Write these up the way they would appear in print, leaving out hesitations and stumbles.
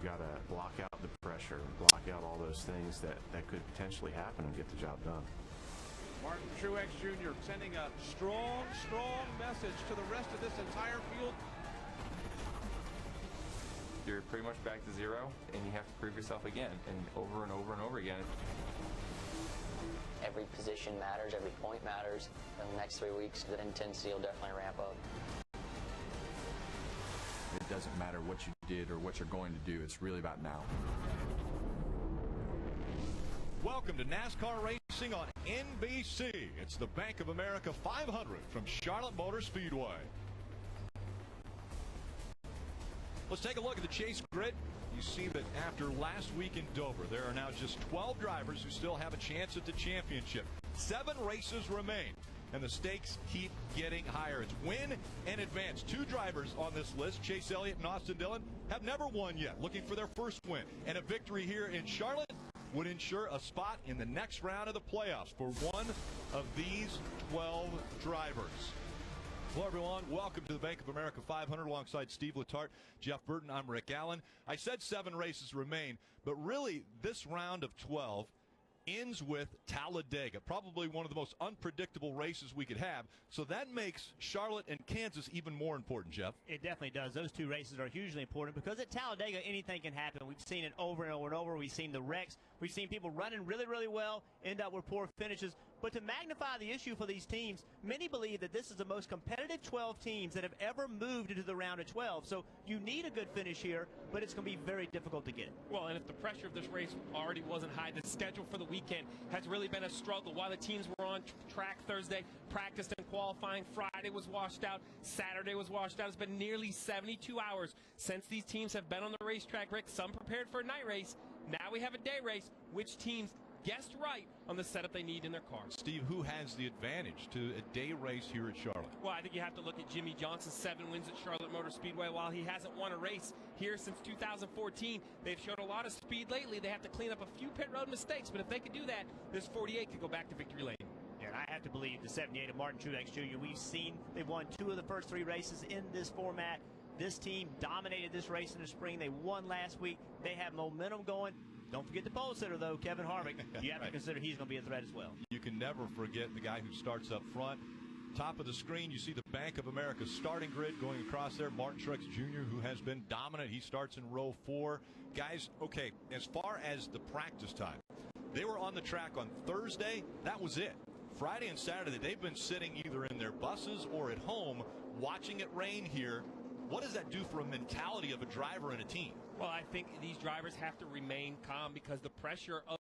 got to block out the pressure, block out all those things that could potentially happen and get the job done. Martin Truex Jr. sending a strong message to the rest of this entire field. You're pretty much back to zero, and you have to prove yourself again, and over and over and over again. Every position matters, every point matters. In the next 3 weeks, the intensity will definitely ramp up. It doesn't matter what you did or what you're going to do. It's really about now. Welcome to NASCAR Racing on NBC. It's the Bank of America 500 from Charlotte Motor Speedway. Let's take a look at the chase grid. You see that after last week in Dover, there are now just 12 drivers who still have a chance at the championship. 7 races remain, and the stakes keep getting higher. It's win and advance. 2 drivers on this list, Chase Elliott and Austin Dillon, have never won yet, looking for their first win. And a victory here in Charlotte would ensure a spot in the next round of the playoffs for one of these 12 drivers. Hello, everyone. Welcome to the Bank of America 500 alongside Steve Letarte, Jeff Burton. I'm Rick Allen. I said 7 races remain, but really this round of 12 ends with Talladega, probably one of the most unpredictable races we could have. So that makes Charlotte and Kansas even more important, Jeff. It definitely does. Those 2 races are hugely important because at Talladega, anything can happen. We've seen it over and over and over. We've seen the wrecks. We've seen people running really, really well, end up with poor finishes. But to magnify the issue for these teams, many believe that this is the most competitive 12 teams that have ever moved into the round of 12. So you need a good finish here, but it's going to be very difficult to get it. Well, and if the pressure of this race already wasn't high, the schedule for the weekend has really been a struggle. While the teams were on track Thursday, practiced and qualifying, Friday was washed out, Saturday was washed out. It's been nearly 72 hours since these teams have been on the racetrack, Rick. Some prepared for a night race. Now we have a day race. Which teams guessed right on the setup they need in their cars? Steve, who has the advantage to a day race here at Charlotte? Well, I think you have to look at Jimmy Johnson's 7 wins at Charlotte Motor Speedway. While he hasn't won a race here since 2014, they've showed a lot of speed lately. They have to clean up a few pit road mistakes, but if they could do that, this 48 could go back to victory lane. Yeah, and I have to believe the 78 of Martin Truex Jr. We've seen they've won 2 of the first 3 races in this format. This team dominated this race in the spring. They won last week. They have momentum going. Don't forget the pole sitter, though, Kevin Harvick. You have to consider he's going to be a threat as well. You can never forget the guy who starts up front. Top of the screen, you see the Bank of America starting grid going across there. Martin Truex Jr., who has been dominant. He starts in row 4. Guys, okay, as far as the practice time, they were on the track on Thursday. That was it. Friday and Saturday, they've been sitting either in their buses or at home watching it rain here. What does that do for a mentality of a driver and a team? Well, I think these drivers have to remain calm because the pressure of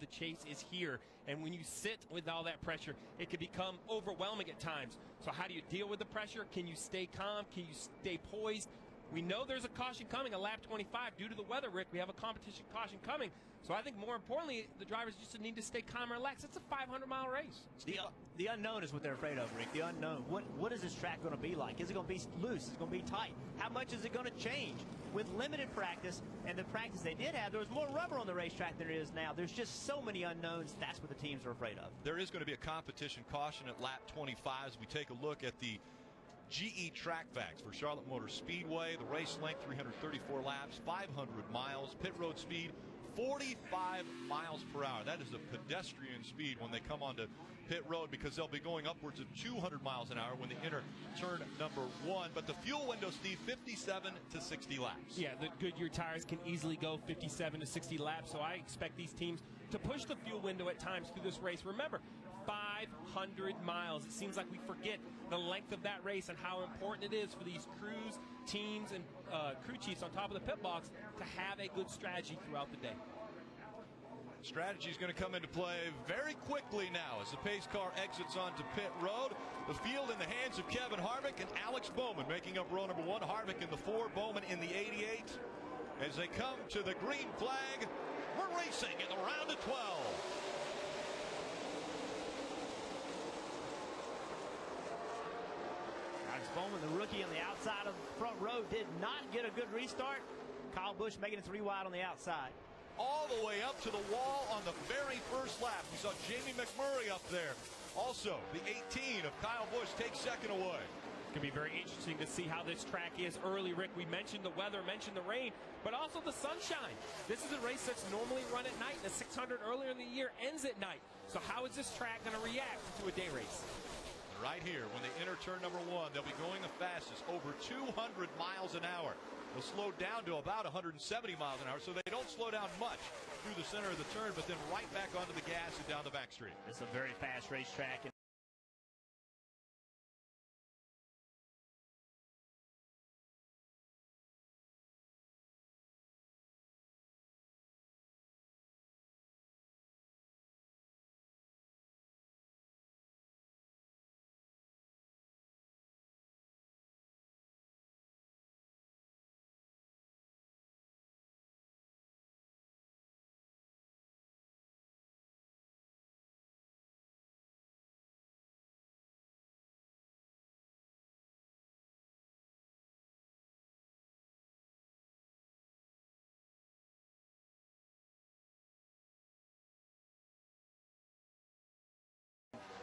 the chase is here, and when you sit with all that pressure, it can become overwhelming at times. So how do you deal with the pressure? Can you stay calm? Can you stay poised? We know there's a caution coming, a lap 25. Due to the weather, Rick, we have a competition caution coming. So I think more importantly, the drivers just need to stay calm and relaxed. It's a 500-mile race. The unknown is what they're afraid of, Rick. The unknown. What is this track going to be like? Is it going to be loose? Is it going to be tight? How much is it going to change? With limited practice and the practice they did have, there was more rubber on the racetrack than there is now. There's just so many unknowns. That's what the teams are afraid of. There is going to be a competition caution at lap 25 as we take a look at the GE track facts for Charlotte Motor Speedway. The race length, 334 laps, 500 miles. Pit road speed, 45 miles per hour. That is a pedestrian speed when they come onto pit road because they'll be going upwards of 200 miles an hour when they enter turn number 1. But the fuel window, Steve, 57 to 60 laps. Yeah, the Goodyear tires can easily go 57 to 60 laps, so I expect these teams to push the fuel window at times through this race. Remember, 500 miles. It seems like we forget the length of that race and how important it is for these crews, teams, and crew chiefs on top of the pit box to have a good strategy throughout the day. Strategy is going to come into play very quickly now as the pace car exits onto pit road. The field in the hands of Kevin Harvick and Alex Bowman making up row number 1. Harvick in the 4, Bowman in the 88. As they come to the green flag, we're racing in the round of 12. Alex Bowman, the rookie on the outside of the front row, did not get a good restart. Kyle Busch making it 3 wide on the outside. all the way up to the wall on the very first lap. We saw Jamie McMurray up there. Also, the 18 of Kyle Busch takes second away. It's going to be very interesting to see how this track is early, Rick. We mentioned the weather, mentioned the rain, but also the sunshine. This is a race that's normally run at night. The 600 earlier in the year ends at night. So how is this track going to react to a day race? Right here, when they enter turn number 1, they'll be going the fastest, over 200 miles an hour. They'll slow down to about 170 miles an hour, so they don't slow down much through the center of the turn, but then right back onto the gas and down the back street. It's a very fast racetrack.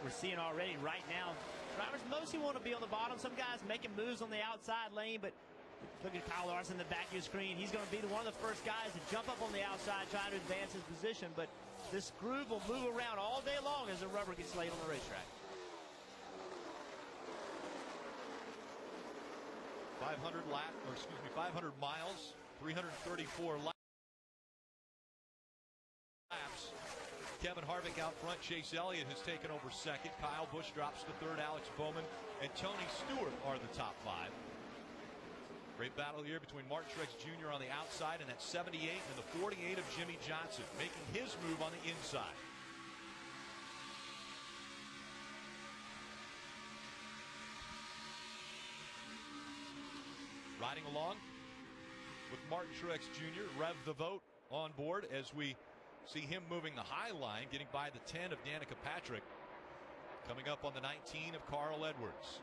We're seeing already right now, drivers mostly want to be on the bottom. Some guys making moves on the outside lane, but look at Kyle Larson in the back of your screen. He's going to be one of the first guys to jump up on the outside trying to advance his position, but this groove will move around all day long as the rubber gets laid on the racetrack. 500 miles, 334 laps. Kevin Harvick out front. Chase Elliott has taken over second. Kyle Busch drops to third. Alex Bowman and Tony Stewart are the top 5. Great battle here between Martin Truex Jr. on the outside and that 78 and the 48 of Jimmy Johnson making his move on the inside. Riding along with Martin Truex Jr. Rev the Vote on board as we see him moving the high line, getting by the 10 of Danica Patrick. Coming up on the 19 of Carl Edwards.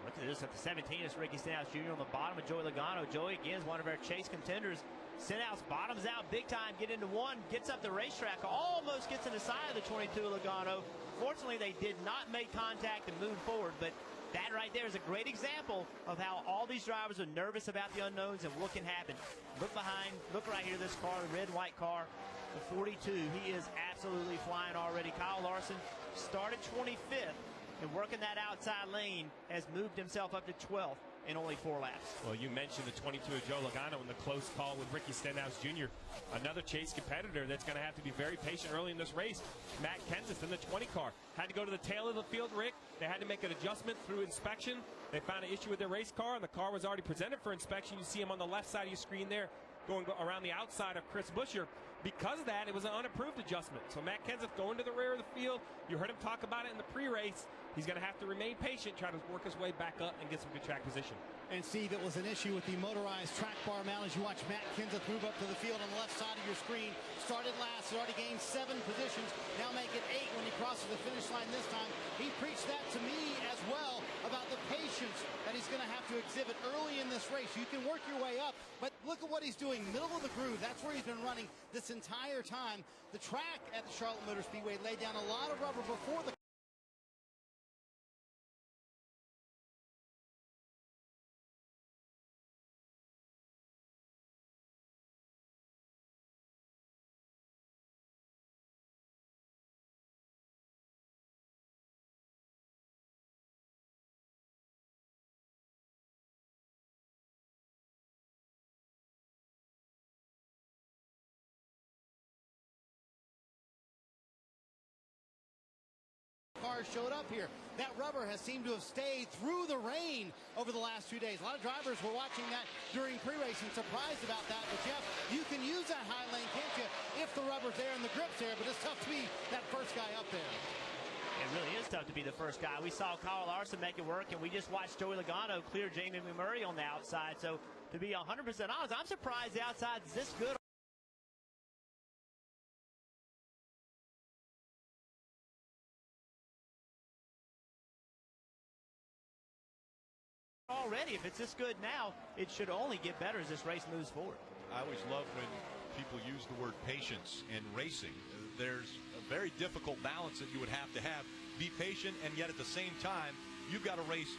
Look at this at the 17 is Ricky Stenhouse Jr. on the bottom of Joey Logano. Joey again is one of our chase contenders. Stenhouse bottoms out big time, get into one, gets up the racetrack, almost gets in the side of the 22 Logano. Fortunately, they did not make contact and move forward, but that right there is a great example of how all these drivers are nervous about the unknowns and what can happen. Look behind, look right here, this car, the red and white car, the 42. He is absolutely flying already. Kyle Larson started 25th and working that outside lane has moved himself up to 12th in only 4 laps. Well, you mentioned the 22 of Joe Logano and the close call with Ricky Stenhouse Jr. Another chase competitor that's going to have to be very patient early in this race. Matt Kenseth in the 20 car had to go to the tail of the field, Rick. They had to make an adjustment through inspection. They found an issue with their race car, and the car was already presented for inspection. You see him on the left side of your screen there going around the outside of Chris Buescher. Because of that, it was an unapproved adjustment. So Matt Kenseth going to the rear of the field. You heard him talk about it in the pre-race. He's going to have to remain patient, try to work his way back up and get some good track position. And Steve, it was an issue with the motorized track bar mount as you watch Matt Kenseth move up to the field on the left side of your screen. Started last, has already gained 7 positions, now make it 8 when he crosses the finish line this time. He preached that to me as well about the patience that he's going to have to exhibit early in this race. You can work your way up, but look at what he's doing, middle of the groove. That's where he's been running this entire time. The track at the Charlotte Motor Speedway laid down a lot of rubber before the cars showed up here. That rubber has seemed to have stayed through the rain over the last 2 days. A lot of drivers were watching that during pre-race and surprised about that. But Jeff, you can use that high lane, can't you, if the rubber's there and the grip's there, but it's tough to be that first guy up there. It really is tough to be the first guy. We saw Kyle Larson make it work, and we just watched Joey Logano clear Jamie McMurray on the outside. So to be 100% honest, I'm surprised the outside's this good already. If it's this good now, it should only get better as this race moves forward. I always love when people use the word patience in racing. There's a very difficult balance that you would have to have. Be patient, and yet at the same time, you've got to race,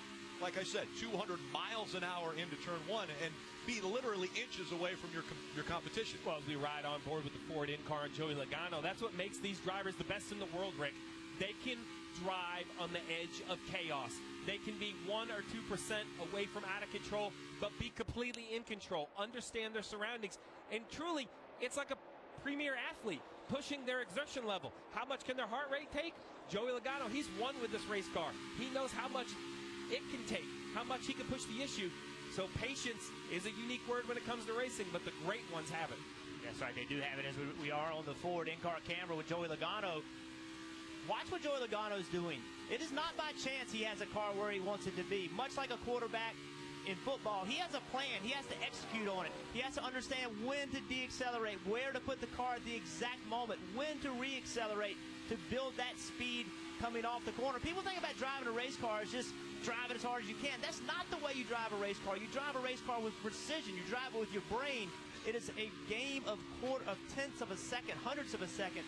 like I said, 200 miles an hour into turn one and be literally inches away from your competition. Well, as we ride on board with the Ford in-car and Joey Logano, that's what makes these drivers the best in the world, Rick. They can drive on the edge of chaos. They can be 1 or 2% away from out of control, but be completely in control, understand their surroundings, and truly, it's like a premier athlete pushing their exertion level. How much can their heart rate take? Joey Logano, he's won with this race car. He knows how much it can take, how much he can push the issue. So patience is a unique word when it comes to racing, but the great ones have it. That's right, they do have it as we are on the Ford in-car camera with Joey Logano. Watch what Joey Logano is doing. It is not by chance he has a car where he wants it to be. Much like a quarterback in football, he has a plan. He has to execute on it. He has to understand when to deaccelerate, where to put the car at the exact moment, when to reaccelerate to build that speed coming off the corner. People think about driving a race car as just drive it as hard as you can. That's not the way you drive a race car. You drive a race car with precision. You drive it with your brain. It is a game of tenths of a second, hundredths of a second.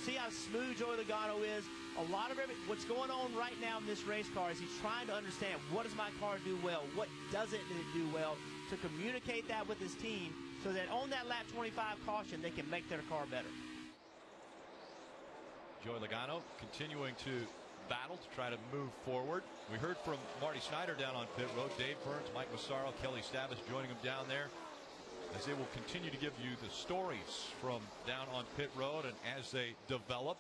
See how smooth Joey Logano is. A lot of what's going on right now in this race car is he's trying to understand, what does my car do well? What doesn't it do well? To communicate that with his team so that on that lap 25 caution, they can make their car better. Joey Logano continuing to battle to try to move forward. We heard from Marty Snyder down on pit road. Dave Burns, Mike Massaro, Kelly Stavis joining him down there as they will continue to give you the stories from down on pit road and as they develop.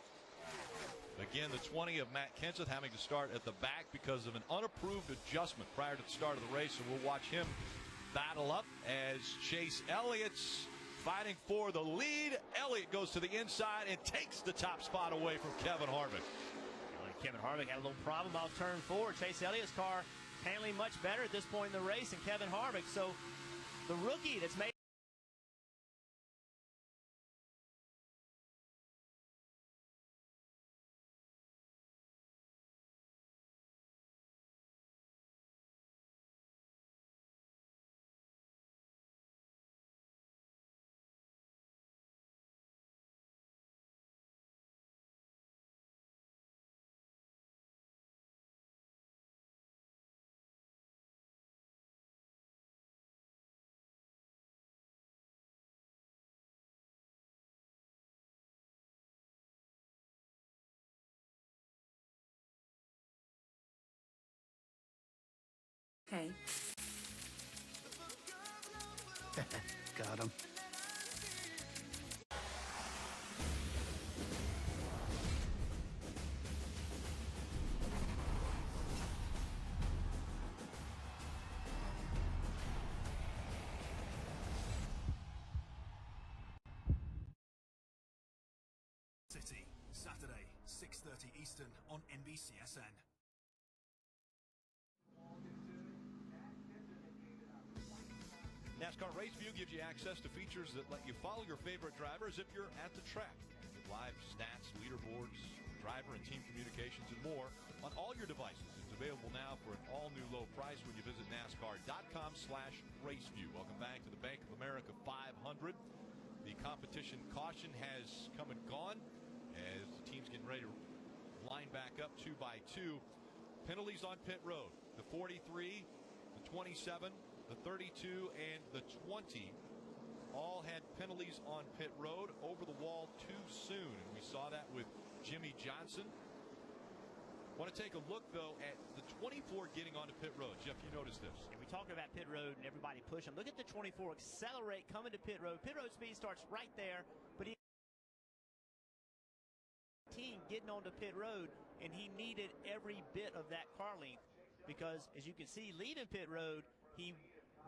Again, the 20 of Matt Kenseth having to start at the back because of an unapproved adjustment prior to the start of the race, and we'll watch him battle up as Chase Elliott's fighting for the lead. Elliott goes to the inside and takes the top spot away from Kevin Harvick. Kevin Harvick had a little problem off turn 4. Chase Elliott's car handling much better at this point in the race than Kevin Harvick. So the rookie that's made Okay. Got him. City, Saturday, 6:30 Eastern on NBCSN. NASCAR Race View gives you access to features that let you follow your favorite drivers if you're at the track. With live stats, leaderboards, driver and team communications, and more on all your devices. It's available now for an all-new low price when you visit NASCAR.com/raceview. Welcome back to the Bank of America 500. The competition caution has come and gone as the team's getting ready to line back up 2 by 2. Penalties on pit road. The 43, the 27, the 32, and the 20 all had penalties on pit road over the wall too soon. And we saw that with Jimmy Johnson. Want to take a look, though, at the 24 getting onto pit road. Jeff, you noticed this. And we talk about pit road and everybody pushing. Look at the 24 accelerate, coming to pit road. Pit road speed starts right there, but he team getting onto pit road, and he needed every bit of that car length because, as you can see, leaving pit road, he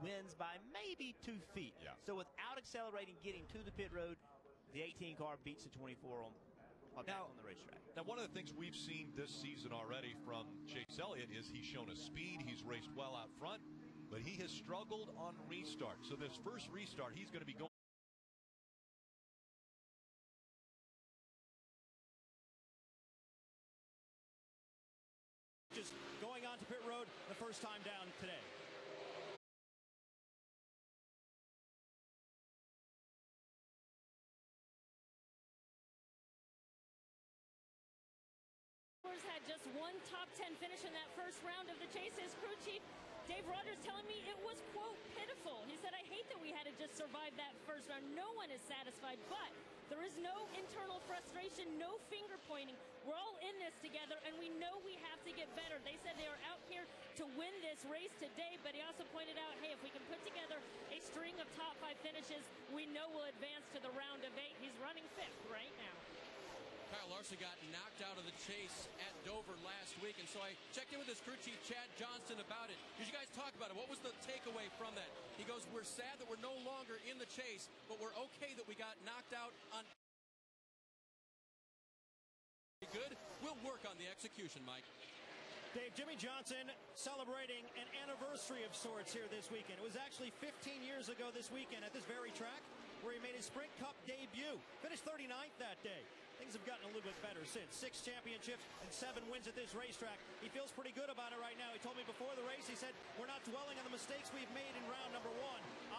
wins by maybe 2 feet. Yeah. So without accelerating, getting to the pit road, the 18 car beats the 24 on the racetrack. Now, one of the things we've seen this season already from Chase Elliott is he's shown a speed. He's raced well out front, but he has struggled on restart. So this first restart, he's going to be going. Just going on to pit road the first time down today. just one top 10 finish in that first round of the chase. His crew chief, Dave Rogers, telling me it was, quote, pitiful. He said, I hate that we had to just survive that first round. No one is satisfied, but there is no internal frustration, no finger pointing. We're all in this together, and we know we have to get better. They said they are out here to win this race today, but he also pointed out, hey, if we can put together a string of top 5 finishes, we know we'll advance to the round of 8. He's running 5th right now. Kyle Larson got knocked out of the chase at Dover last week, and so I checked in with his crew chief, Chad Johnston, about it. Did you guys talk about it? What was the takeaway from that? He goes, we're sad that we're no longer in the chase, but we're okay that we got knocked out on good. We'll work on the execution, Mike. Dave, Jimmy Johnson celebrating an anniversary of sorts here this weekend. It was actually 15 years ago this weekend at this very track where he made his Sprint Cup debut. Finished 39th that day. Things have gotten a little bit better since. 6 championships and 7 wins at this racetrack. He feels pretty good about it right now. He told me before the race, he said, we're not dwelling on the mistakes we've made in round number 1.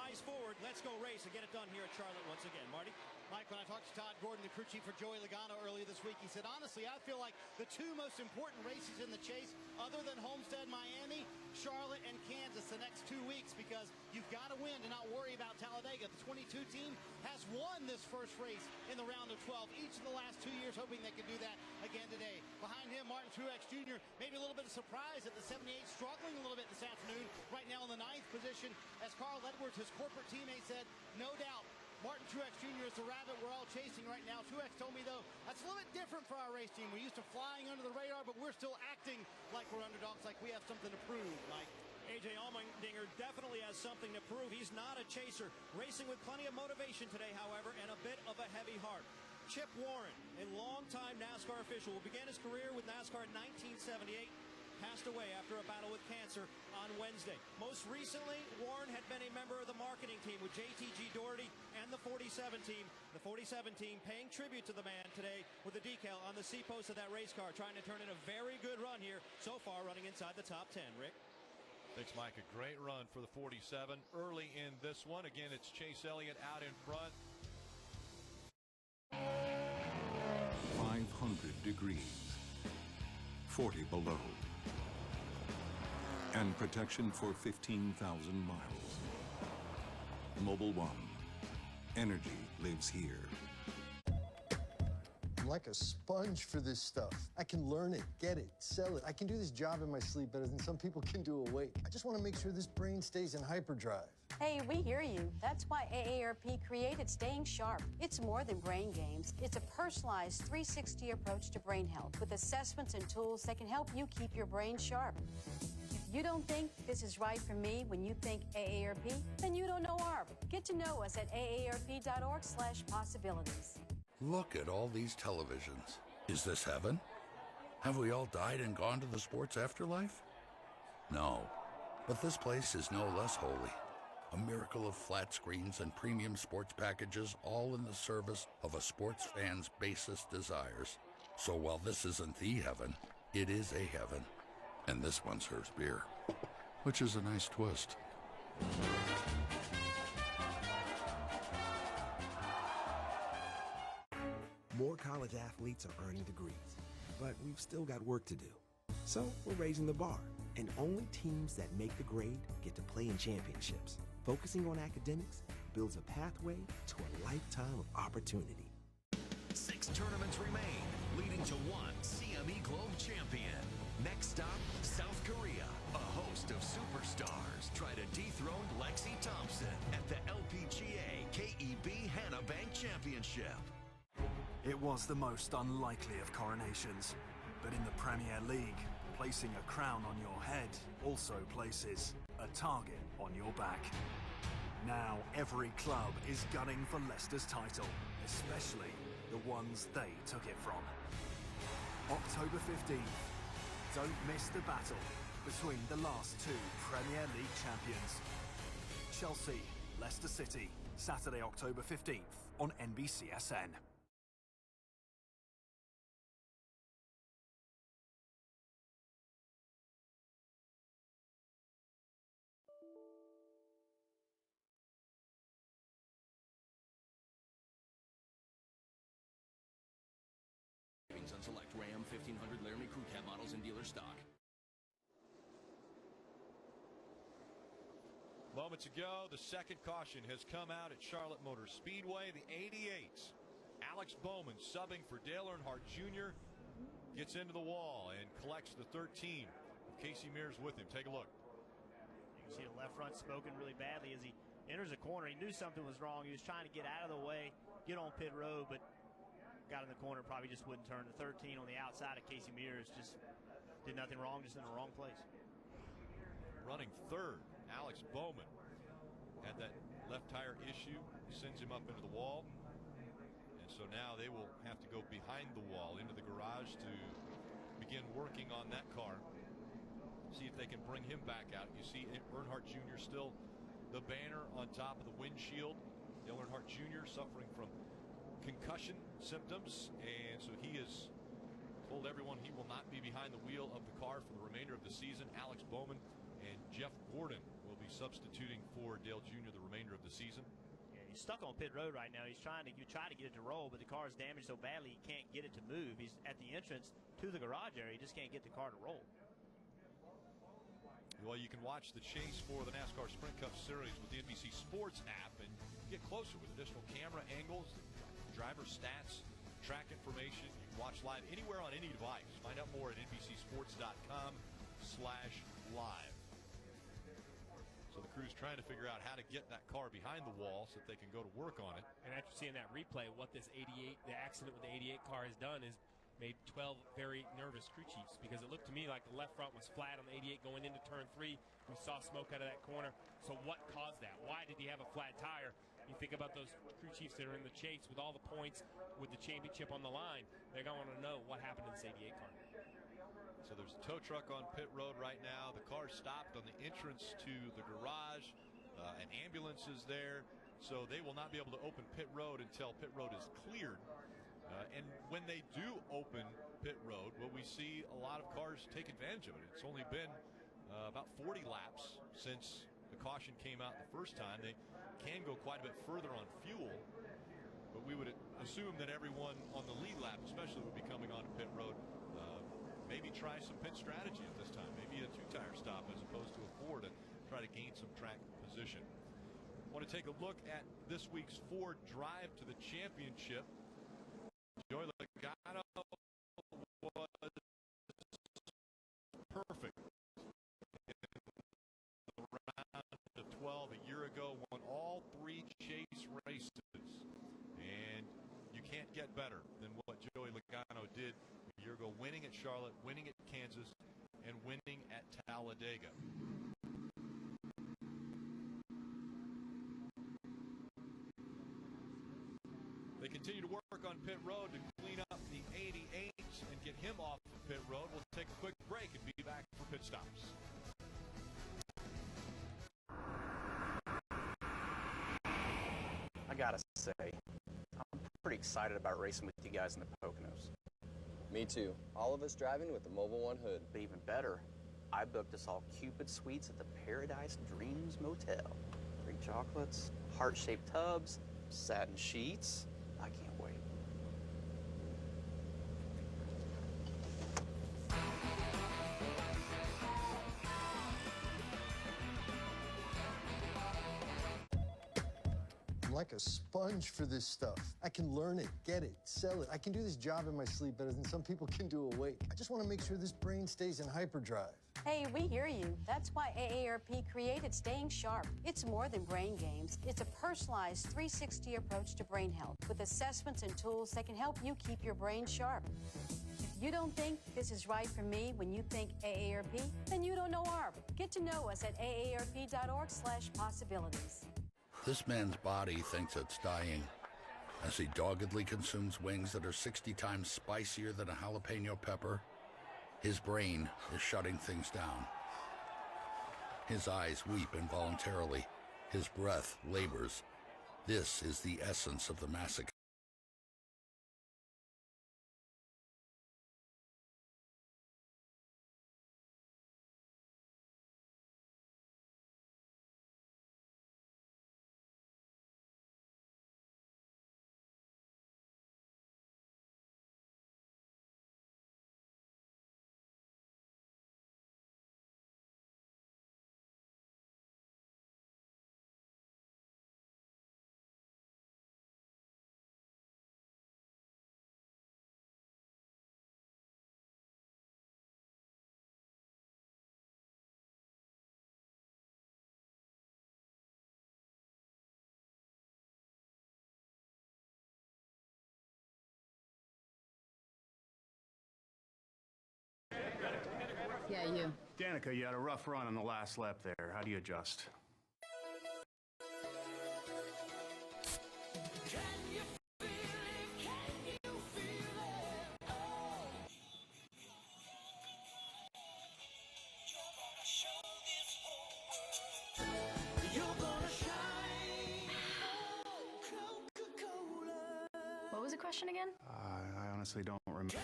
Eyes forward, let's go race and get it done here at Charlotte once again. Marty? Mike, when I talked to Todd Gordon, the crew chief for Joey Logano earlier this week, he said, honestly, I feel like the 2 most important races in the chase, other than Homestead, Miami, Charlotte, and Kansas the next 2 weeks, because you've got to win to not worry about Talladega. The 22 team has won this first race in the round of 12 each of the last 2 years, hoping they could do that again today. Behind him, Martin Truex Jr., maybe a little bit of surprise at the 78, struggling a little bit this afternoon, right now in the 9th position, as Carl Edwards, his corporate teammate, said, no doubt, Martin Truex Jr. is the rabbit we're all chasing right now. Truex told me, though, that's a little bit different for our race team. We're used to flying under the radar, but we're still acting like we're underdogs, like we have something to prove, Mike. A.J. Allmendinger definitely has something to prove. He's not a chaser. Racing with plenty of motivation today, however, and a bit of a heavy heart. Chip Warren, a longtime NASCAR official, who began his career with NASCAR in 1978, passed away after a battle with cancer on Wednesday. Most recently, Warren had been a member of the marketing team with JTG Doherty and the 47 team. The 47 team paying tribute to the man today with a decal on the C-post of that race car, trying to turn in a very good run here, so far running inside the top 10. Rick? Thanks, Mike. A great run for the 47 early in this one. Again, it's Chase Elliott out in front. 500 degrees, 40 below, and protection for 15,000 miles. Mobil 1. Energy lives here. I'm like a sponge for this stuff. I can learn it, get it, sell it. I can do this job in my sleep better than some people can do awake. I just want to make sure this brain stays in hyperdrive. Hey, we hear you. That's why AARP created Staying Sharp. It's more than brain games. It's a personalized 360 approach to brain health with assessments and tools that can help you keep your brain sharp. If you don't think this is right for me when you think AARP, then you don't know ARP. Get to know us at aarp.org/possibilities. Look at all these televisions. Is this heaven? Have we all died and gone to the sports afterlife? No, but this place is no less holy. A miracle of flat screens and premium sports packages, all in the service of a sports fan's basest desires. So while this isn't the heaven, it is a heaven. And this one serves beer, which is a nice twist. More college athletes are earning degrees, but we've still got work to do. So we're raising the bar, and only teams that make the grade get to play in championships. Focusing on academics builds a pathway to a lifetime of opportunity. 6 tournaments remain, leading to 1 CME Globe champion. Next stop, South Korea. A host of superstars try to dethrone Lexi Thompson at the LPGA KEB Hannah Bank Championship. It was the most unlikely of coronations, but in the Premier League, placing a crown on your head also places a target on your back. Now every club is gunning for Leicester's title, especially the ones they took it from. October 15th, don't miss the battle between the last 2 Premier League champions. Chelsea, Leicester City, Saturday, October 15th on NBCSN. On select Ram 1500 Laramie Crew Cab models in dealer stock. Moments ago, the second caution has come out at Charlotte Motor Speedway. The 88s. Alex Bowman subbing for Dale Earnhardt Jr. gets into the wall and collects the 13. Casey Mears with him. Take a look. You can see the left front smoking really badly as he enters the corner. He knew something was wrong. He was trying to get out of the way, get on pit road, but got in the corner, probably just wouldn't turn. The 13 on the outside of Casey Mears just did nothing wrong, just in the wrong place. Running third, Alex Bowman had that left tire issue, sends him up into the wall. And so now they will have to go behind the wall into the garage to begin working on that car. See if they can bring him back out. You see Earnhardt Jr. still the banner on top of the windshield. Dale Earnhardt Jr. suffering from concussion symptoms, and so he has told everyone he will not be behind the wheel of the car for the remainder of the season. Alex Bowman and Jeff Gordon will be substituting for Dale Jr. the remainder of the season. Yeah, he's stuck on pit road right now. He's trying to get it to roll, but the car is damaged so badly he can't get it to move. He's at the entrance to the garage area. He just can't get the car to roll. Well, you can watch the chase for the NASCAR Sprint Cup Series with the NBC Sports app and get closer with additional camera angles, driver stats, track information. You can watch live anywhere on any device. Find out more at NBCSports.com/live. So the crew's trying to figure out how to get that car behind the wall so that they can go to work on it. And after seeing that replay, what this 88, the accident with the 88 car has done is made 12 very nervous crew chiefs, because it looked to me like the left front was flat on the 88 going into turn 3. We saw smoke out of that corner. So what caused that? Why did he have a flat tire? You think about those crew chiefs that are in the chase with all the points, with the championship on the line. They're going to want to know what happened to this 88 car. So there's a tow truck on pit road right now. The car stopped on the entrance to the garage. An ambulance is there. So they will not be able to open pit road until pit road is cleared. And when they do open pit road, well, we see a lot of cars take advantage of it. It's only been about 40 laps since the caution came out the first time. They can go quite a bit further on fuel, but we would assume that everyone on the lead lap especially would be coming onto pit road. Maybe try some pit strategy at this time. Maybe a 2-tire stop as opposed to a 4 to try to gain some track position. I want to take a look at this week's Ford Drive to the Championship. Joey Logano was perfect in the round of 12 a year ago, won all 3 chase races, and you can't get better than what Joey Logano did a year ago, winning at Charlotte, winning at Kansas, and winning at Talladega. They continue to work on pit road to clean up the 88s and get him off of pit road. We'll take a quick break and be back for pit stops. I gotta say, I'm pretty excited about racing with you guys in the Poconos. Me too. All of us driving with the Mobile One hood. But even better, I booked us all Cupid suites at the Paradise Dreams Motel. Free chocolates, heart-shaped tubs, satin sheets. I can't wait. I'm like a sponge for this stuff. I can learn it, get it, sell it. I can do this job in my sleep better than some people can do awake. I just want to make sure this brain stays in hyperdrive. Hey, we hear you. That's why AARP created Staying Sharp. It's more than brain games. It's a personalized 360 approach to brain health with assessments and tools that can help you keep your brain sharp. If you don't think this is right for me when you think AARP, then you don't know ARP. Get to know us at aarp.org/possibilities. This man's body thinks it's dying as he doggedly consumes wings that are 60 times spicier than a jalapeno pepper. His brain is shutting things down. His eyes weep involuntarily. His breath labors. This is the essence of the massacre. about you? Danica, you had a rough run on the last lap there. How do you adjust? What was the question again? I honestly don't remember.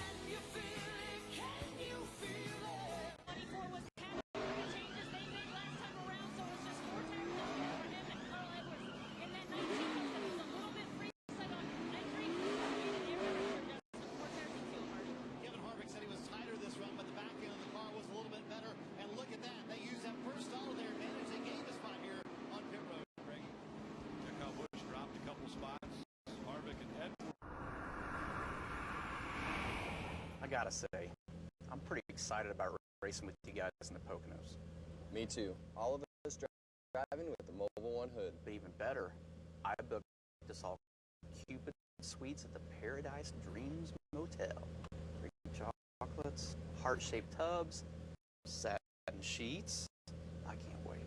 Kevin Harvick said he was tighter this run, but the back end of the car was a little bit better. And look at that. They used that first stall of their advantage. They gained a spot here on pit road, Greg. Check how Busch dropped a couple spots. Harvick and Edwards. I gotta say, I'm pretty excited about racing with you guys in the Poconos. Me too. All of us driving with the Mobile One hood. But even better, I booked us all Cupid suites at the Paradise Dreams Motel. Free chocolates, heart-shaped tubs, satin sheets. I can't wait.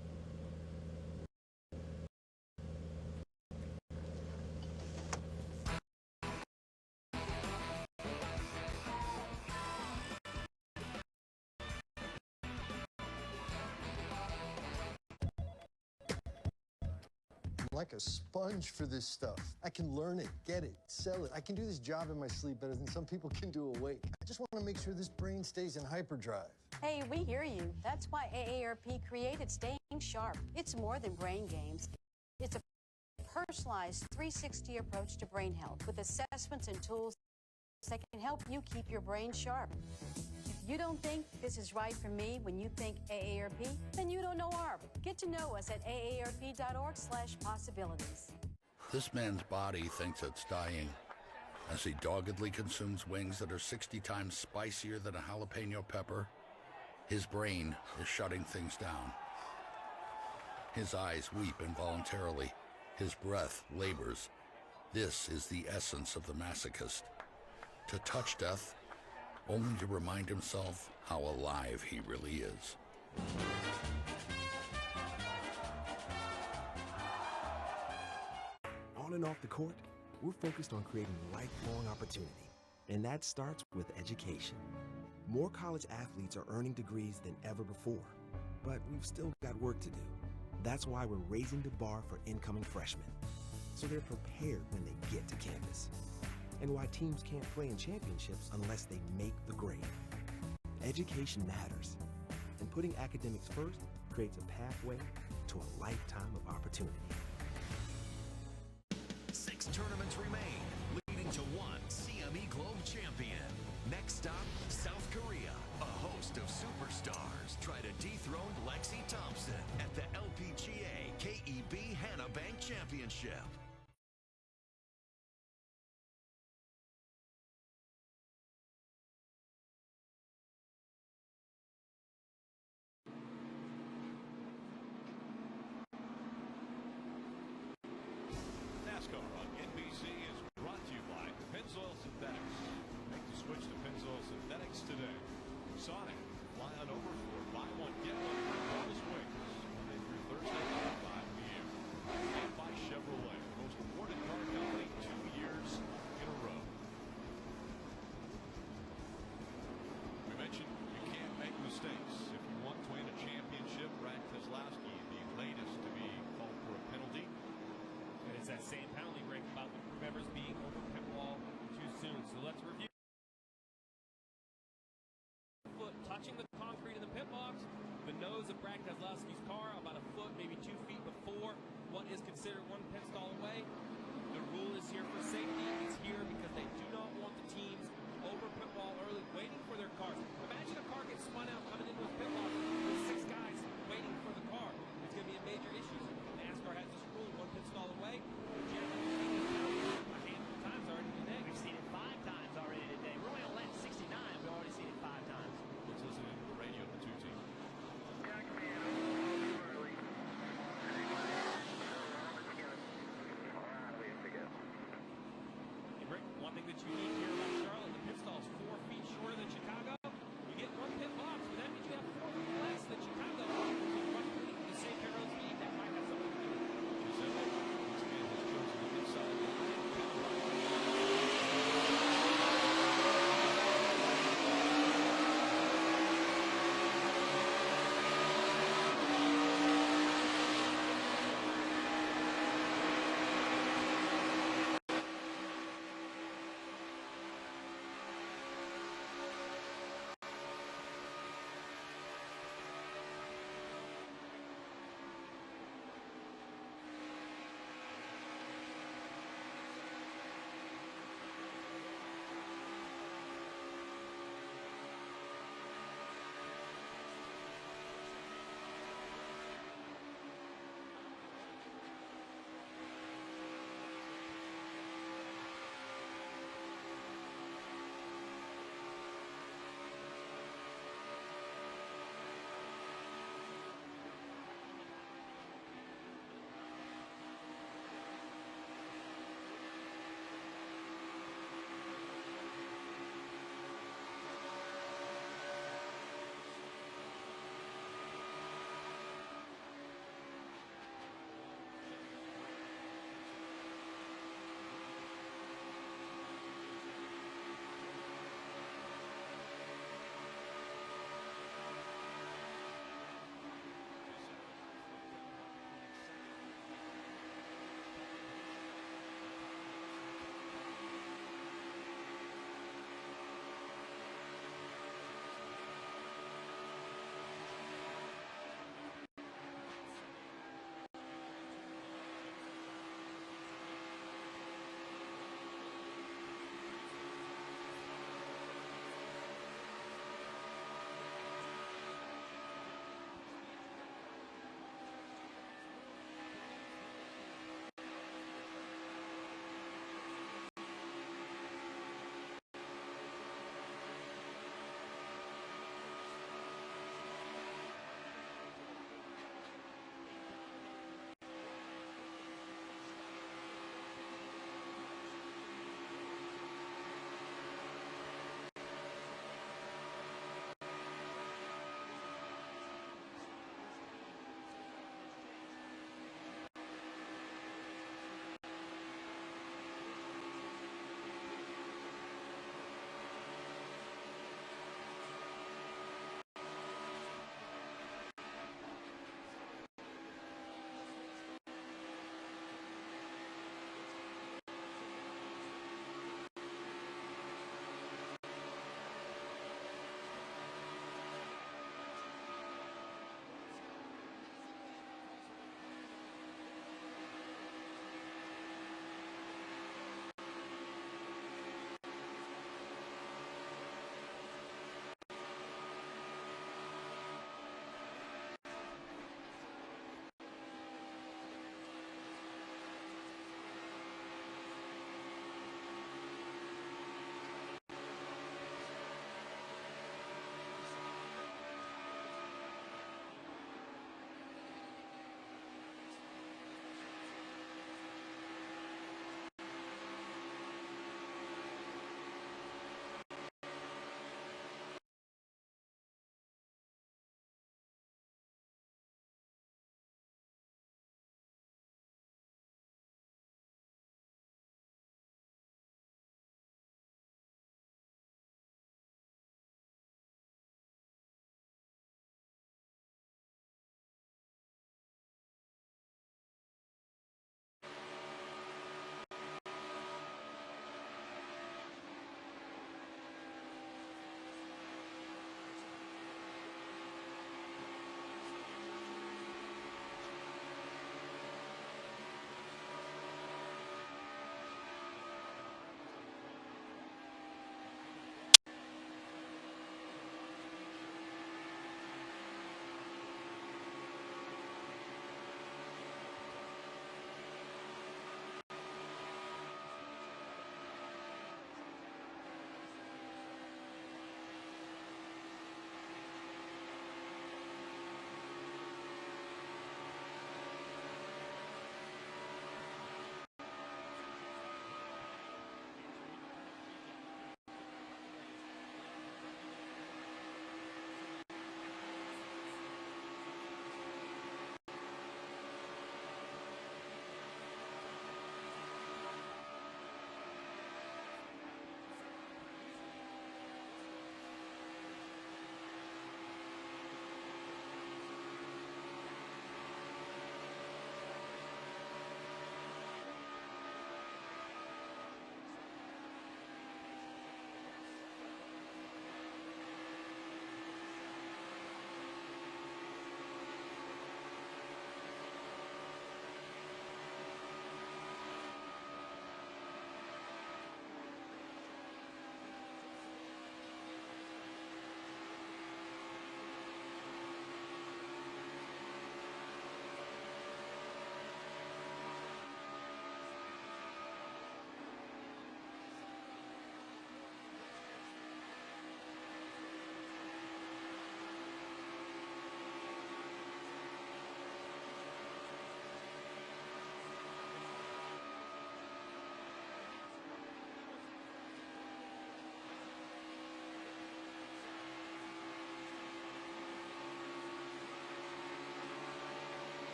I'm like a sponge for this stuff. I can learn it, get it, sell it. I can do this job in my sleep better than some people can do awake. I just want to make sure this brain stays in hyperdrive. Hey, we hear you. That's why AARP created Staying Sharp. It's more than brain games. It's a personalized 360 approach to brain health with assessments and tools that can help you keep your brain sharp. If you don't think this is right for me when you think AARP, then you don't know ARP. Get to know us at aarp.org/possibilities. This man's body thinks it's dying as he doggedly consumes wings that are 60 times spicier than a jalapeno pepper. His brain is shutting things down. His eyes weep involuntarily. His breath labors. This is the essence of the masochist. To touch death, only to remind himself how alive he really is. On and off the court, we're focused on creating lifelong opportunity, and that starts with education. More college athletes are earning degrees than ever before, but we've still got work to do. That's why we're raising the bar for incoming freshmen, so they're prepared when they get to campus, and why teams can't play in championships unless they make the grade. Education matters, and putting academics first creates a pathway to a lifetime of opportunity. 6 tournaments remain, leading to 1 CME Globe champion. Next stop, South Korea. A host of superstars try to dethrone Lexi Thompson at the LPGA KEB Hannah Bank Championship. Nascar on NBC is brought to you by Pennzoil Synthetics. Make the switch to Pennzoil Synthetics today. Sonic, fly on over for buy one, get one for bonus wings. Monday through Thursday at 5 p.m. And by Chevrolet, the most awarded car company 2 years in a row. We mentioned you can't make mistakes. If you want to win a championship, Brad Keselowski, the latest to be called for a penalty. And it's that same penalty break about the crew members being over pit wall too soon. So let's review. Foot touching the concrete in the pit box. The nose of Brad Keselowski's car about a foot, maybe 2 feet before what is considered 1 pit stall away. The rule is here for safety. It's here because they do not want the teams over pit wall early, waiting for their cars. Imagine a car gets spun out coming into a pit box with 6 guys waiting for the car. It's going to be a major issue. NASCAR has this rule, 1 pit stall away. Generally, a handful of times already today. We've seen it 5 times already today. We're only on lap 69. We've already seen it 5 times. Let's listen to the radio of the 2 teams. Hey, Rick,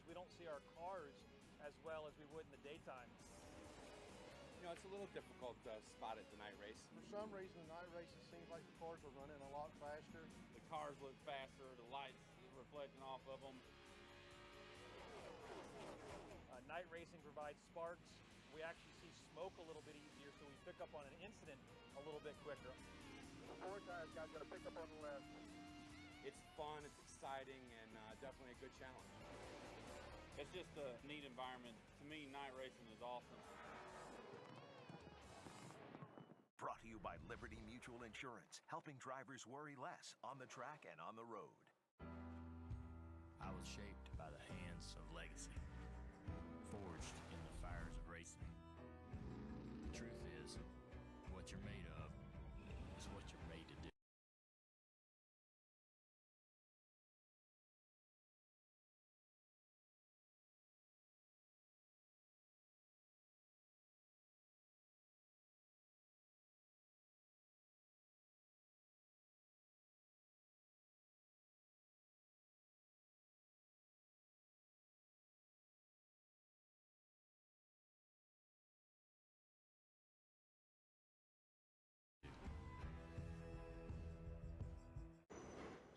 we don't see our cars as well as we would in the daytime. You know, it's a little difficult to spot at the night race. For some reason, the night races seems like the cars are running a lot faster. The cars look faster, the lights reflecting off of them. Night racing provides sparks. We actually see smoke a little bit easier, so we pick up on an incident a little bit quicker. The four tires guy's got to pick up on the left. It's fun, it's exciting, and definitely a good challenge. It's just a neat environment. To me, night racing is awesome. Brought to you by Liberty Mutual Insurance, helping drivers worry less on the track and on the road. I was shaped by the hands of legacy, forged in the fires of racing. The truth is, what you're made of is what you're made to do.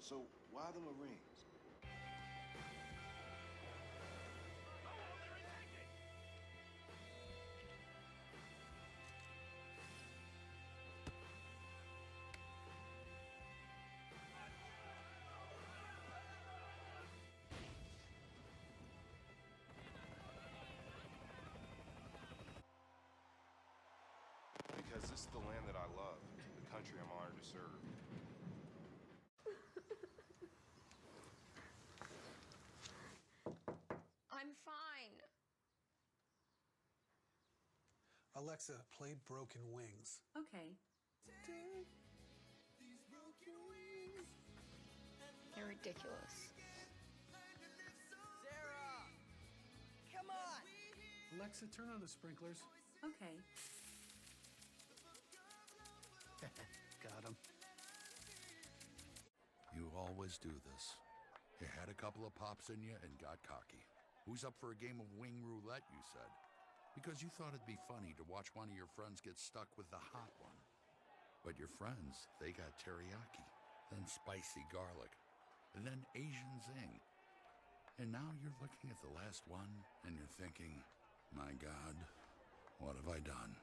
So why the Marines? Because this is the land that I love, the country I'm honored to serve. I'm fine. Alexa, play Broken Wings. Okay. You're ridiculous. Sarah! Come on! Alexa, turn on the sprinklers. Okay. Got him. You always do this. You had a couple of pops in you and got cocky. Who's up for a game of wing roulette, you said? Because you thought it'd be funny to watch one of your friends get stuck with the hot one. But your friends, they got teriyaki, then spicy garlic, and then Asian zing. And now you're looking at the last one and you're thinking, my God, what have I done?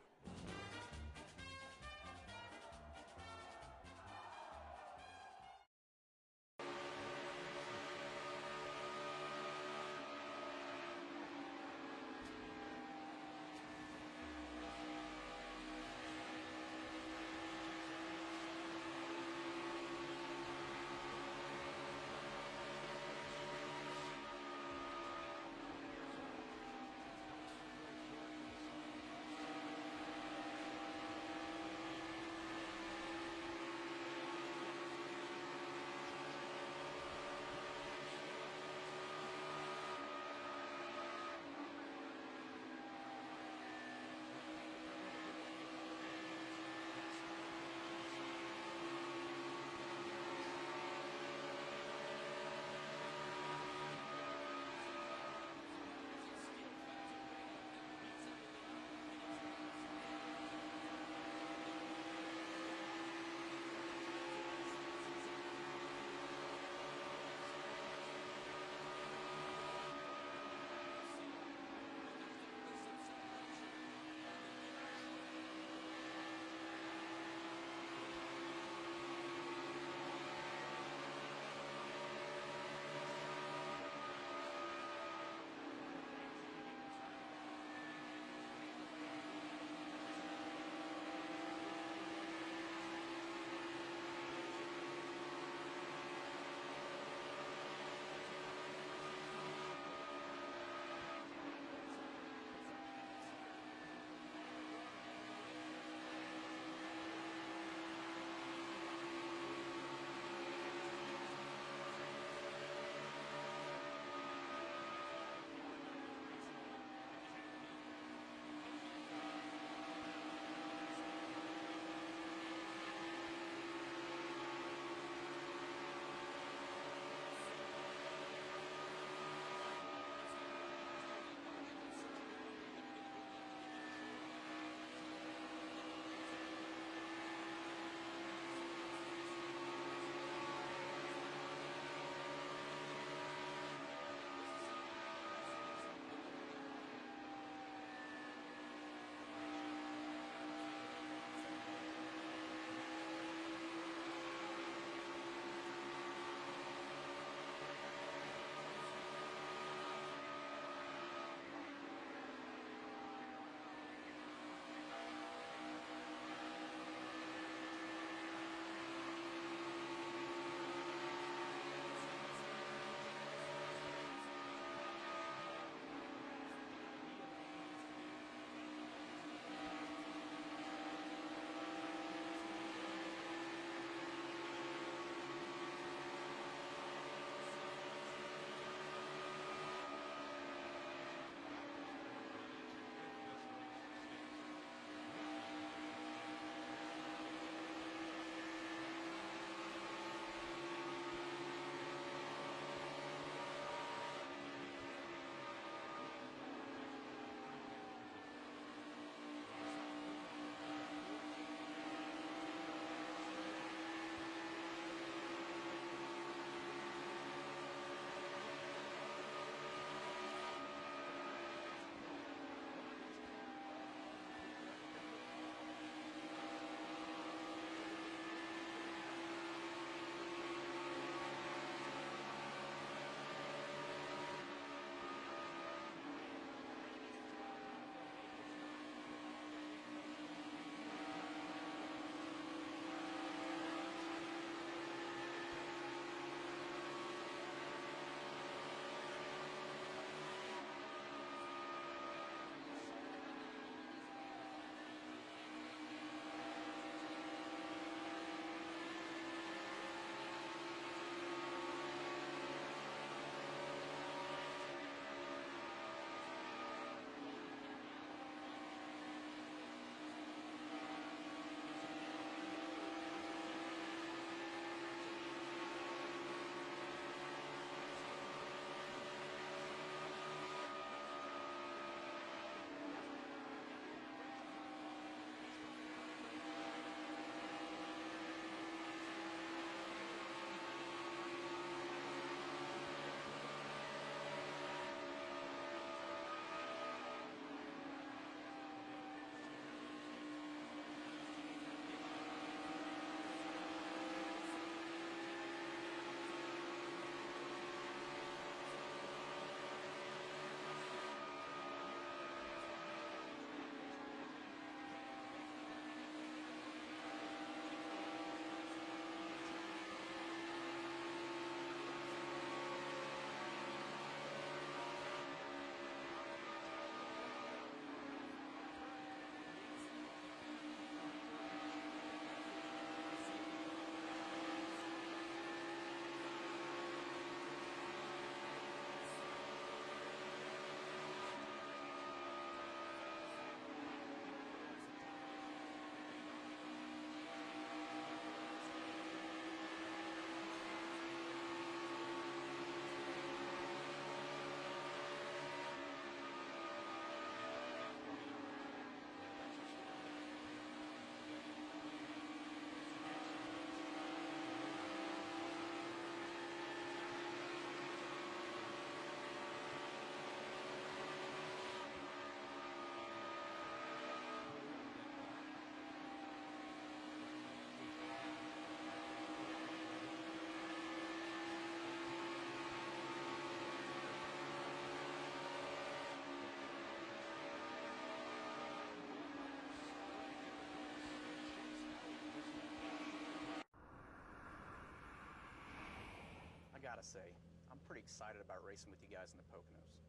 gotta say, I'm pretty excited about racing with you guys in the Poconos.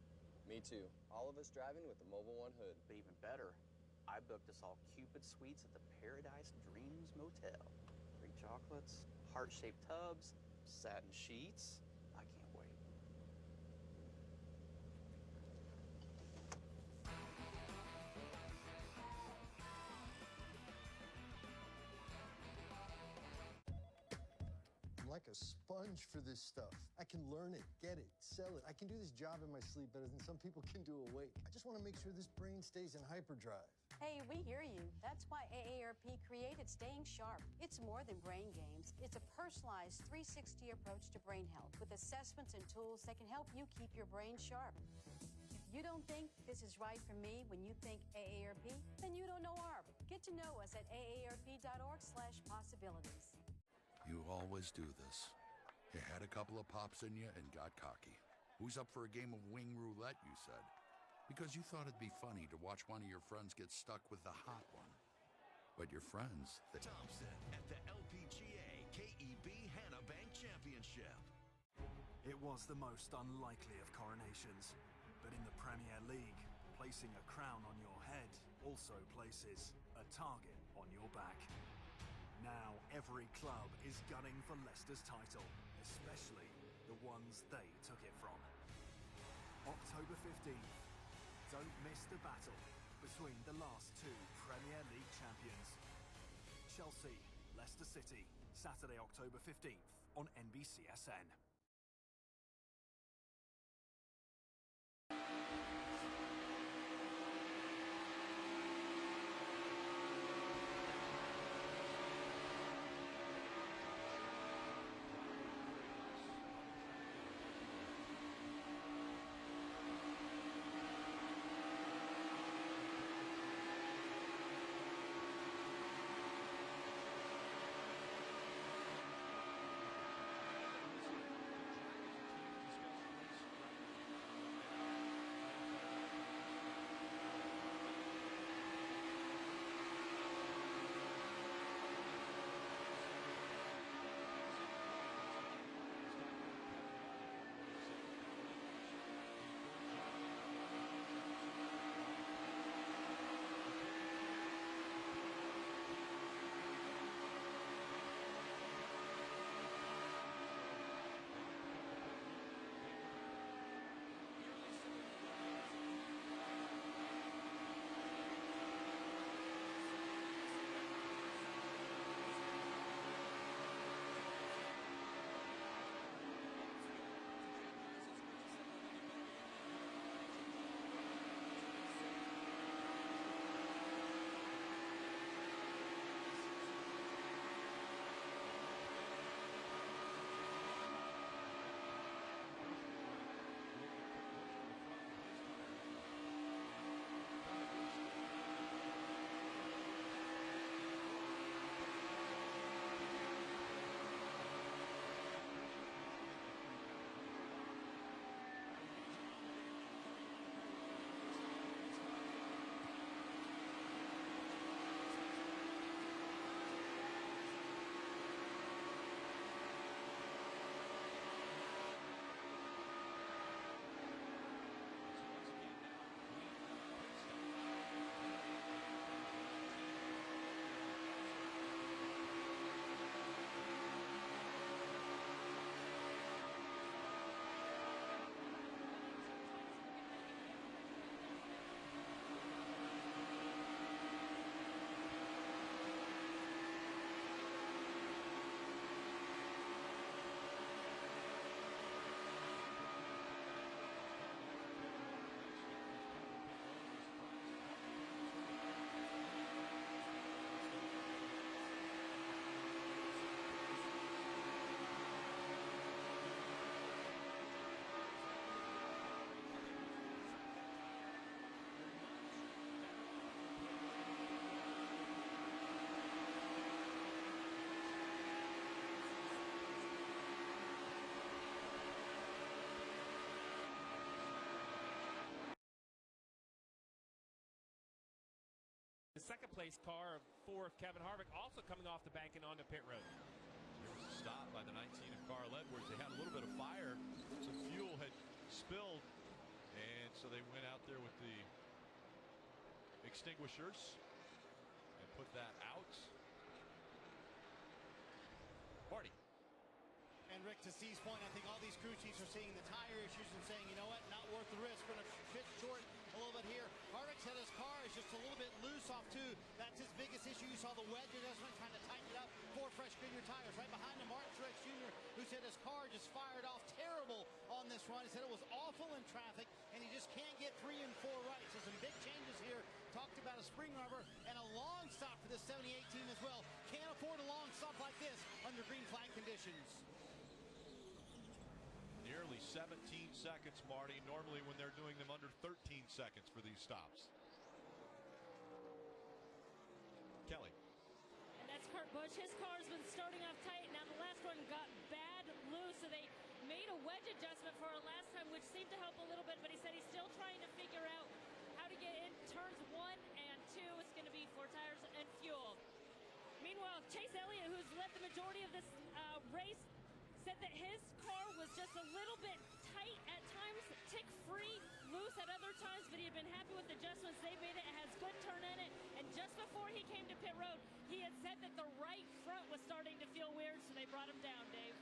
Me too. All of us driving with the Mobile One hood. But even better, I booked us all Cupid suites at the Paradise Dreams Motel. Free chocolates, heart-shaped tubs, satin sheets. I can't wait. I'm like a sponge for this stuff. I can learn it, get it, sell it. I can do this job in my sleep better than some people can do awake. I just want to make sure this brain stays in hyperdrive. Hey, we hear you. That's why AARP created Staying Sharp. It's more than brain games. It's a personalized 360 approach to brain health with assessments and tools that can help you keep your brain sharp. If you don't think this is right for me when you think AARP, then you don't know ARP. Get to know us at aarp.org/possibilities. You always do this. You had a couple of pops in you and got cocky. Who's up for a game of wing roulette, you said? Because you thought it'd be funny to watch one of your friends get stuck with the hot one. But your friends... Thompson at the LPGA KEB Hannah Bank Championship. It was the most unlikely of coronations, but in the Premier League, placing a crown on your head also places a target on your back. Now every club is gunning for Leicester's title, especially the ones they took it from. October 15th. Don't miss the battle between the last two Premier League champions. Chelsea, Leicester City, Saturday, October 15th on NBCSN. The second place car of 4 of Kevin Harvick also coming off the bank and onto pit road. There was a stop by the 19 of Carl Edwards. They had a little bit of fire extinguishers and put that out. Marty. And Rick, to Steve's point, I think all these crew chiefs are seeing the tire issues and saying, you know what, not worth the risk. We're going to fit short a little bit here. Harvick said his car is just a little bit loose off two. That's his biggest issue. You saw the wedge adjustment, trying to tighten it up. 4 fresh Goodyear tires. Right behind him, Martin Truex Jr., who said his car just fired off terrible on this run. He said it was awful in traffic, and he just can't get 3 and 4 right. So some big changes here. Talked about a spring rubber and a long stop for the 78 team as well. Can't afford a long stop like this under green flag conditions. Nearly 17 seconds, Marty. Normally when they're doing them under 13 seconds for these stops. Kelly. And that's Kurt Busch. His car's been starting off tight. Now the last one got bad loose, so they made a wedge adjustment for it last time, which seemed to help a little bit, but he said he's still trying to figure out how to get in turns 1 and 2. It's going to be 4 tires and fuel. Meanwhile, Chase Elliott, who's led the majority of this race, said that his car was just a little bit tight at times, tick-free, loose at other times, but he had been happy with the adjustments they made. It has good turn in it, and just before he came to pit road, he had said that the right front was starting to feel weird, so they brought him down, Dave.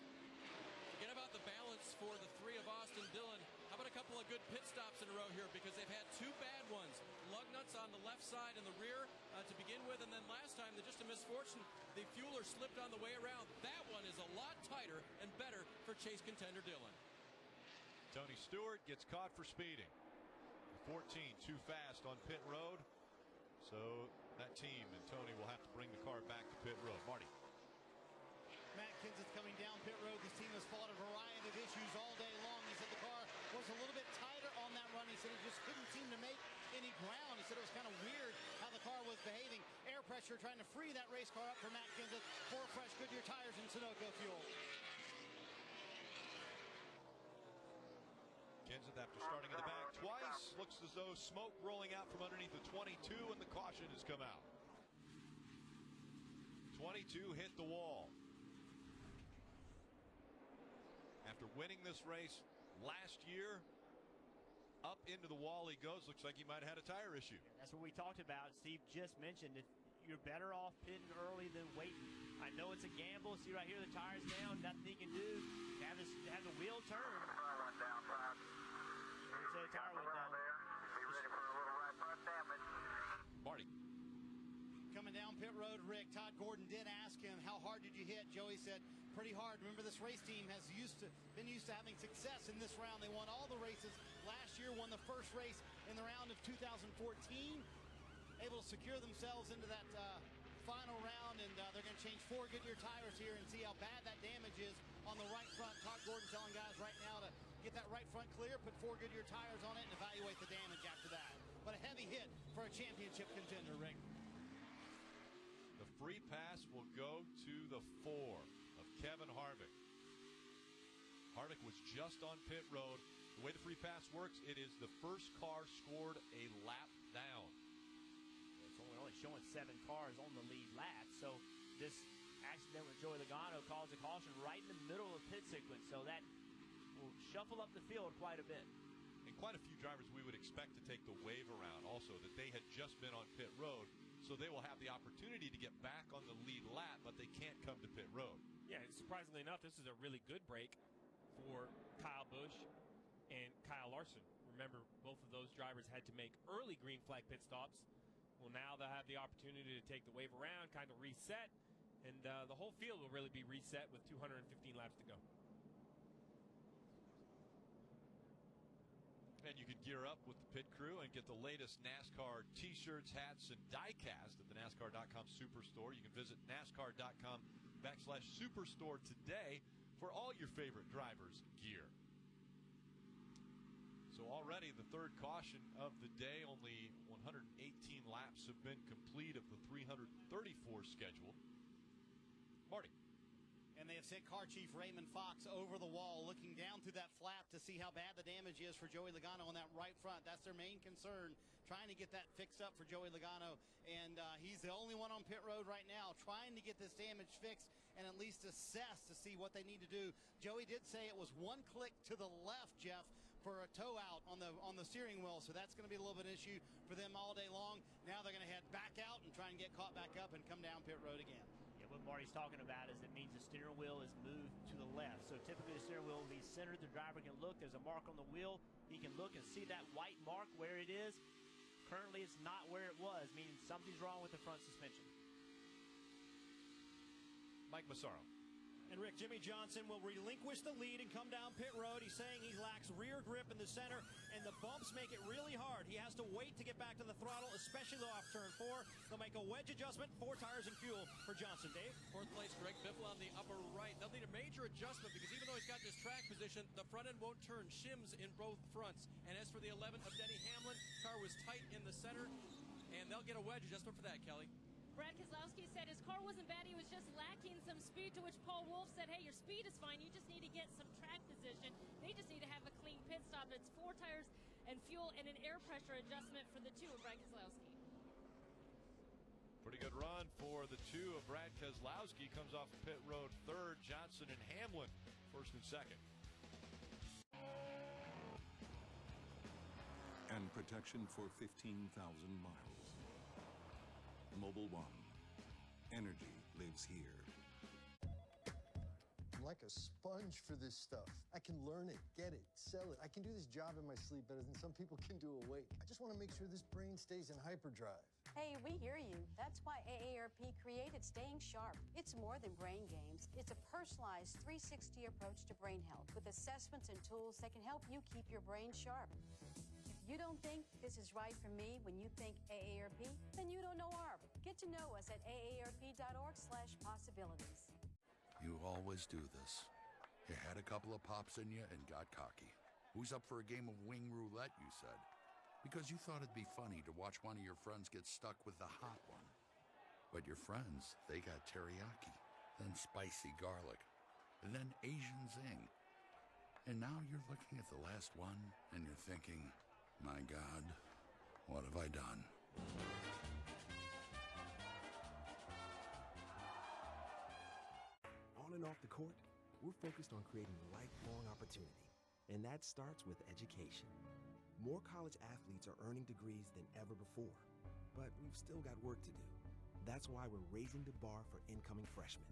Forget about the balance for the 3 of Austin Dillon. How about a couple of good pit stops in a row here, because they've had 2 bad ones. Lug nuts on the left side and the rear to begin with, and then last time, just a misfortune, the fueler slipped on the way around. That one is a lot tighter and better for Chase contender Dillon. Tony Stewart gets caught for speeding. 14 too fast on pit road, so that team and Tony will have to bring the car back to pit road. Marty. Matt Kenseth coming down pit road. This team has fought a variety of issues all day long. He said the car was a little bit tighter on that run. He said he just couldn't seem to make any ground. He said it was kind of weird how the car was behaving. Air pressure trying to free that race car up for Matt Kenseth. 4 fresh Goodyear tires and Sunoco fuel. Kenseth, after starting in the back twice, looks as though smoke rolling out from underneath the 22, and the caution has come out. 22 hit the wall. After winning this race last year, up into the wall he goes. Looks like he might have had a tire issue. That's what we talked about. Steve just mentioned it. You're better off pitting early than waiting. I know it's a gamble. See right here, the tire's down. Nothing he can do. Have the wheel turn. So the tire went down. Be ready for a little right front damage. Marty. Coming down pit road, Rick, Todd Gordon did ask him, how hard did you hit? Joey said, pretty hard. Remember, this race team has been used to having success in this round. They won all the races last year, won the first race in the round of 2014, able to secure themselves into that final round, and they're going to change 4 Goodyear tires here and see how bad that damage is on the right front. Todd Gordon telling guys right now to get that right front clear, put 4 Goodyear tires on it, and evaluate the damage after that. But a heavy hit for a championship contender, Rick. The free pass will go to the 4 of Kevin Harvick. Harvick was just on pit road. The way the free pass works, it is the first car scored a lap down. It's only showing 7 cars on the lead lap. So this accident with Joey Logano caused a caution right in the middle of the pit sequence. So that will shuffle up the field quite a bit. And quite a few drivers we would expect to take the wave around also, that they had just been on pit road. So they will have the opportunity to get back on the lead lap, but they can't come to pit road. Yeah, surprisingly enough, this is a really good break for Kyle Busch and Kyle Larson. Remember, both of those drivers had to make early green flag pit stops. Well, now they'll have the opportunity to take the wave around, kind of reset, and the whole field will really be reset with 215 laps to go. And you can gear up with the pit crew and get the latest NASCAR t-shirts, hats, and die-cast at the NASCAR.com Superstore. You can visit NASCAR.com/Superstore today for all your favorite drivers' gear. So already the third caution of the day. Only 118 laps have been complete of the 334 scheduled. Marty. And they have sent car chief Raymond Fox over the wall, looking down through that flap to see how bad the damage is for Joey Logano on that right front. That's their main concern, trying to get that fixed up for Joey Logano. And he's the only one on pit road right now trying to get this damage fixed and at least assess to see what they need to do. Joey did say it was 1 click to the left, Jeff, for a tow out on the steering wheel, so that's going to be a little bit of an issue for them all day long. Now they're going to head back out and try and get caught back up and come down pit road again. Yeah, what Marty's talking about is it means the steering wheel is moved to the left. So typically the steering wheel will be centered. The driver can look. There's a mark on the wheel. He can look and see that white mark where it is. Currently it's not where it was, meaning something's wrong with the front suspension. Mike Massaro. And Rick, Jimmy Johnson will relinquish the lead and come down pit road. He's saying he lacks rear grip in the center, and the bumps make it really hard. He has to wait to get back to the throttle, especially off turn 4. They'll make a wedge adjustment, 4 tires and fuel for Johnson. Dave? Fourth place, Greg Biffle on the upper right. They'll need a major adjustment because even though he's got this track position, the front end won't turn. Shims in both fronts. And as for the 11 of Denny Hamlin, car was tight in the center, and they'll get a wedge adjustment for that, Kelly. Brad Keselowski said his car wasn't bad, he was just lacking some speed, to which Paul Wolfe said, hey, your speed is fine, you just need to get some track position. They just need to have a clean pit stop. It's 4 tires and fuel and an air pressure adjustment for the 2 of Brad Keselowski. Pretty good run for the 2 of Brad Keselowski. Comes off pit road third. Johnson and Hamlin first and second. And protection for 15,000 miles. Mobil 1. Energy lives here. I'm like a sponge for this stuff. I can learn it, get it, sell it. I can do this job in my sleep better than some people can do awake. I just want to make sure this brain stays in hyperdrive. Hey, we hear you. That's why AARP created Staying Sharp. It's more than brain games. It's a personalized 360 approach to brain health with assessments and tools that can help you keep your brain sharp. If you don't think this is right for me when you think AARP, then you don't know ARP. Get to know us at aarp.org/possibilities. You always do this. You had a couple of pops in you and got cocky. Who's up for a game of wing roulette, you said? Because you thought it'd be funny to watch one of your friends get stuck with the hot one. But your friends, they got teriyaki, then spicy garlic, and then Asian zing. And now you're looking at the last one and you're thinking, my God, what have I done? On and off the court, we're focused on creating lifelong opportunity, and that starts with education. More college athletes are earning degrees than ever before, but we've still got work to do. That's why we're raising the bar for incoming freshmen,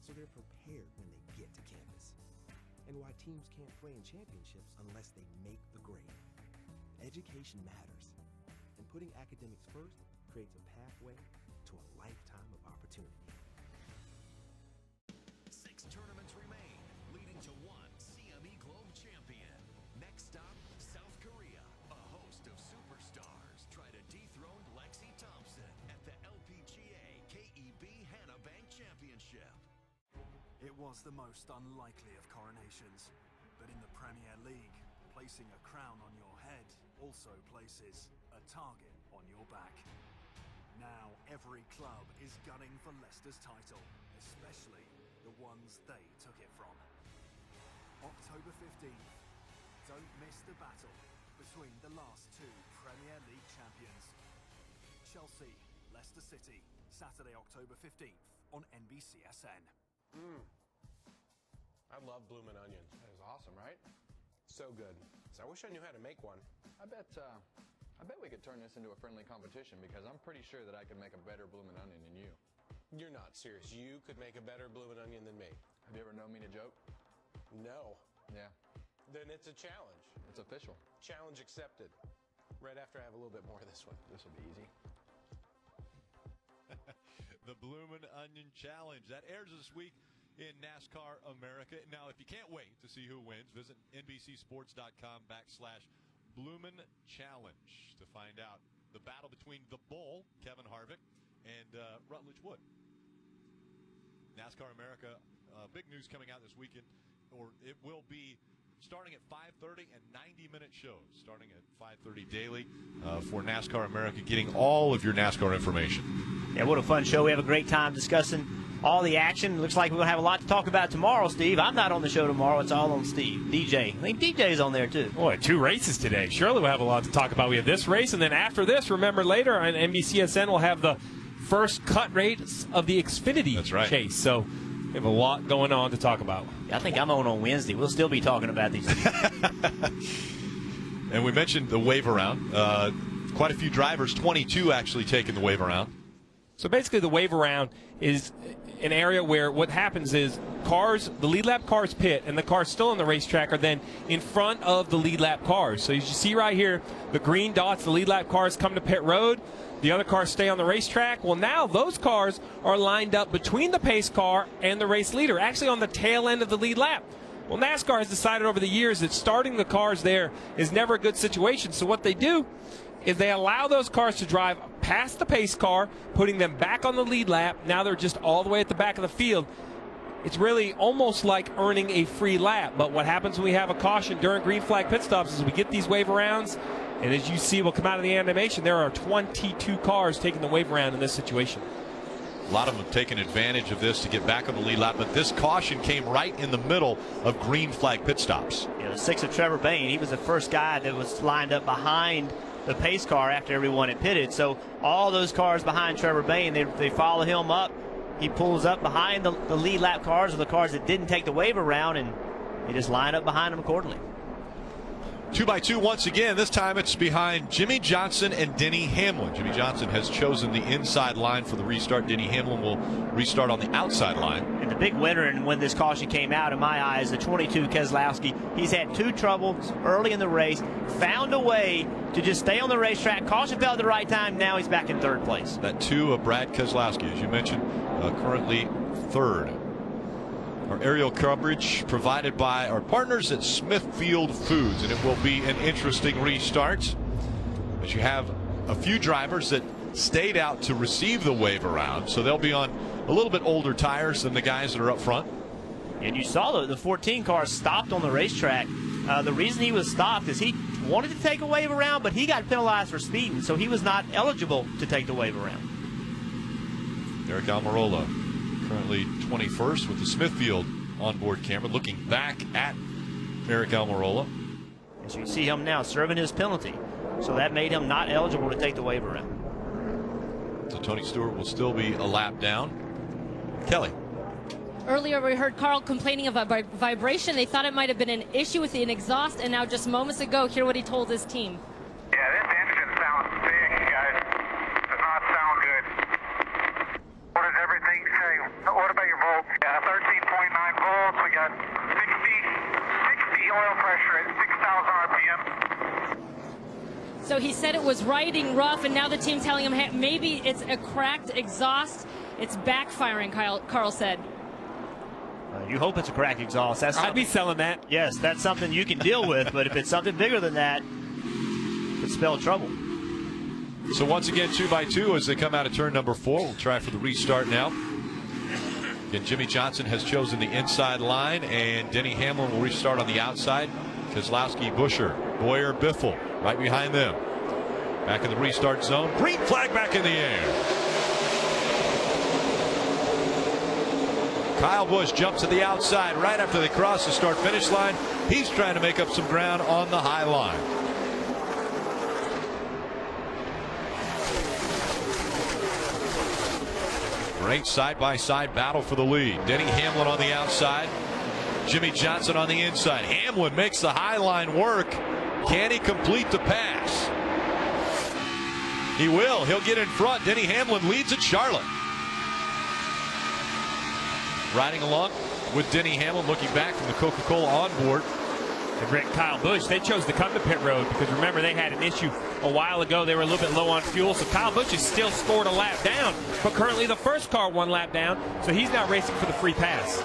so they're prepared when they get to campus, and why teams can't play in championships unless they make the grade. Education matters, and putting academics first creates a pathway to a lifetime of opportunity. 6 tournaments remain, leading to 1 CME Globe champion. Next stop, South Korea. A host of superstars try to dethrone Lexi Thompson at the LPGA KEB Hannah Bank Championship. It was the most unlikely of coronations, but in the Premier League, placing a crown on your head also places a target on your back. Now every club is gunning for Leicester's title, especially the ones they took it from. October 15th, don't miss the battle between the last 2 Premier League champions. Chelsea, Leicester City, Saturday, October 15th on NBCSN. I love bloomin' onions. That is awesome, right? So good. So I wish I knew how to make one. I bet we could turn this into a friendly competition because I'm pretty sure that I could make a better bloomin' onion than you. You're not serious. You could make a better bloomin' onion than me. Have you ever known me to joke? No. Yeah. Then it's a challenge. It's official. Challenge accepted. Right after I have a little bit more of this one. This will be easy. The Bloomin' Onion Challenge. That airs this week in NASCAR America. Now, if you can't wait to see who wins, visit NBCSports.com/Bloomin' Challenge to find out the battle between the Bull, Kevin Harvick, and Rutledge Wood. NASCAR America, big news coming out this weekend, or it will be starting at 5:30 and 90-minute shows, starting at 5:30 daily for NASCAR America, getting all of your NASCAR information. Yeah, what a fun show. We have a great time discussing all the action. Looks like we're going to have a lot to talk about tomorrow, Steve. I'm not on the show tomorrow. It's all on Steve. DJ. I think DJ's on there, too. Boy, 2 races today. Surely we'll have a lot to talk about. We have this race, and then after this, remember later on NBCSN, we'll have the first cut race of the Xfinity chase. So we have a lot going on to talk about. I think I'm on Wednesday. We'll still be talking about these things. And we mentioned the wave around. Quite a few drivers, 22 actually taking the wave around. So basically the wave around is an area where what happens is the lead lap cars pit, and the cars still on the racetrack are then in front of the lead lap cars. So as you see right here, the green dots, the lead lap cars come to pit road. The other cars stay on the racetrack. Well, now those cars are lined up between the pace car and the race leader, actually on the tail end of the lead lap. Well, NASCAR has decided over the years that starting the cars there is never a good situation. So what they do is they allow those cars to drive past the pace car, putting them back on the lead lap. Now they're just all the way at the back of the field. It's really almost like earning a free lap. But what happens when we have a caution during green flag pit stops is we get these wave arounds, and as you see will come out of the animation, there are 22 cars taking the wave around in this situation. A lot of them have taken advantage of this to get back on the lead lap, but this caution came right in the middle of green flag pit stops. You know, 6 of Trevor Bayne, he was the first guy that was lined up behind the pace car after everyone had pitted. So all those cars behind Trevor Bayne, they follow him up. He pulls up behind the lead lap cars, or the cars that didn't take the wave around, and they just line up behind him accordingly. 2x2 once again. This time it's behind Jimmy Johnson and Denny Hamlin. Jimmy Johnson has chosen the inside line for the restart. Denny Hamlin will restart on the outside line. And the big winner, and when this caution came out, in my eyes, the 22 Keselowski. He's had 2 troubles early in the race, found a way to just stay on the racetrack. Caution fell at the right time. Now he's back in 3rd place. That 2 of Brad Keselowski, as you mentioned, currently 3rd. Our aerial coverage provided by our partners at Smithfield Foods, and it will be an interesting restart. As you have a few drivers that stayed out to receive the wave around, so they'll be on a little bit older tires than the guys that are up front. And you saw the 14 car stopped on the racetrack. The reason he was stopped is he wanted to take a wave around, but he got penalized for speeding, so he was not eligible to take the wave around. Eric Almirola, currently 21st with the Smithfield onboard camera, looking back at Eric Almirola. As you see him now serving his penalty, so that made him not eligible to take the wave around. So Tony Stewart will still be a lap down. Kelly. Earlier we heard Carl complaining of a vibration. They thought it might have been an issue with an exhaust, and now just moments ago, hear what he told his team. Yeah, this engine sounds big, guys. Does not sound good. What does everything say? What about your volts? Yeah, 13.9 volts. We got 60 oil pressure at 6,000 RPM. So he said it was riding rough, and now the team telling him, hey, maybe it's a cracked exhaust. It's backfiring, Carl said. You hope it's a cracked exhaust. I'd be selling that. Yes, that's something you can deal with, but if it's something bigger than that, it could spell trouble. So once again, 2x2 as they come out of turn number 4. We'll try for the restart now. Again, Jimmy Johnson has chosen the inside line, and Denny Hamlin will restart on the outside. Keselowski, Buscher, Boyer, Biffle right behind them. Back in the restart zone. Green flag back in the air. Kyle Busch jumps to the outside right after they cross the start-finish line. He's trying to make up some ground on the high line. Great side-by-side battle for the lead. Denny Hamlin on the outside. Jimmy Johnson on the inside. Hamlin makes the high line work. Can he complete the pass? He will. He'll get in front. Denny Hamlin leads at Charlotte. Riding along with Denny Hamlin, looking back from the Coca-Cola onboard. And Rick, Kyle Busch, they chose to come to pit road because remember they had an issue a while ago. They were a little bit low on fuel, so Kyle Busch has still scored a lap down, but currently the first car 1 lap down, so he's now racing for the free pass.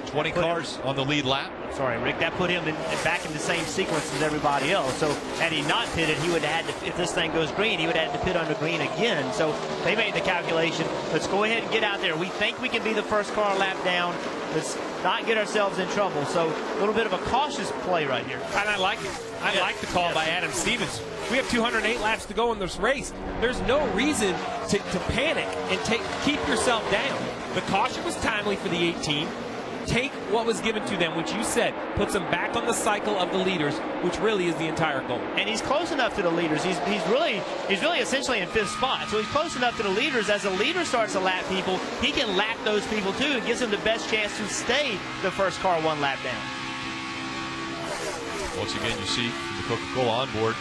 20 cars on the lead lap. Sorry, Rick, that put him back in the same sequence as everybody else. So had he not pitted, he would have had to, if this thing goes green, he would have had to pit under green again. So they made the calculation. Let's go ahead and get out there. We think we can be the first car lap down. Let's not get ourselves in trouble. So a little bit of a cautious play right here. And I like it. I like the call by Adam Stevens. We have 208 laps to go in this race. There's no reason to panic and keep yourself down. The caution was timely for the 18. Take what was given to them, which you said puts them back on the cycle of the leaders, which really is the entire goal. And he's close enough to the leaders. He's really essentially in 5th spot. So he's close enough to the leaders. As the leader starts to lap people, he can lap those people too. It gives him the best chance to stay the first car 1 lap down. Once again, you see the Coca-Cola onboard,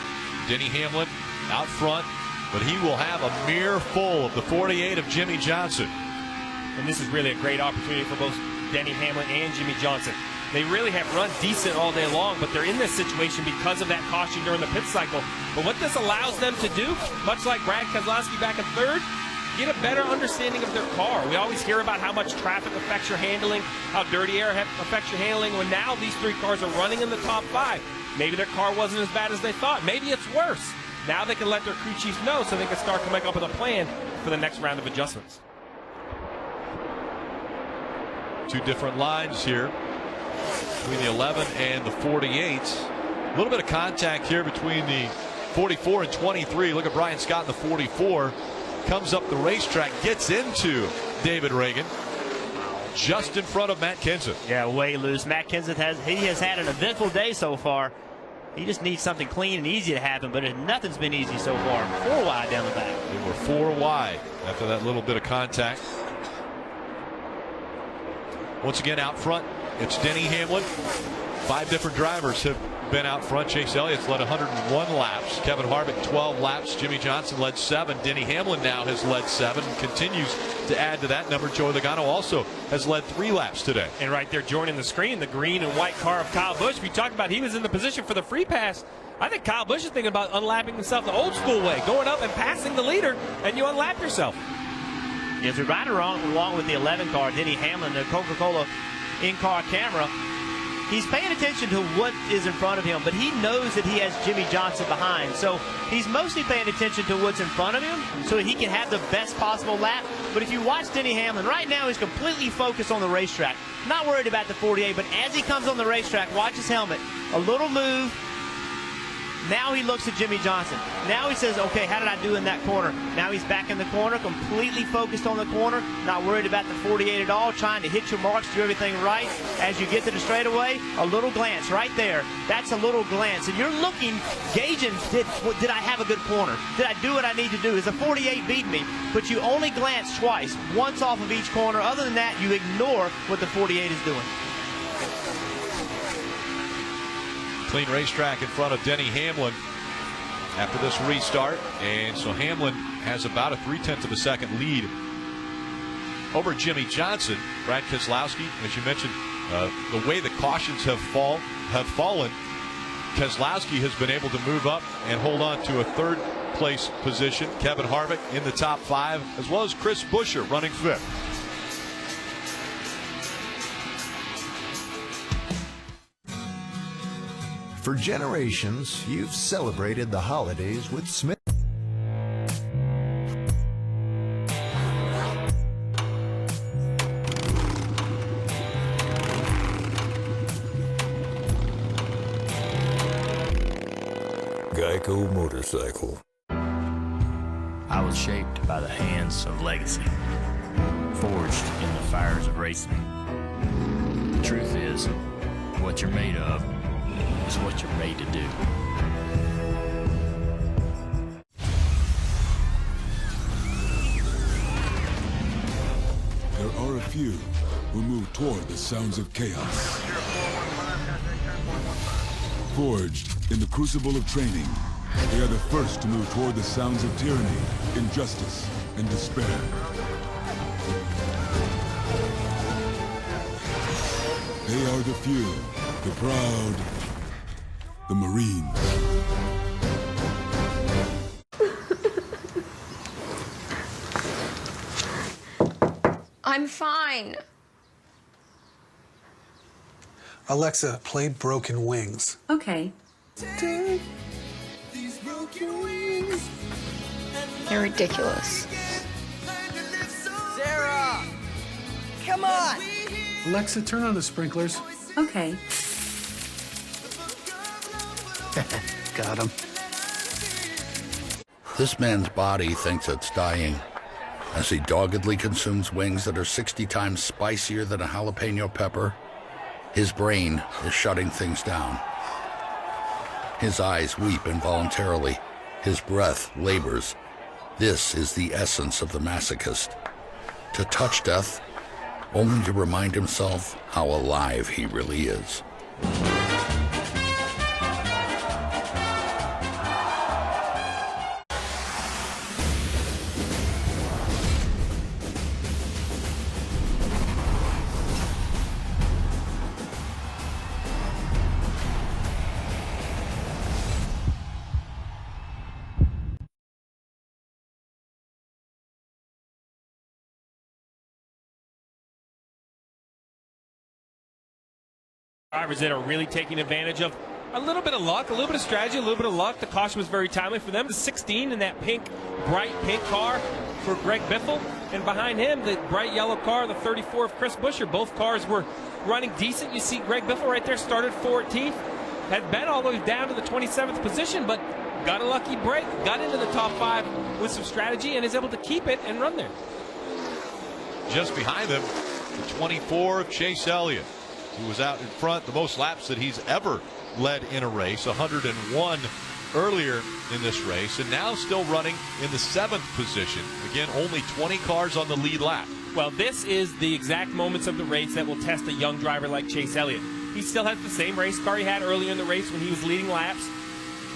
Denny Hamlin out front, but he will have a mirror full of the 48 of Jimmy Johnson. And this is really a great opportunity for both Denny Hamlin and Jimmy Johnson. They really have run decent all day long, but they're in this situation because of that caution during the pit cycle. But what this allows them to do, much like Brad Keselowski back in third, get a better understanding of their car. We always hear about how much traffic affects your handling, how dirty air affects your handling. When now these three cars are running in the top 5, maybe their car wasn't as bad as they thought. Maybe it's worse. Now they can let their crew chief know so they can start coming up with a plan for the next round of adjustments. Two different lines here between the 11 and the 48s. A little bit of contact here between the 44 and 23. Look at Brian Scott in the 44. Comes up the racetrack, gets into David Reagan, just in front of Matt Kenseth. Yeah, way loose. Matt Kenseth has had an eventful day so far. He just needs something clean and easy to happen, but nothing's been easy so far. 4 wide down the back. They were 4 wide after that little bit of contact. Once again out front, it's Denny Hamlin. 5 different drivers have been out front. Chase Elliott's led 101 laps. Kevin Harvick 12 laps. Jimmy Johnson led 7. Denny Hamlin now has led 7 and continues to add to that number. Joey Logano also has led 3 laps today. And right there joining the screen, the green and white car of Kyle Busch. We talked about he was in the position for the free pass. I think Kyle Busch is thinking about unlapping himself the old school way, going up and passing the leader, and you unlap yourself. As we ride along with the 11 car, Denny Hamlin, the Coca-Cola in-car camera, he's paying attention to what is in front of him, but he knows that he has Jimmy Johnson behind. So he's mostly paying attention to what's in front of him so he can have the best possible lap. But if you watch Denny Hamlin, right now he's completely focused on the racetrack. Not worried about the 48, but as he comes on the racetrack, watch his helmet. A little move. Now he looks at Jimmy Johnson. Now he says, okay, how did I do in that corner? Now he's back in the corner, completely focused on the corner, not worried about the 48 at all, trying to hit your marks, do everything right. As you get to the straightaway, a little glance right there. That's a little glance. And you're looking, gauging, did I have a good corner? Did I do what I need to do? Is the 48 beat me? But you only glance twice, once off of each corner. Other than that, you ignore what the 48 is doing. Clean racetrack in front of Denny Hamlin after this restart. And so Hamlin has about a 0.3 of a second lead over Jimmy Johnson. Brad Keselowski, as you mentioned, the way the cautions have fallen, Keselowski has been able to move up and hold on to a 3rd place position. Kevin Harvick in the top 5, as well as Chris Buescher running 5th. For generations, you've celebrated the holidays with Smith. Geico Motorcycle. I was shaped by the hands of legacy, forged in the fires of racing. The truth is, what you're made of is what you're made to do. There are a few who move toward the sounds of chaos. Forged in the crucible of training, they are the first to move toward the sounds of tyranny, injustice, and despair. They are the few, the proud, the Marines. I'm fine. Alexa, play Broken Wings. Okay. You're ridiculous. Sarah! Come on! Alexa, turn on the sprinklers. Okay. Got him. This man's body thinks it's dying as he doggedly consumes wings that are 60 times spicier than a jalapeno pepper. His brain is shutting things down. His eyes weep involuntarily. His breath labors. This is the essence of the masochist. To touch death, only to remind himself how alive he really is. drivers that are really taking advantage of a little bit of luck, a little bit of strategy, a little bit of luck. The caution was very timely for them. The 16 in that pink, bright pink car for Greg Biffle. And behind him, the bright yellow car, the 34 of Chris Buescher. Both cars were running decent. You see Greg Biffle right there started 14th. Had been all the way down to the 27th position, but got a lucky break. Got into the top 5 with some strategy and is able to keep it and run there. Just behind them, the 24 of Chase Elliott, who was out in front the most laps that he's ever led in a race, 101 earlier in this race, and now still running in the 7th position. Again, only 20 cars on the lead lap. Well, this is the exact moments of the race that will test a young driver like Chase Elliott. He still has the same race car he had earlier in the race when he was leading laps.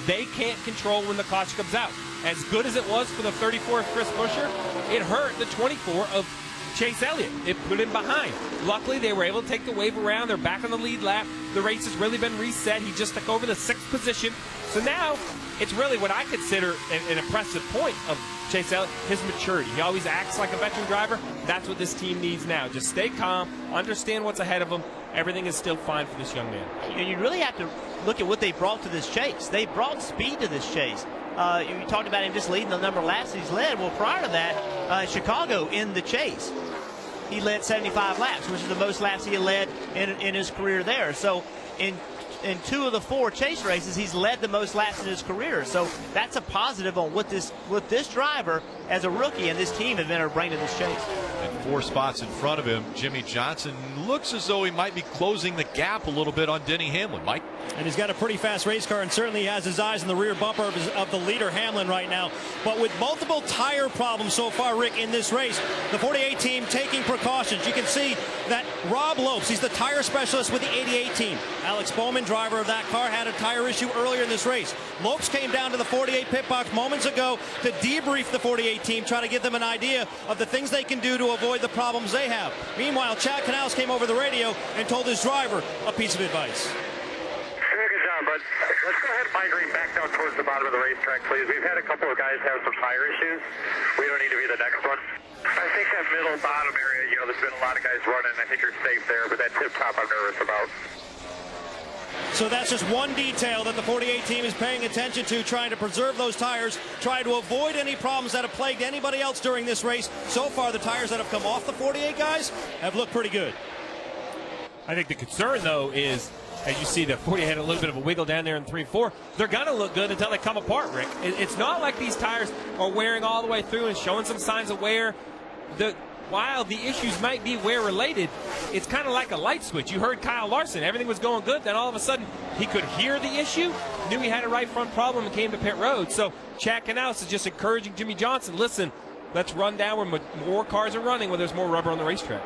They can't control when the caution comes out. As good as it was for the 34 of Chris Buescher, it hurt the 24 of Chase Elliott. It put him behind. Luckily, they were able to take the wave around. They're back on the lead lap. The race has really been reset. He just took over the 6th position. So now, it's really what I consider an impressive point of Chase Elliott, his maturity. He always acts like a veteran driver. That's what this team needs now. Just stay calm, understand what's ahead of them. Everything is still fine for this young man. And you really have to look at what they brought to this chase. They brought speed to this chase. You talked about him just leading the number of laps he's led. Well, prior to that, Chicago in the chase, he led 75 laps, which is the most laps he had led in his career there. So in 2 of the 4 chase races, he's led the most laps in his career. So that's a positive on what this driver, as a rookie, and this team have been able to bring to this chase. And 4 spots in front of him, Jimmy Johnson looks as though he might be closing the gap a little bit on Denny Hamlin. Mike? And he's got a pretty fast race car, and certainly he has his eyes in the rear bumper of the leader, Hamlin, right now. But with multiple tire problems so far, Rick, in this race, the 48 team taking precautions. You can see that Rob Lopes, he's the tire specialist with the 88 team. Alex Bowman, driver of that car, had a tire issue earlier in this race. Lopes came down to the 48 pit box moments ago to debrief the 48 team, try to give them an idea of the things they can do to avoid the problems they have. Meanwhile, Chad Canals came over the radio and told his driver a piece of advice. Good job, bud. Let's go ahead and migrate back down towards the bottom of the racetrack, please. We've had a couple of guys have some tire issues. We don't need to be the next one. I think that middle bottom area, there's been a lot of guys running. I think you're safe there, but that tip top I'm nervous about. So that's just one detail that the 48 team is paying attention to, trying to preserve those tires, trying to avoid any problems that have plagued anybody else during this race. So far, the tires that have come off the 48 guys have looked pretty good. I think the concern, though, is, as you see, the 48 had a little bit of a wiggle down there in 3-4. They're going to look good until they come apart, Rick. It's not like these tires are wearing all the way through and showing some signs of wear. While the issues might be wear related, it's kind of like a light switch. You heard Kyle Larson. Everything was going good. Then all of a sudden, he could hear the issue, knew he had a right front problem, and came to pit road. So Chad Canals is just encouraging Jimmy Johnson, listen, let's run down where more cars are running, where there's more rubber on the racetrack.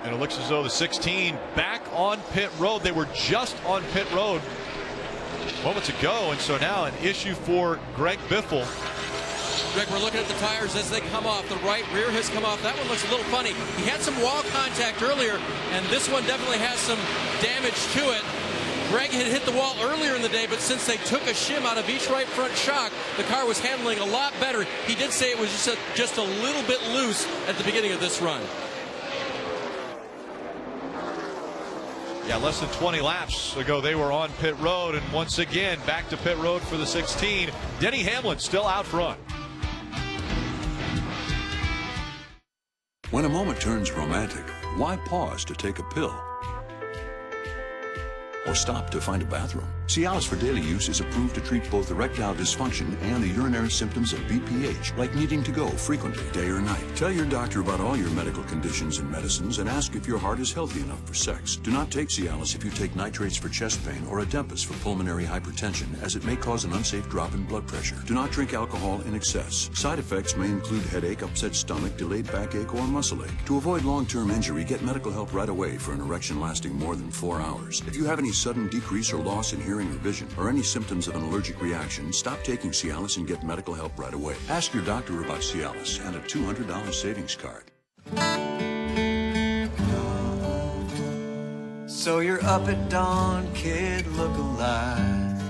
And it looks as though the 16 back on pit road. They were just on pit road moments ago, and so now an issue for Greg Biffle. Greg, we're looking at the tires as they come off. The right rear has come off. That one looks a little funny. He had some wall contact earlier, and this one definitely has some damage to it. Greg had hit the wall earlier in the day, but since they took a shim out of each right front shock, the car was handling a lot better. He did say it was just a little bit loose at the beginning of this run. Yeah, less than 20 laps ago, they were on pit road, and once again, back to pit road for the 16. Denny Hamlin still out front. When a moment turns romantic, why pause to take a pill? Or stop to find a bathroom? Cialis for daily use is approved to treat both erectile dysfunction and the urinary symptoms of BPH, like needing to go frequently, day or night. Tell your doctor about all your medical conditions and medicines and ask if your heart is healthy enough for sex. Do not take Cialis if you take nitrates for chest pain or Adempus for pulmonary hypertension, as it may cause an unsafe drop in blood pressure. Do not drink alcohol in excess. Side effects may include headache, upset stomach, delayed backache, or muscle ache. To avoid long-term injury, get medical help right away for an erection lasting more than 4 hours. If you have any sudden decrease or loss in hearing or vision, or any symptoms of an allergic reaction, stop taking Cialis and get medical help right away. Ask your doctor about Cialis and a $200 savings card. So you're up at dawn, kid, look alive.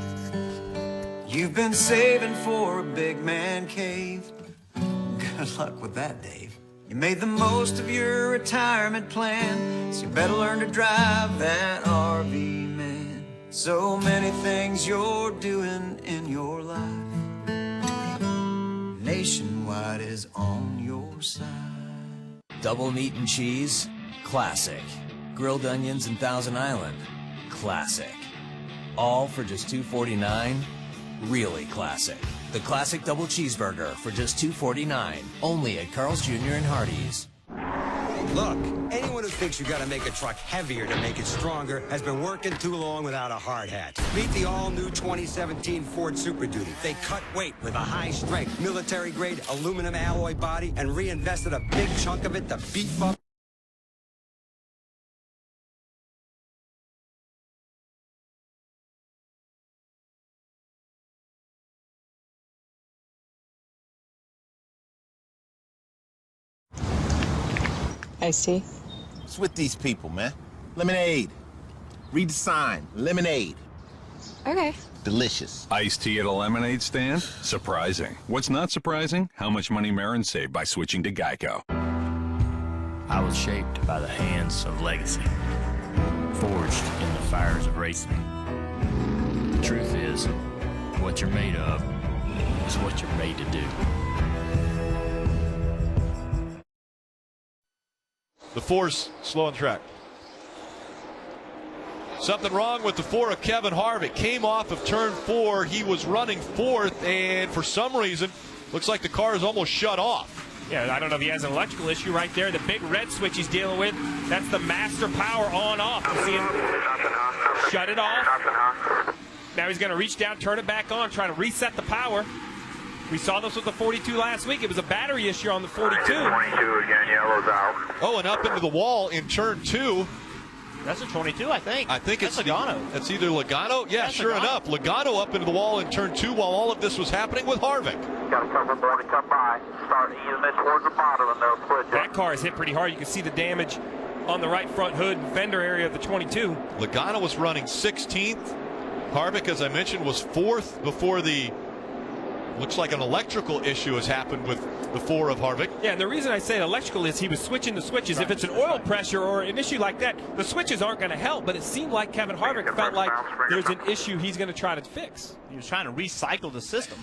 You've been saving for a big man cave. Good luck with that, Dave. You made the most of your retirement plan, so you better learn to drive that RV, man. So many things you're doing in your life. Nationwide is on your side. Double meat and cheese, classic. Grilled onions and Thousand Island, classic. All for just $2.49, really classic. The classic double cheeseburger for just $2.49, only at Carl's Jr. and Hardee's. Look, anyone who thinks you gotta make a truck heavier to make it stronger has been working too long without a hard hat. Meet the all-new 2017 Ford Super Duty. They cut weight with a high-strength, military-grade aluminum alloy body and reinvested a big chunk of it to beef up. Iced tea? What's with these people, man? Lemonade. Read the sign. Lemonade. Okay. Delicious. Iced tea at a lemonade stand? Surprising. What's not surprising? How much money Marin saved by switching to Geico. I was shaped by the hands of legacy, forged in the fires of racing. The truth is, what you're made of is what you're made to do. The 4's slow on track. Something wrong with the 4 of Kevin Harvick. Came off of turn 4. He was running 4th, and for some reason, looks like the car is almost shut off. Yeah, I don't know if he has an electrical issue right there. The big red switch he's dealing with, that's the master power on-off. You see him shut it off. Now he's going to reach down, turn it back on, try to reset the power. We saw this with the 42 last week. It was a battery issue on the 42. 22 again, yellow's out. Oh, and up into the wall in turn 2. That's a 22, I think. I think that's it's Logano. It's either Logano. Yeah, that's sure Logano. enough. Logano up into the wall in turn 2 while all of this was happening with Harvick. Got a couple more to come by. Start easing it towards the bottom and they'll switch it. That car is hit pretty hard. You can see the damage on the right front hood and fender area of the 22. Logano was running 16th. Harvick, as I mentioned, was 4th before the looks like an electrical issue has happened with the 4 of Harvick. Yeah, and the reason I say electrical is he was switching the switches. If it's an oil pressure or an issue like that, the switches aren't going to help, but it seemed like Kevin Harvick felt like there's an issue he's going to try to fix. He was trying to recycle the system.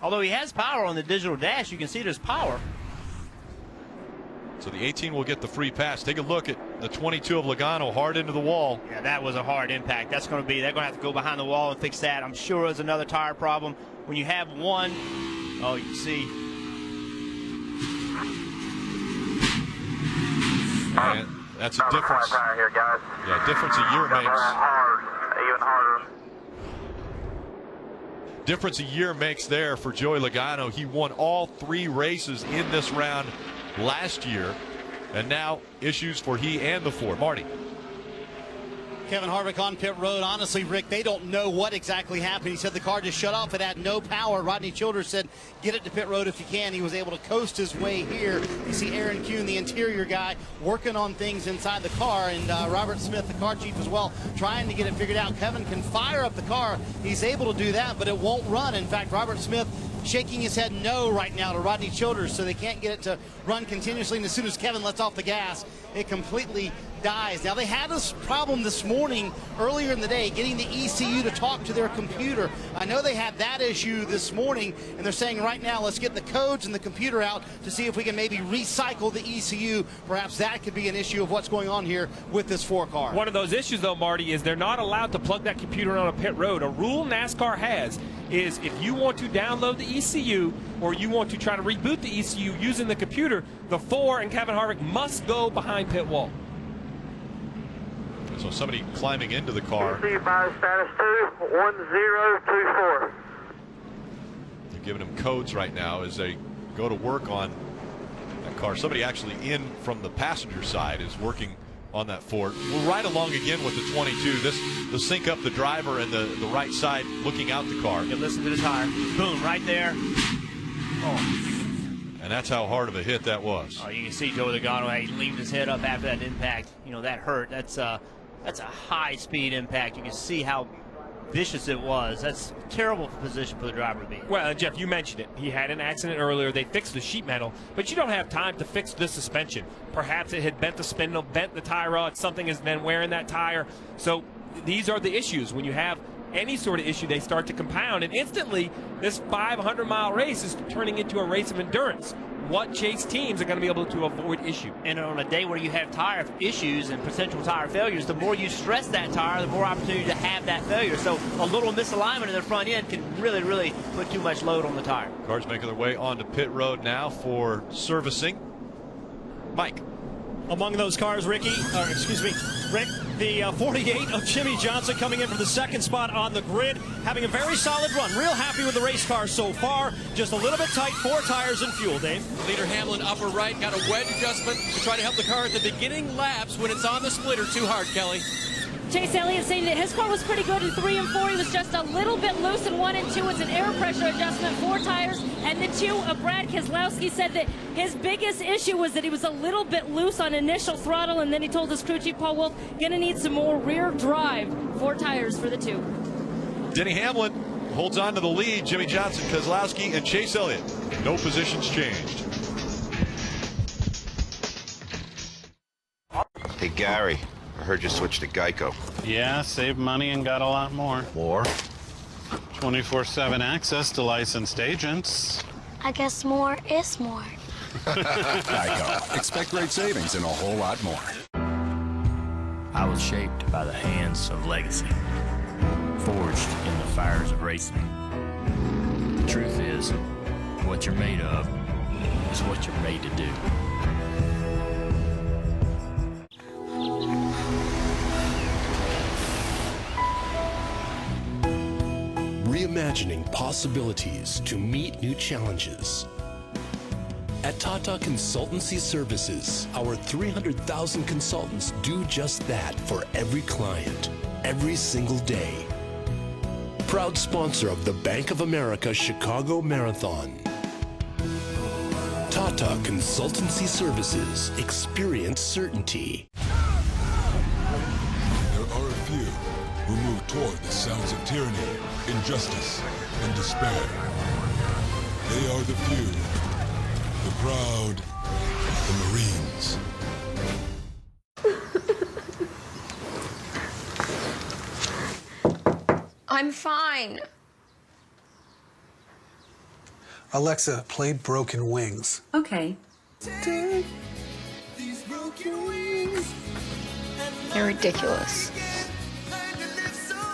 Although he has power on the digital dash, you can see there's power. So the 18 will get the free pass. Take a look at the 22 of Logano, hard into the wall. Yeah, that was a hard impact. That's going to be, they're going to have to go behind the wall and fix that. I'm sure it's another tire problem. When you have one, oh, you can see. And that's a difference. Here, guys. Yeah, difference a year makes. Hard, even harder. Difference a year makes there for Joey Logano. He won all 3 races in this round last year, and now issues for he and the 4. Marty. Kevin Harvick on pit road. Honestly, Rick, they don't know what exactly happened. He said the car just shut off. It had no power. Rodney Childers said, get it to pit road if you can. He was able to coast his way here. You see Aaron Kuhn, the interior guy, working on things inside the car, and Robert Smith, the car chief as well, trying to get it figured out. Kevin can fire up the car. He's able to do that, but it won't run. In fact, Robert Smith shaking his head no right now to Rodney Childers, so they can't get it to run continuously. And as soon as Kevin lets off the gas, it completely dies. Now, they had this problem this morning, earlier in the day, getting the ECU to talk to their computer. I know they had that issue this morning, and they're saying right now, let's get the codes and the computer out to see if we can maybe recycle the ECU. Perhaps that could be an issue of what's going on here with this 4 car. One of those issues, though, Marty, is they're not allowed to plug that computer on a pit road. A rule NASCAR has is if you want to download the ECU or you want to try to reboot the ECU using the computer, the 4 and Kevin Harvick must go behind pit wall. So somebody climbing into the car. ECU by status 21024. They're giving them codes right now as they go to work on that car. Somebody actually in from the passenger side is working on that 4. We're right along again with the 22. This to sync up the driver and the right side looking out the car. Yeah, listen to the tire. Boom, right there. Oh. And that's how hard of a hit that was. Oh, you can see Joey Logano, he leaned his head up after that impact. You know, that hurt. That's a high-speed impact. You can see how vicious it was. That's terrible position for the driver to be in. Well, Jeff, you mentioned it. He had an accident earlier. They fixed the sheet metal, but you don't have time to fix the suspension. Perhaps it had bent the spindle, bent the tie rod. Something has been wearing that tire. So these are the issues. When you have any sort of issue, they start to compound, and instantly this 500-mile race is turning into a race of endurance. What Chase teams are going to be able to avoid issue? And on a day where you have tire issues and potential tire failures, the more you stress that tire, the more opportunity to have that failure. So a little misalignment in the front end can really, really put too much load on the tire. Cars making their way onto pit road now for servicing. Mike. Among those cars, Rick, the 48 of Jimmy Johnson coming in from the second spot on the grid, having a very solid run. Real happy with the race car so far. Just a little bit tight, 4 tires and fuel, Dave. Leader Hamlin upper right, got a wedge adjustment to try to help the car at the beginning laps when it's on the splitter too hard, Kelly. Chase Elliott saying that his car was pretty good in 3 and 4. He was just a little bit loose in 1 and 2. It's an air pressure adjustment, 4 tires. And the 2 of Brad Keselowski said that his biggest issue was that he was a little bit loose on initial throttle. And then he told his crew chief, Paul Wolf, going to need some more rear drive. 4 tires for the 2. Denny Hamlin holds on to the lead. Jimmy Johnson, Keselowski, and Chase Elliott. No positions changed. Hey, Gary. I heard you switched to Geico. Yeah, saved money and got a lot more. More? 24/7 access to licensed agents. I guess more is more. Geico. Expect great savings and a whole lot more. I was shaped by the hands of legacy, forged in the fires of racing. The truth is, what you're made of is what you're made to do. Reimagining possibilities to meet new challenges. At Tata Consultancy Services, our 300,000 consultants do just that for every client, every single day. Proud sponsor of the Bank of America Chicago Marathon. Tata Consultancy Services. Experience certainty. There are a few who move toward the sounds of tyranny, injustice, and despair. They are the few, the proud, the Marines. I'm fine. Alexa, play Broken Wings. Okay. You're ridiculous.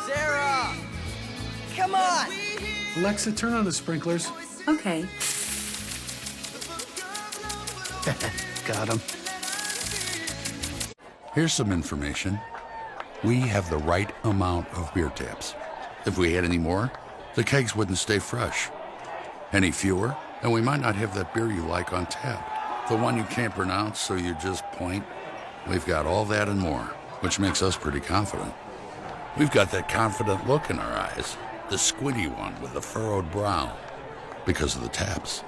Sarah! Come on! Alexa, turn on the sprinklers. Okay. Got him. Here's some information. We have the right amount of beer taps. If we had any more, the kegs wouldn't stay fresh. Any fewer, and we might not have that beer you like on tap. The one you can't pronounce, so you just point. We've got all that and more, which makes us pretty confident. We've got that confident look in our eyes, the squinty one with the furrowed brow, because of the taps.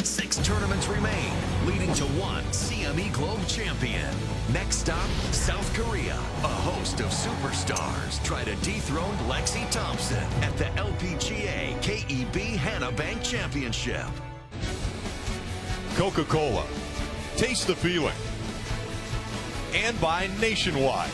6 tournaments remain, leading to 1 CME Globe champion. Next stop, South Korea. A host of superstars try to dethrone Lexi Thompson at the LPGA KEB Hannah Bank Championship. Coca-Cola. Taste the feeling. And by Nationwide.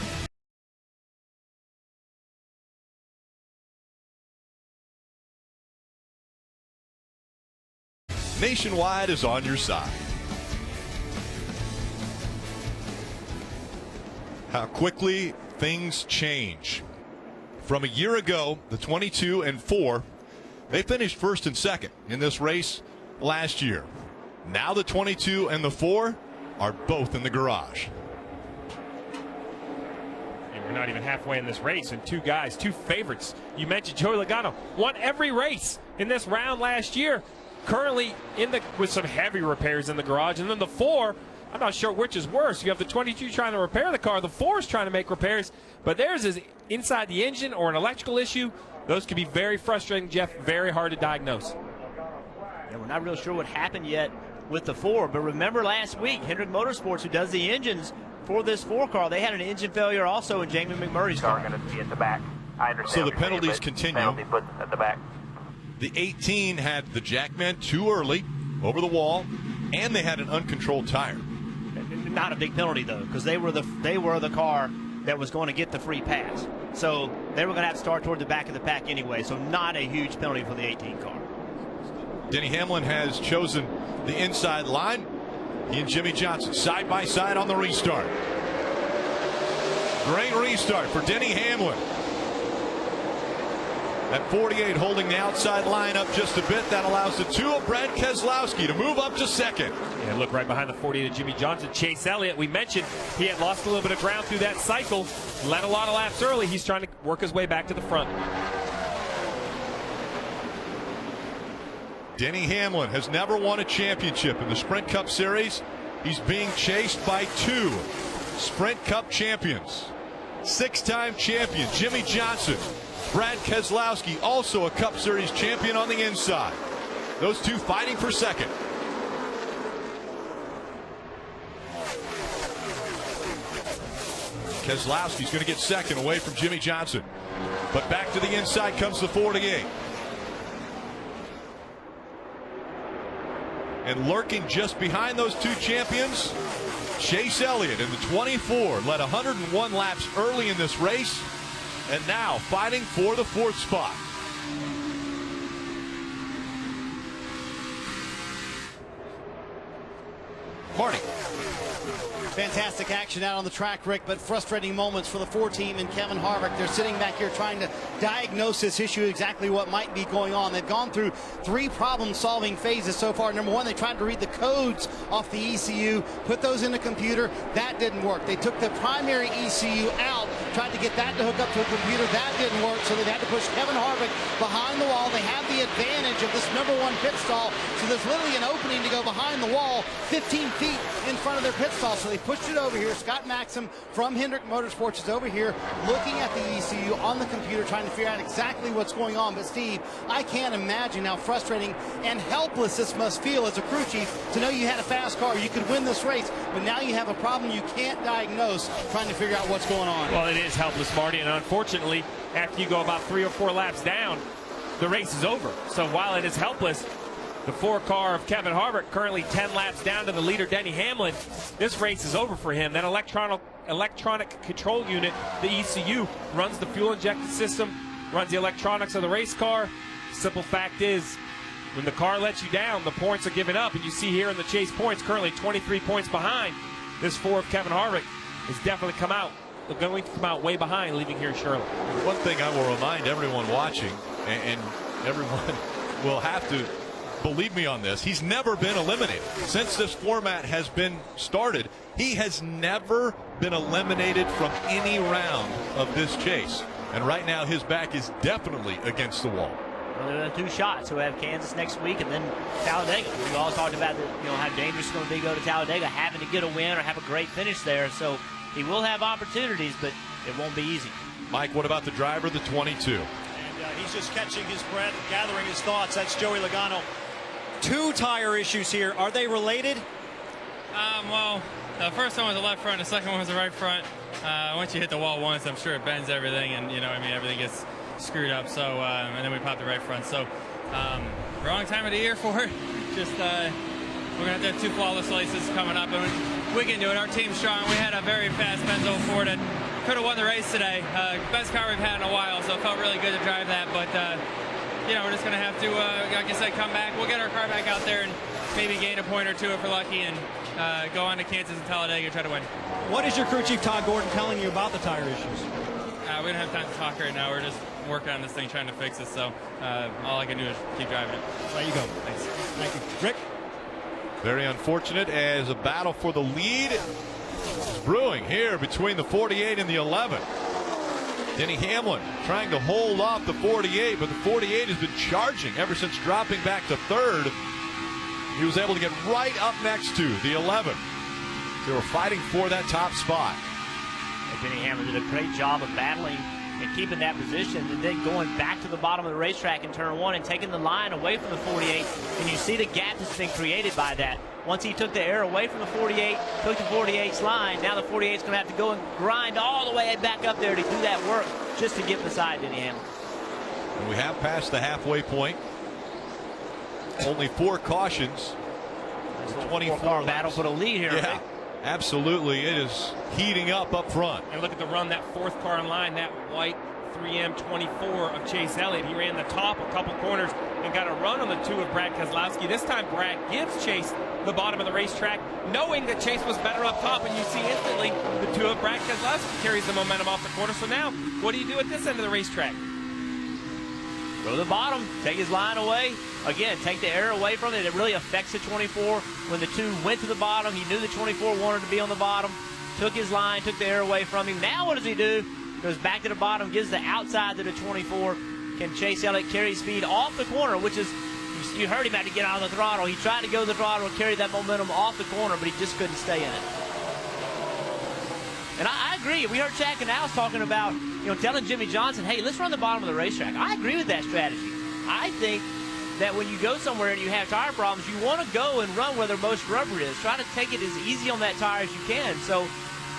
Nationwide is on your side. How quickly things change. From a year ago, the 22 and 4, they finished first and second in this race last year. Now the 22 and the 4 are both in the garage. And we're not even halfway in this race, and 2 guys, 2 favorites. You mentioned Joey Logano won every race in this round last year. Currently with some heavy repairs in the garage, and then the 4. I'm not sure which is worse. You have the 22 trying to repair the car. The 4 is trying to make repairs. But theirs is inside the engine or an electrical issue. Those can be very frustrating, Jeff. Very hard to diagnose. Yeah, we're not real sure what happened yet with the 4. But remember last week, Hendrick Motorsports, who does the engines, for this 4 car. They had an engine failure also in Jamie McMurray's car. Going to be at the back. I understand. So the penalties continue. Penalty put at the back. The 18 had the jackman too early over the wall, and they had an uncontrolled tire. Not a big penalty though, because they were the car that was going to get the free pass. So they were going to have to start toward the back of the pack anyway. So not a huge penalty for the 18 car. Denny Hamlin has chosen the inside line. He and Jimmy Johnson side by side on the restart. Great restart for Denny Hamlin. At 48, holding the outside line up just a bit. That allows the 2 of Brad Keselowski to move up to second. And look right behind the 48 of Jimmy Johnson. Chase Elliott, we mentioned he had lost a little bit of ground through that cycle. Led a lot of laps early. He's trying to work his way back to the front. Denny Hamlin has never won a championship in the Sprint Cup Series. He's being chased by 2 Sprint Cup champions. 6-time champion Jimmy Johnson. Brad Keselowski, also a Cup Series champion on the inside. Those 2 fighting for second. Keselowski's going to get second away from Jimmy Johnson. But back to the inside comes the 48. And lurking just behind those 2 champions, Chase Elliott in the 24 led 101 laps early in this race, and now fighting for the 4th spot. Marty. Fantastic action out on the track, Rick, but frustrating moments for the 4 team and Kevin Harvick. They're sitting back here trying to diagnose this issue, exactly what might be going on. They've gone through 3 problem-solving phases so far. Number 1, they tried to read the codes off the ECU, put those in the computer. That didn't work. They took the primary ECU out, tried to get that to hook up to a computer. That didn't work, so they had to push Kevin Harvick behind the wall. They have the advantage of this number 1 pit stall, so there's literally an opening to go behind the wall 15 feet in front of their pit stall. So they pushed it over here. Scott Maxim from Hendrick Motorsports is over here looking at the ECU on the computer, trying to figure out exactly what's going on. But Steve, I can't imagine how frustrating and helpless this must feel as a crew chief to know you had a fast car, you could win this race, but now you have a problem you can't diagnose, trying to figure out what's going on. Well, it is helpless, Marty, and unfortunately, after you go about 3 or 4 laps down, the race is over. So while it is helpless, the 4 car of Kevin Harvick currently 10 laps down to the leader, Denny Hamlin. This race is over for him. That electronic control unit, the ECU, runs the fuel injection system, runs the electronics of the race car. Simple fact is, when the car lets you down, the points are given up. And you see here in the chase points, currently 23 points behind. This 4 of Kevin Harvick has definitely going to come out way behind, leaving here in Charlotte. One thing I will remind everyone watching, and everyone will have to believe me on this, he's never been eliminated. Since this format has been started, he has never been eliminated from any round of this chase. And right now his back is definitely against the wall. Well, there are 2 shots. So we have Kansas next week and then Talladega. We all talked about how dangerous it's going to be to go to Talladega, having to get a win or have a great finish there. So he will have opportunities, but it won't be easy. Mike, what about the driver, the 22? And he's just catching his breath, gathering his thoughts. That's Joey Logano. 2 tire issues here. Are they related? Well, the first one was the left front, the second one was the right front. Once you hit the wall once, I'm sure it bends everything, and everything gets screwed up. So, and then we popped the right front. So, wrong time of the year for it. Just we're gonna have 2 flawless races coming up, and we can do it. Our team's strong. We had a very fast Benzo Ford that could have won the race today. Best car we've had in a while, so it felt really good to drive that. But we're just going to have to, like I said, come back. We'll get our car back out there and maybe gain a point or 2 if we're lucky, and go on to Kansas and Talladega and try to win. What is your crew chief, Todd Gordon, telling you about the tire issues? We don't have time to talk right now. We're just working on this thing, trying to fix it. So all I can do is keep driving it. There you go. Thanks. Thank you. Rick? Very unfortunate as a battle for the lead is brewing here between the 48 and the 11. Denny Hamlin trying to hold off the 48, but the 48 has been charging ever since dropping back to 3rd. He was able to get right up next to the 11. They were fighting for that top spot. And Denny Hamlin did a great job of battling and keeping that position, and then going back to the bottom of the racetrack in turn 1 and taking the line away from the 48. And you see the gap that's been created by that. once he took the air away from the 48, took the 48's line, now the 48's going to have to go and grind all the way back up there to do that work just to get beside Denny Hamlin. And we have passed the halfway point. Only 4 cautions. 24 battle for the lead here. Yeah, absolutely. It is heating up front. And look at the run, that 4th car in line, that white 3M 24 of Chase Elliott. He ran the top a couple corners and got a run on the 2 of Brad Keselowski. This time Brad gives Chase the bottom of the racetrack, knowing that Chase was better up top, and you see instantly the 2 of Brad Keselowski carries the momentum off the corner. So now, what do you do at this end of the racetrack? Go to the bottom, take his line away. Again, take the air away from it. It really affects the 24. When the 2 went to the bottom, he knew the 24 wanted to be on the bottom, took his line, took the air away from him. Now what does he do? Goes back to the bottom, gives the outside to the 24. Can Chase Elliott carry speed off the corner, which is, you heard him had to get out of the throttle. He tried to go to the throttle and carry that momentum off the corner, but he just couldn't stay in it. And I agree. We heard Chad Canals talking about, telling Jimmy Johnson, hey, let's run the bottom of the racetrack. I agree with that strategy. I think that when you go somewhere and you have tire problems, you want to go and run where the most rubber is. Try to take it as easy on that tire as you can. So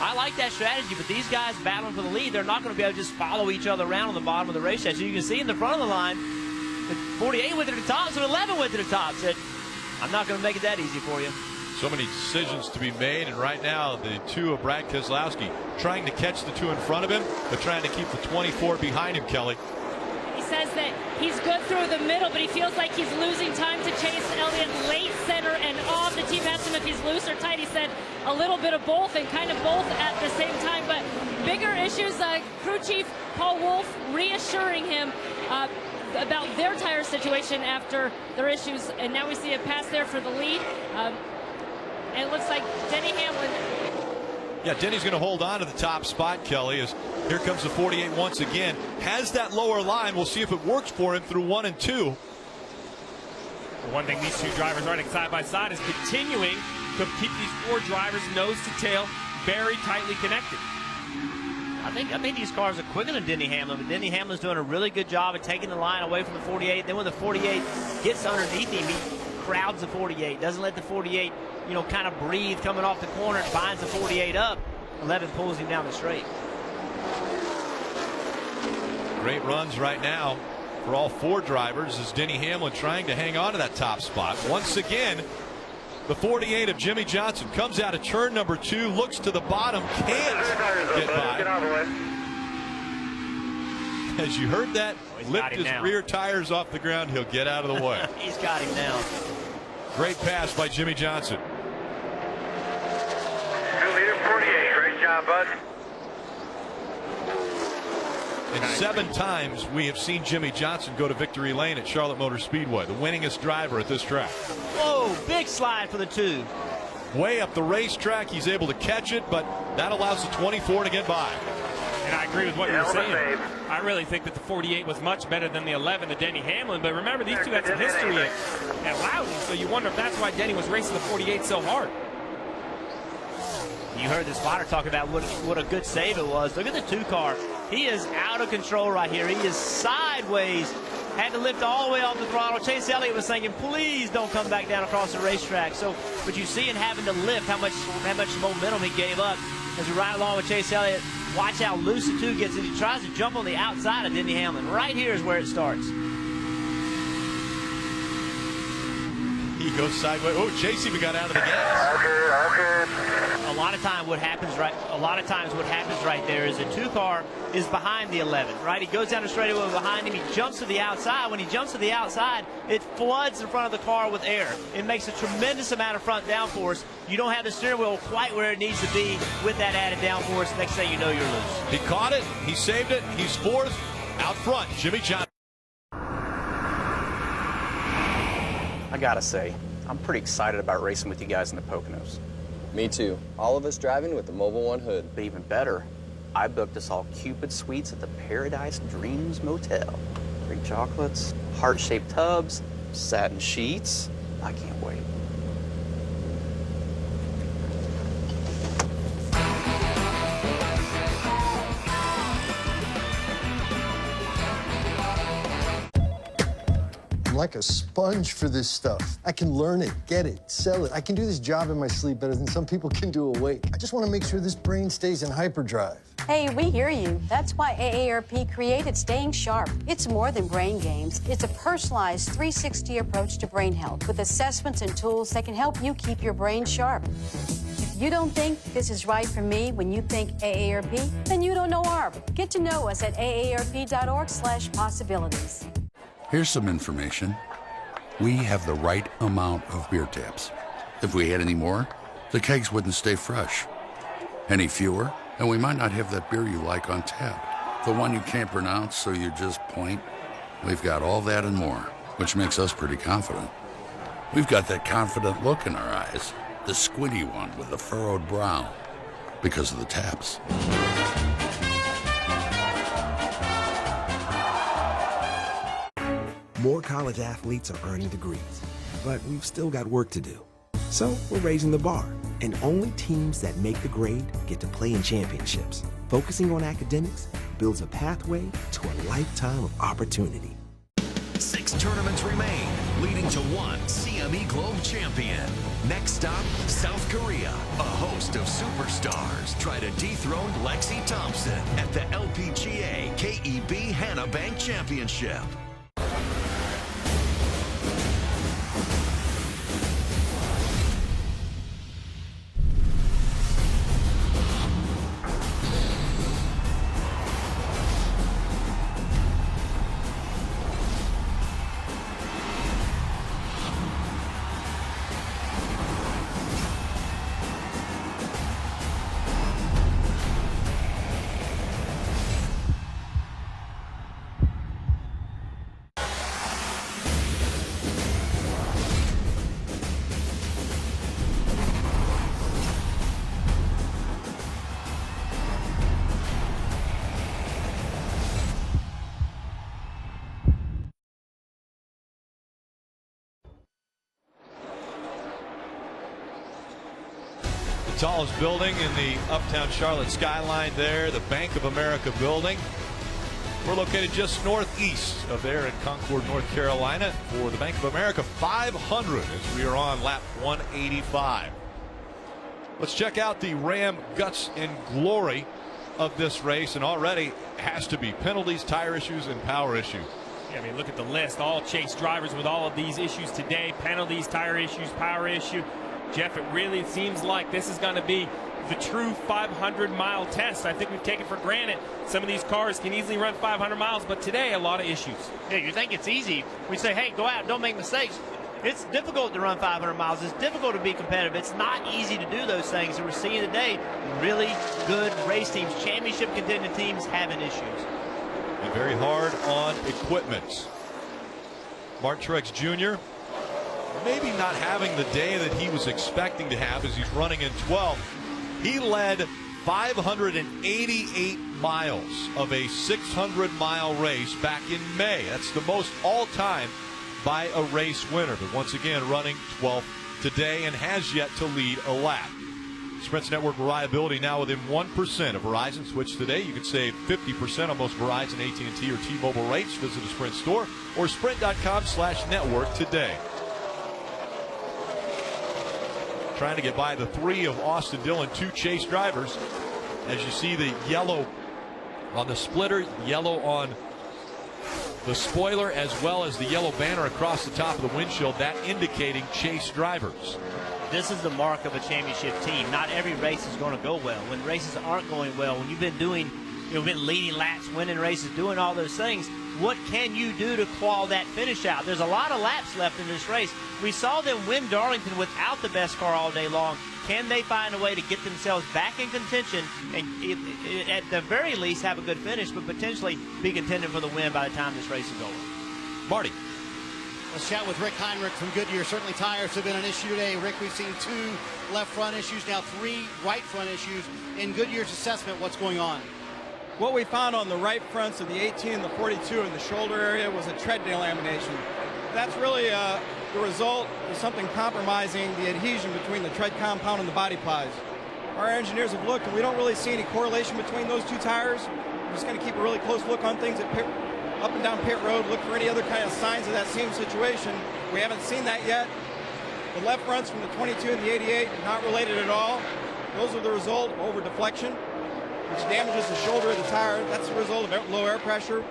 I like that strategy, but these guys battling for the lead, they're not going to be able to just follow each other around on the bottom of the racetrack. So you can see in the front of the line, the 48 went to the top, so 11 went to the top. Said, I'm not going to make it that easy for you. So many decisions to be made, and right now the 2 of Brad Keselowski trying to catch the 2 in front of him, but trying to keep the 24 behind him, Kelly. He says that he's good through the middle, but he feels like he's losing time to Chase Elliott late, center, and off. The team asks him if he's loose or tight. He said a little bit of both and kind of both at the same time. But bigger issues, crew chief Paul Wolf reassuring him about their tire situation after their issues. And now we see a pass there for the lead. And it looks like Denny Hamlin. Yeah, Denny's going to hold on to the top spot, Kelly, as here comes the 48 once again. Has that lower line. We'll see if it works for him through 1 and 2. One thing these 2 drivers running side by side is continuing to keep these 4 drivers nose to tail very tightly connected. I think these cars are quicker than Denny Hamlin, but Denny Hamlin's doing a really good job of taking the line away from the 48. Then when the 48 gets underneath him, he crowds the 48, doesn't let the 48 kind of breathe coming off the corner, and binds the 48 up. 11 pulls him down the straight. Great runs right now for all 4 drivers as Denny Hamlin trying to hang on to that top spot. Once again, the 48 of Jimmy Johnson comes out of turn number 2, looks to the bottom, can't get by. As you heard that, lift his rear tires off the ground, he'll get out of the way. He's got him now. Great pass by Jimmy Johnson. 2-liter 48. Great job, bud. And 7 times we have seen Jimmy Johnson go to victory lane at Charlotte Motor Speedway, the winningest driver at this track. Whoa, big slide for the 2. Way up the racetrack, he's able to catch it, but that allows the 24 to get by. And I agree with what you were saying. I really think that the 48 was much better than the 11 to Denny Hamlin. But remember, these 2 had some history at Loudon, so you wonder if that's why Denny was racing the 48 so hard. You heard the spotter talk about what a good save it was. Look at the 2 car. He is out of control right here. He is sideways. Had to lift all the way off the throttle. Chase Elliott was thinking, please don't come back down across the racetrack. So, but you see him having to lift how much momentum he gave up as we ride along with Chase Elliott. Watch how loose the 2 gets, and he tries to jump on the outside of Denny Hamlin. Right here is where it starts. He goes sideways. Oh, Chase even got out of the gas. A lot of times what happens right there is the 2 car is behind the 11, right? He goes down the straightaway behind him. He jumps to the outside. When he jumps to the outside, it floods the front of the car with air. It makes a tremendous amount of front downforce. You don't have the steering wheel quite where it needs to be with that added downforce. Next thing you know, you're loose. He caught it. He saved it. He's 4th out front. Jimmy Johnson. I gotta say, I'm pretty excited about racing with you guys in the Poconos. Me too. All of us driving with the Mobil 1 hood. But even better, I booked us all Cupid suites at the Paradise Dreams Motel. Free chocolates, heart-shaped tubs, satin sheets. I can't wait. like a sponge for this stuff. I can learn it, get it, sell it. I can do this job in my sleep better than some people can do awake. I just want to make sure this brain stays in hyperdrive. Hey, we hear you. That's why AARP created Staying Sharp. It's more than brain games. It's a personalized 360 approach to brain health with assessments and tools that can help you keep your brain sharp. If you don't think this is right for me when you think AARP, then you don't know ARP. Get to know us at aarp.org/possibilities. Here's some information. We have the right amount of beer taps. If we had any more, the kegs wouldn't stay fresh. Any fewer, and we might not have that beer you like on tap. The one you can't pronounce, so you just point. We've got all that and more, which makes us pretty confident. We've got that confident look in our eyes, the squinty one with the furrowed brow, because of the taps. More college athletes are earning degrees, but we've still got work to do. So we're raising the bar, and only teams that make the grade get to play in championships. Focusing on academics builds a pathway to a lifetime of opportunity. 6 tournaments remain, leading to 1 CME Globe champion. Next stop, South Korea. A host of superstars try to dethrone Lexi Thompson at the LPGA KEB Hannah Bank Championship. Tallest building in the uptown Charlotte skyline there, the Bank of America building. We're located just northeast of there in Concord, North Carolina for the Bank of America 500 as we are on lap 185. Let's check out the Ram guts and glory of this race, and already has to be penalties, tire issues, and power issues. Yeah, I mean, look at the list. All Chase drivers with all of these issues today. Penalties, tire issues, power issue. Jeff, it really seems like this is going to be the true 500-mile test. I think we've taken for granted some of these cars can easily run 500 miles, but today a lot of issues. Yeah, you think it's easy. We say, hey, go out, don't make mistakes. It's difficult to run 500 miles. It's difficult to be competitive. It's not easy to do those things. And we're seeing today really good race teams, championship contending teams having issues. And very hard on equipment. Mark Truex Jr. maybe not having the day that he was expecting to have as he's running in 12th. He led 588 miles of a 600-mile race back in May. That's the most all-time by a race winner. But once again, running 12th today and has yet to lead a lap. Sprint's network reliability now within 1% of Verizon. Switch today. You can save 50% on most Verizon, AT&T, or T-Mobile rates. Visit a Sprint store or sprint.com/network today. Trying to get by the 3 of Austin Dillon, 2 Chase drivers. As you see the yellow on the splitter, yellow on the spoiler, as well as the yellow banner across the top of the windshield, that indicating Chase drivers. This is the mark of a championship team. Not every race is going to go well. When races aren't going well, when you've been doing, been leading laps, winning races, doing all those things, what can you do to claw that finish out? There's a lot of laps left in this race. We saw them win Darlington without the best car all day long. Can they find a way to get themselves back in contention and, at the very least, have a good finish, but potentially be contending for the win by the time this race is over? Marty. Let's chat with Rick Heinrich from Goodyear. Certainly tires have been an issue today. Rick, we've seen 2 left front issues, now 3 right front issues. In Goodyear's assessment, what's going on? What we found on the right fronts of the 18, the 42, and the shoulder area was a tread delamination. That's really the result of something compromising the adhesion between the tread compound and the body plies. Our engineers have looked, and we don't really see any correlation between those 2 tires. We're just going to keep a really close look on things at up and down pit road, look for any other kind of signs of that same situation. We haven't seen that yet. The left fronts from the 22 and the 88 not related at all. Those are the result of over deflection, which damages the shoulder of the tire. That's the result of low air pressure.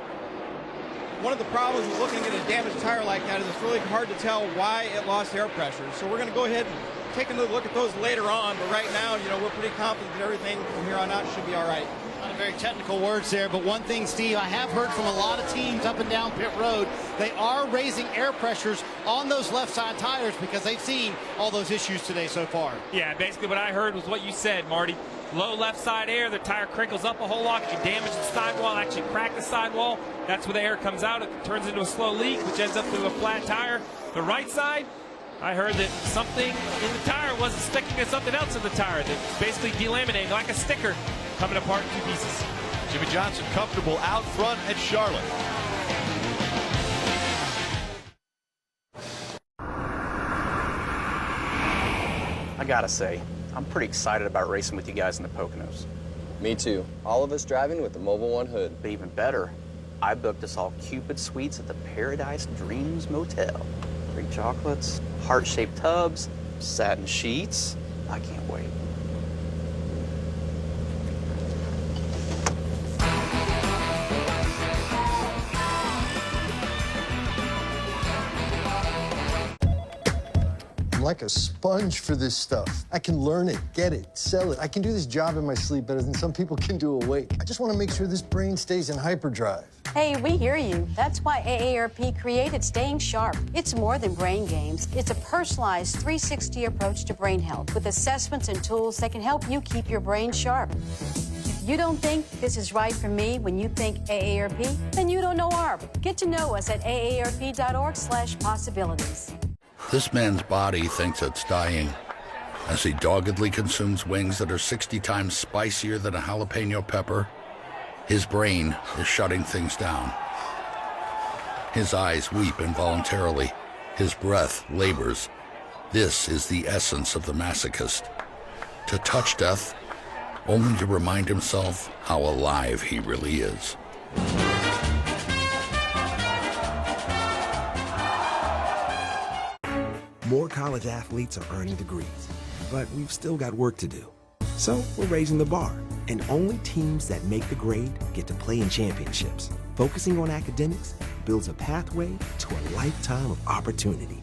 One of the problems with looking at a damaged tire like that is it's really hard to tell why it lost air pressure. So we're going to go ahead and take another look at those later on. But right now, we're pretty confident that everything from here on out should be all right. A lot of very technical words there, but one thing, Steve, I have heard from a lot of teams up and down pit road, they are raising air pressures on those left side tires because they've seen all those issues today so far. Yeah, basically what I heard was what you said, Marty. Low left side air, the tire crinkles up a whole lot, you damage the sidewall, actually crack the sidewall. That's where the air comes out. It turns into a slow leak, which ends up through a flat tire. The right side, I heard that something in the tire wasn't sticking to something else in the tire. That's basically delaminating like a sticker, coming apart in two pieces. Jimmy Johnson comfortable out front at Charlotte. I gotta say, I'm pretty excited about racing with you guys in the Poconos. Me too. All of us driving with the Mobile One hood. But even better, I booked us all Cupid suites at the Paradise Dreams Motel. Greek chocolates, heart-shaped tubs, satin sheets. I can't wait. I'm like a sponge for this stuff. I can learn it, get it, sell it. I can do this job in my sleep better than some people can do awake. I just want to make sure this brain stays in hyperdrive. Hey, we hear you. That's why AARP created Staying Sharp. It's more than brain games. It's a personalized 360 approach to brain health with assessments and tools that can help you keep your brain sharp. If you don't think this is right for me when you think AARP, then you don't know ARP. Get to know us at aarp.org/possibilities. This man's body thinks it's dying as he doggedly consumes wings that are 60 times spicier than a jalapeno pepper. His brain is shutting things down. His eyes weep involuntarily. His breath labors. This is the essence of the masochist. To touch death, only to remind himself how alive he really is. More college athletes are earning degrees, but we've still got work to do. So we're raising the bar, and only teams that make the grade get to play in championships. Focusing on academics builds a pathway to a lifetime of opportunity.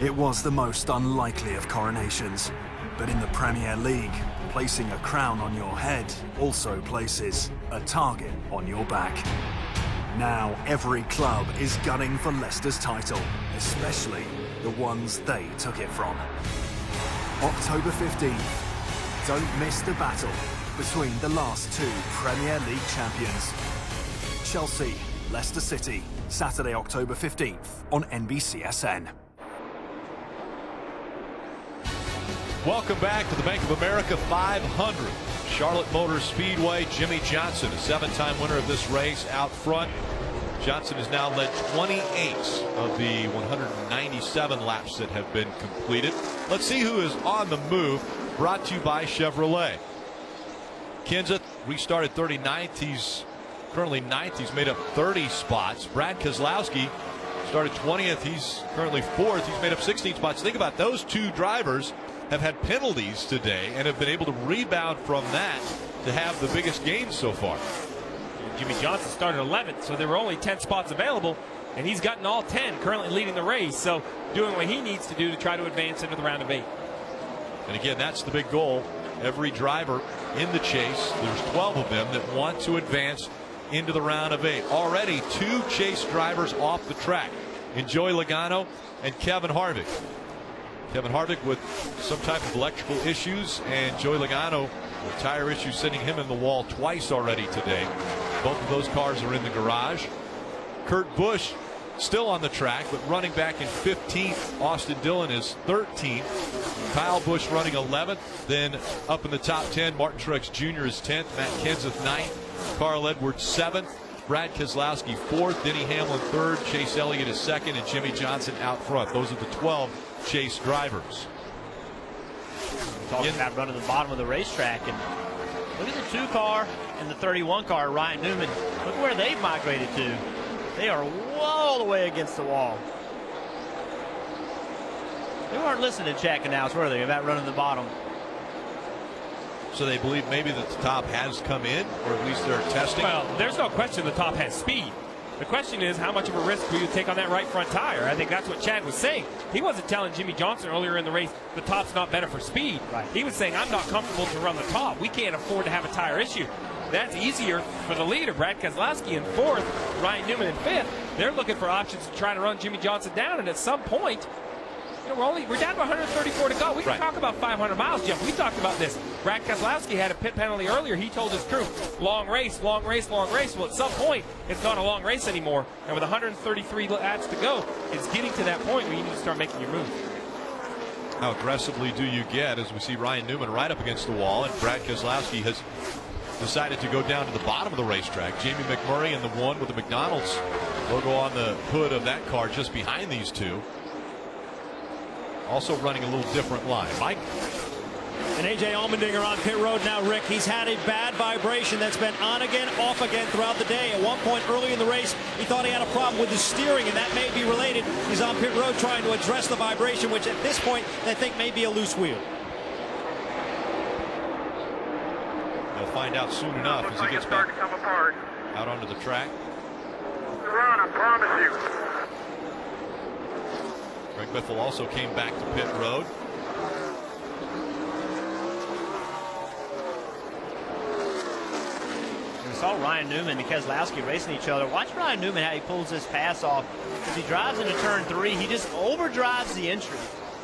It was the most unlikely of coronations, but in the Premier League, placing a crown on your head also places a target on your back. Now every club is gunning for Leicester's title, especially the ones they took it from. October 15th, don't miss the battle between the last two Premier League champions. Chelsea, Leicester City, Saturday, October 15th on NBCSN. Welcome back to the Bank of America 500. Charlotte Motor Speedway. Jimmy Johnson, a 7-time winner of this race, out front. Johnson has now led 28 of the 197 laps that have been completed. Let's see who is on the move. Brought to you by Chevrolet. Kenseth restarted 39th. He's currently 9th. He's made up 30 spots. Brad Keselowski started 20th. He's currently 4th. He's made up 16 spots. Think about those two drivers have had penalties today and have been able to rebound from that to have the biggest gains so far. Jimmy Johnson started 11th, so there were only 10 spots available, and he's gotten all 10, currently leading the race, so doing what he needs to do to try to advance into the round of 8. And again, that's the big goal. Every driver in the chase, there's 12 of them that want to advance into the round of 8. Already 2 chase drivers off the track, Joey Logano and Kevin Harvick. Kevin Harvick with some type of electrical issues, and Joey Logano with tire issues sending him in the wall twice already today. Both of those cars are in the garage. Kurt Busch still on the track, but running back in 15th. Austin Dillon is 13th. Kyle Busch running 11th. Then up in the top 10, Martin Truex Jr. is 10th. Matt Kenseth 9th. Carl Edwards 7th. Brad Keselowski fourth, Denny Hamlin third, Chase Elliott is second, and Jimmy Johnson out front. Those are the 12 Chase drivers. Talking about running the bottom of the racetrack, and look at the 2 car and the 31 car, Ryan Newman. Look where they've migrated to. They are all the way against the wall. They weren't listening to Chad Canals, were they, about running the bottom? So they believe maybe that the top has come in, or at least they're testing? Well, there's no question the top has speed. The question is, how much of a risk will you take on that right front tire? I think that's what Chad was saying. He wasn't telling Jimmy Johnson earlier in the race the top's not better for speed. Right. He was saying, I'm not comfortable to run the top. We can't afford to have a tire issue. That's easier for the leader, Brad Keselowski, in fourth, Ryan Newman in fifth. They're looking for options to try to run Jimmy Johnson down, and at some point, you know, we're down to 134 to go. We can talk about 500 miles, Jeff. We talked about this. Brad Keselowski had a pit penalty earlier. He told his crew, long race, long race, long race. Well, at some point, it's not a long race anymore. And with 133 laps to go, it's getting to that point where you need to start making your move. How aggressively do you get, as we see Ryan Newman right up against the wall, and Brad Keselowski has decided to go down to the bottom of the racetrack. Jamie McMurray in the one with the McDonald's logo on the hood of that car just behind these two. Also running a little different line. Mike? And A.J. Allmendinger on pit road now, Rick. He's had a bad vibration that's been on again, off again throughout the day. At one point early in the race, he thought he had a problem with the steering, and that may be related. He's on pit road trying to address the vibration, which at this point, they think may be a loose wheel. They'll find out soon enough as he gets back out onto the track. Run, I promise you. Greg Biffle also came back to pit road. We saw Ryan Newman and Keselowski racing each other. Watch Ryan Newman how he pulls this pass off. As he drives into turn 3, he just overdrives the entry.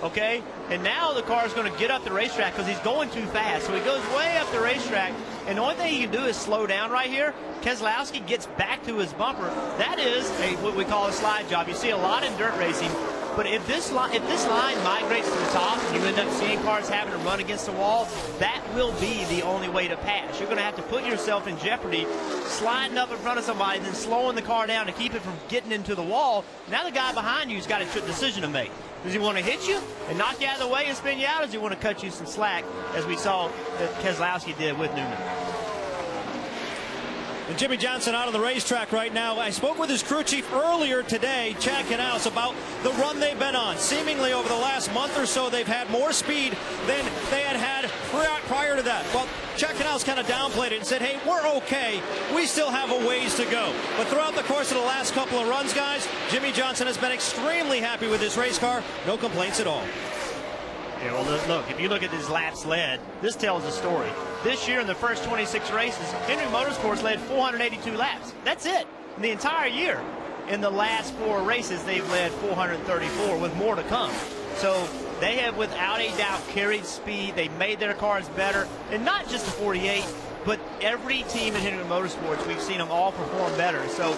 Okay? And now the car is going to get up the racetrack because he's going too fast. So he goes way up the racetrack, and the only thing he can do is slow down right here. Keselowski gets back to his bumper. That is what we call a slide job. You see a lot in dirt racing. But if this line migrates to the top and you end up seeing cars having to run against the wall, that will be the only way to pass. You're going to have to put yourself in jeopardy, sliding up in front of somebody and then slowing the car down to keep it from getting into the wall. Now the guy behind you's got a decision to make. Does he want to hit you and knock you out of the way and spin you out, or does he want to cut you some slack, as we saw that Keselowski did with Newman? And Jimmy Johnson out on the racetrack right now. I spoke with his crew chief earlier today, Chad Canals, about the run they've been on. Seemingly over the last month or so, they've had more speed than they had prior to that. Well, Chad Canals kind of downplayed it and said, hey, we're okay. We still have a ways to go. But throughout the course of the last couple of runs, guys, Jimmy Johnson has been extremely happy with his race car. No complaints at all. Yeah, well, look, if you look at his laps led, this tells a story. This year in the first 26 races, Henry Motorsports led 482 laps. That's it. In the entire year. In the last 4 races, they've led 434 with more to come. So they have, without a doubt, carried speed. They made their cars better. And not just the 48, but every team in Henry Motorsports, we've seen them all perform better. So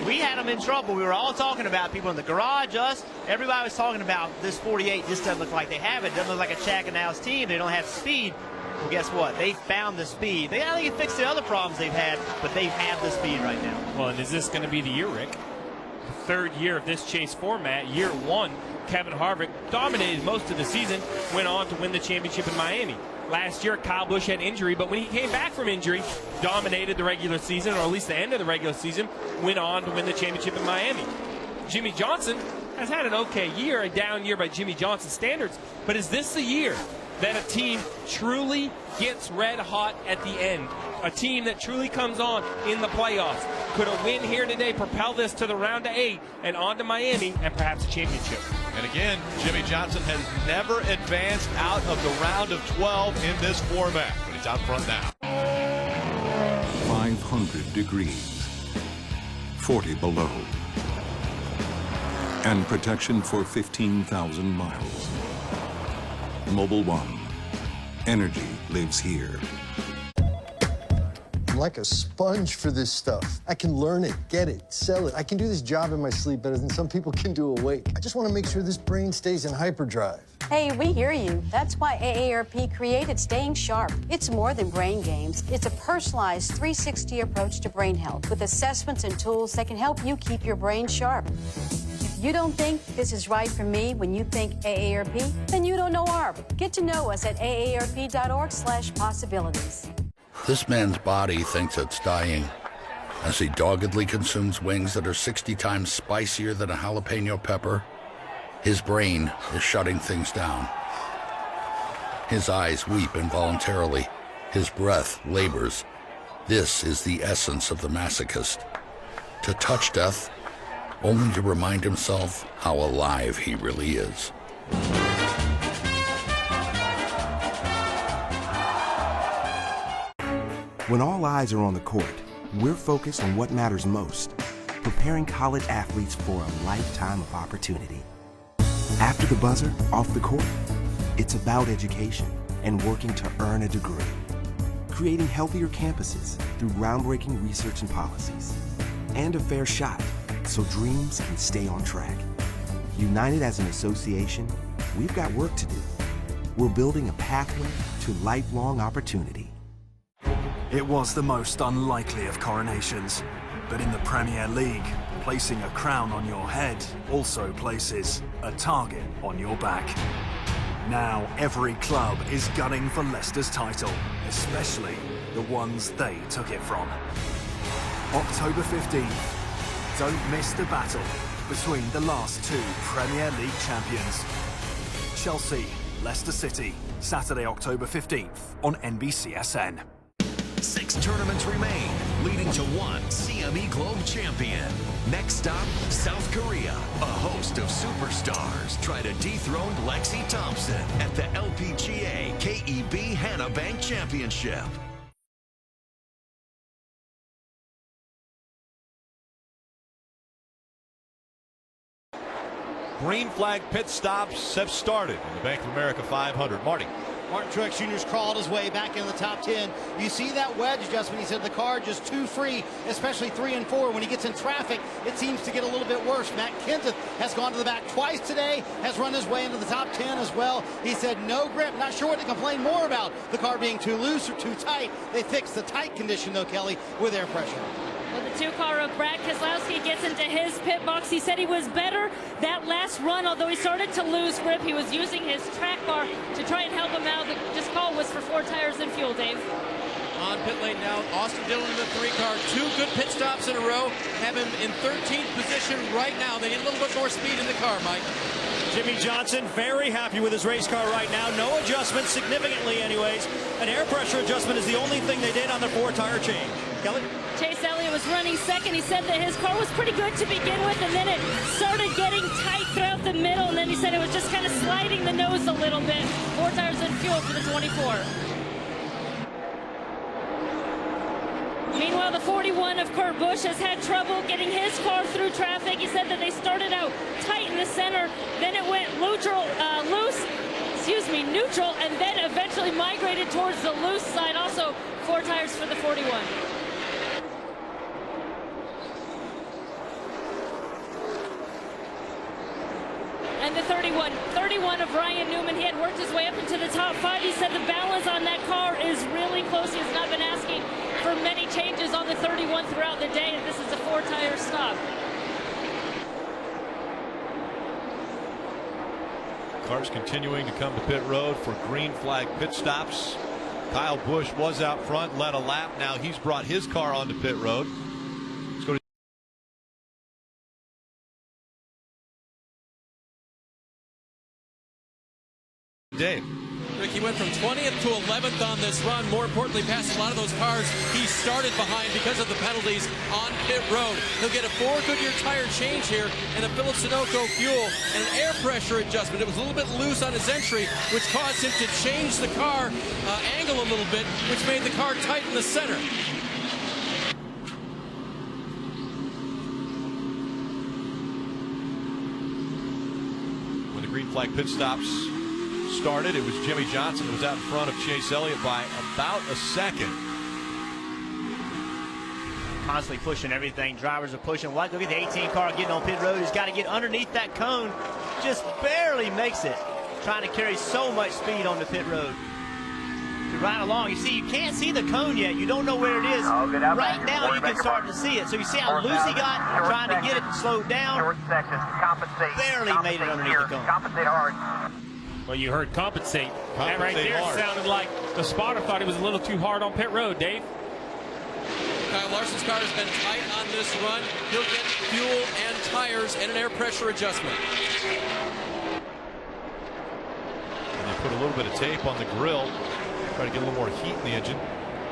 we had them in trouble. We were all talking about, people in the garage, us. Everybody was talking about this 48 just doesn't look like they have it. Doesn't look like a Chad Canals team. They don't have speed. Well, guess what? They found the speed. They haven't fixed the other problems they've had, but they have the speed right now. Well, and is this going to be the year, Rick? Third year of this chase format. Year 1, Kevin Harvick dominated most of the season, went on to win the championship in Miami. Last year, Kyle Busch had injury, but when he came back from injury, dominated the regular season, or at least the end of the regular season, went on to win the championship in Miami. Jimmy Johnson has had an okay year, a down year by Jimmy Johnson standards, but is this the year that a team truly gets red hot at the end? A team that truly comes on in the playoffs. Could a win here today propel this to the round of 8 and on to Miami and perhaps a championship? And again, Jimmy Johnson has never advanced out of the round of 12 in this format, but he's out front now. 500 degrees, 40 below, and protection for 15,000 miles. Mobil 1. Energy lives here. I'm like a sponge for this stuff. I can learn it, get it, sell it. I can do this job in my sleep better than some people can do awake. I just want to make sure this brain stays in hyperdrive. Hey, we hear you. That's why AARP created Staying Sharp. It's more than brain games. It's a personalized 360 approach to brain health with assessments and tools that can help you keep your brain sharp. If you don't think this is right for me when you think AARP, then you don't know ARP. Get to know us at aarp.org/possibilities. This man's body thinks it's dying as he doggedly consumes wings that are 60 times spicier than a jalapeno pepper. His brain is shutting things down. His eyes weep involuntarily. His breath labors. This is the essence of the masochist. To touch death, only to remind himself how alive he really is. When all eyes are on the court, we're focused on what matters most, preparing college athletes for a lifetime of opportunity. After the buzzer, off the court, it's about education and working to earn a degree. Creating healthier campuses through groundbreaking research and policies. And a fair shot so dreams can stay on track. United as an association, we've got work to do. We're building a pathway to lifelong opportunity. It was the most unlikely of coronations, but in the Premier League, placing a crown on your head also places a target on your back. Now every club is gunning for Leicester's title, especially the ones they took it from. October 15th, don't miss the battle between the last two Premier League champions. Chelsea, Leicester City, Saturday, October 15th on NBCSN. 6 tournaments remain, leading to 1 CME Globe champion. Next stop, South Korea. A host of superstars try to dethrone Lexi Thompson at the LPGA KEB Hannah Bank Championship. Green flag pit stops have started in the Bank of America 500. Marty. Martin Truex Jr.'s crawled his way back into the top 10. You see that wedge adjustment. He said the car just too free, especially 3 and 4. When he gets in traffic, it seems to get a little bit worse. Matt Kenseth has gone to the back twice today, has run his way into the top 10 as well. He said no grip. Not sure what to complain more about, the car being too loose or too tight. They fixed the tight condition, though, Kelly, with air pressure. Well, the 2 car of Brad Keselowski gets into his pit box. He said he was better that last run, although he started to lose grip. He was using his track bar to try and help him out. The just call was for 4 tires and fuel, Dave. On pit lane now, Austin Dillon in the 3 car. 2 good pit stops in a row. Have him in 13th position right now. They need a little bit more speed in the car, Mike. Jimmy Johnson very happy with his race car right now. No adjustment, significantly anyways. An air pressure adjustment is the only thing they did on the 4-tire change. Kelly? Chase Elliott was running second. He said that his car was pretty good to begin with, and then it started getting tight throughout the middle, and then he said it was just kind of sliding the nose a little bit. 4 tires and fuel for the 24. Meanwhile, the 41 of Kurt Busch has had trouble getting his car through traffic. He said that they started out tight in the center, then it went neutral, and then eventually migrated towards the loose side. Also, 4 tires for the 41. And the 31 of Ryan Newman, he had worked his way up into the top 5. He said the balance on that car is really close. He has not been asking for many changes on the 31 throughout the day, and this is a 4-tire stop. Cars continuing to come to pit road for green flag pit stops. Kyle Busch was out front, led a lap. Now he's brought his car onto pit road. Let's go to Dave. Rick, he went from 20th to 11th on this run. More importantly, past a lot of those cars he started behind because of the penalties on pit road. He'll get a 4 Goodyear tire change here and a Phillips Sunoco fuel and an air pressure adjustment. It was a little bit loose on his entry, which caused him to change the car angle a little bit, which made the car tight in the center. When the green flag pit stops started, it was Jimmy Johnson who was out in front of Chase Elliott by about a second. Constantly pushing everything. Drivers are pushing. Look at the 18 car getting on pit road. He's got to get underneath that cone. Just barely makes it. trying to carry so much speed on the pit road. To ride along, you see, you can't see the cone yet. You don't know where it is. Right now, you can start to see it. So you see how loose he got, trying to get it slowed down. Barely made it underneath the cone. Compensate hard. Well, you heard compensate. That right there sounded like the spotter thought he was a little too hard on pit road, Dave. Kyle Larson's car has been tight on this run. He'll get fuel and tires and an air pressure adjustment. And they put a little bit of tape on the grill. Try to get a little more heat in the engine.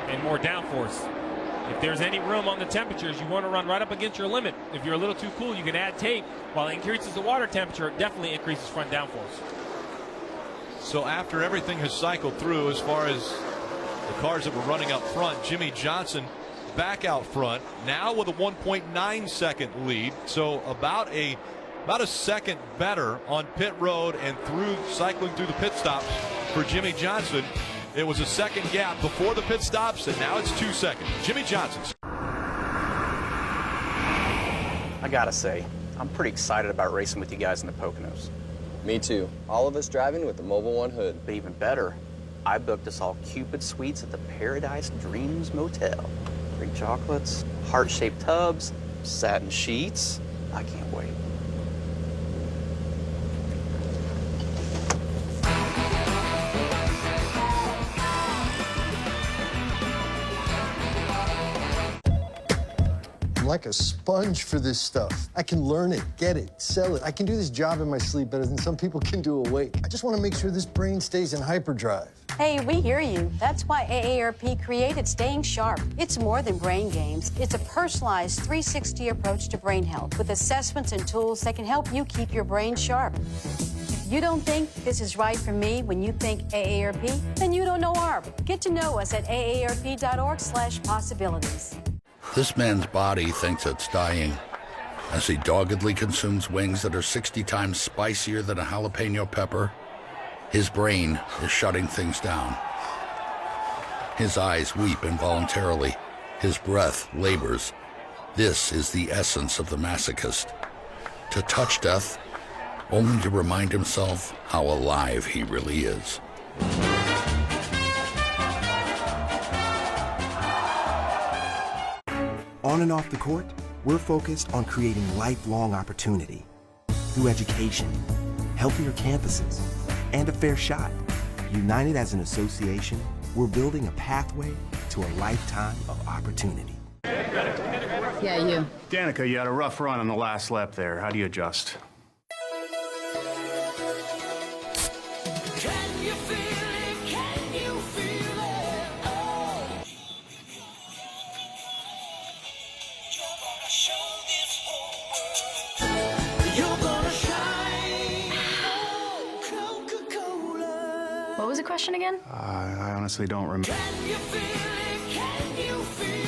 And more downforce. If there's any room on the temperatures, you want to run right up against your limit. If you're a little too cool, you can add tape. While it increases the water temperature, it definitely increases front downforce. So after everything has cycled through, as far as the cars that were running up front, Jimmy Johnson back out front, now with a 1.9 second lead. So about a second better on pit road and cycling through the pit stops for Jimmy Johnson. It was a second gap before the pit stops, and now it's 2 seconds. Jimmy Johnson. I gotta say, I'm pretty excited about racing with you guys in the Poconos. Me too. All of us driving with the Mobile One hood. But even better, I booked us all Cupid suites at the Paradise Dreams Motel. Free chocolates, heart-shaped tubs, satin sheets. I can't wait. I'm like a sponge for this stuff. I can learn it, get it, sell it. I can do this job in my sleep better than some people can do awake. I just want to make sure this brain stays in hyperdrive. Hey, we hear you. That's why AARP created Staying Sharp. It's more than brain games. It's a personalized 360 approach to brain health with assessments and tools that can help you keep your brain sharp. If you don't think this is right for me when you think AARP, then you don't know ARP. Get to know us at aarp.org/possibilities. This man's body thinks it's dying as he doggedly consumes wings that are 60 times spicier than a jalapeno pepper. His brain is shutting things down. His eyes weep involuntarily. His breath labors. This is the essence of the masochist. To touch death, only to remind himself how alive he really is. On and off the court, we're focused on creating lifelong opportunity through education, healthier campuses, and a fair shot. United as an association, we're building a pathway to a lifetime of opportunity. Yeah, you. Danica, you had a rough run on the last lap there. How do you adjust? Can you feel it? Can you feel it? Oh. You're gonna show this whole world. You're gonna shine. Coca-Cola. What was the question again? I honestly don't remember. Can you feel it? Can you feel it?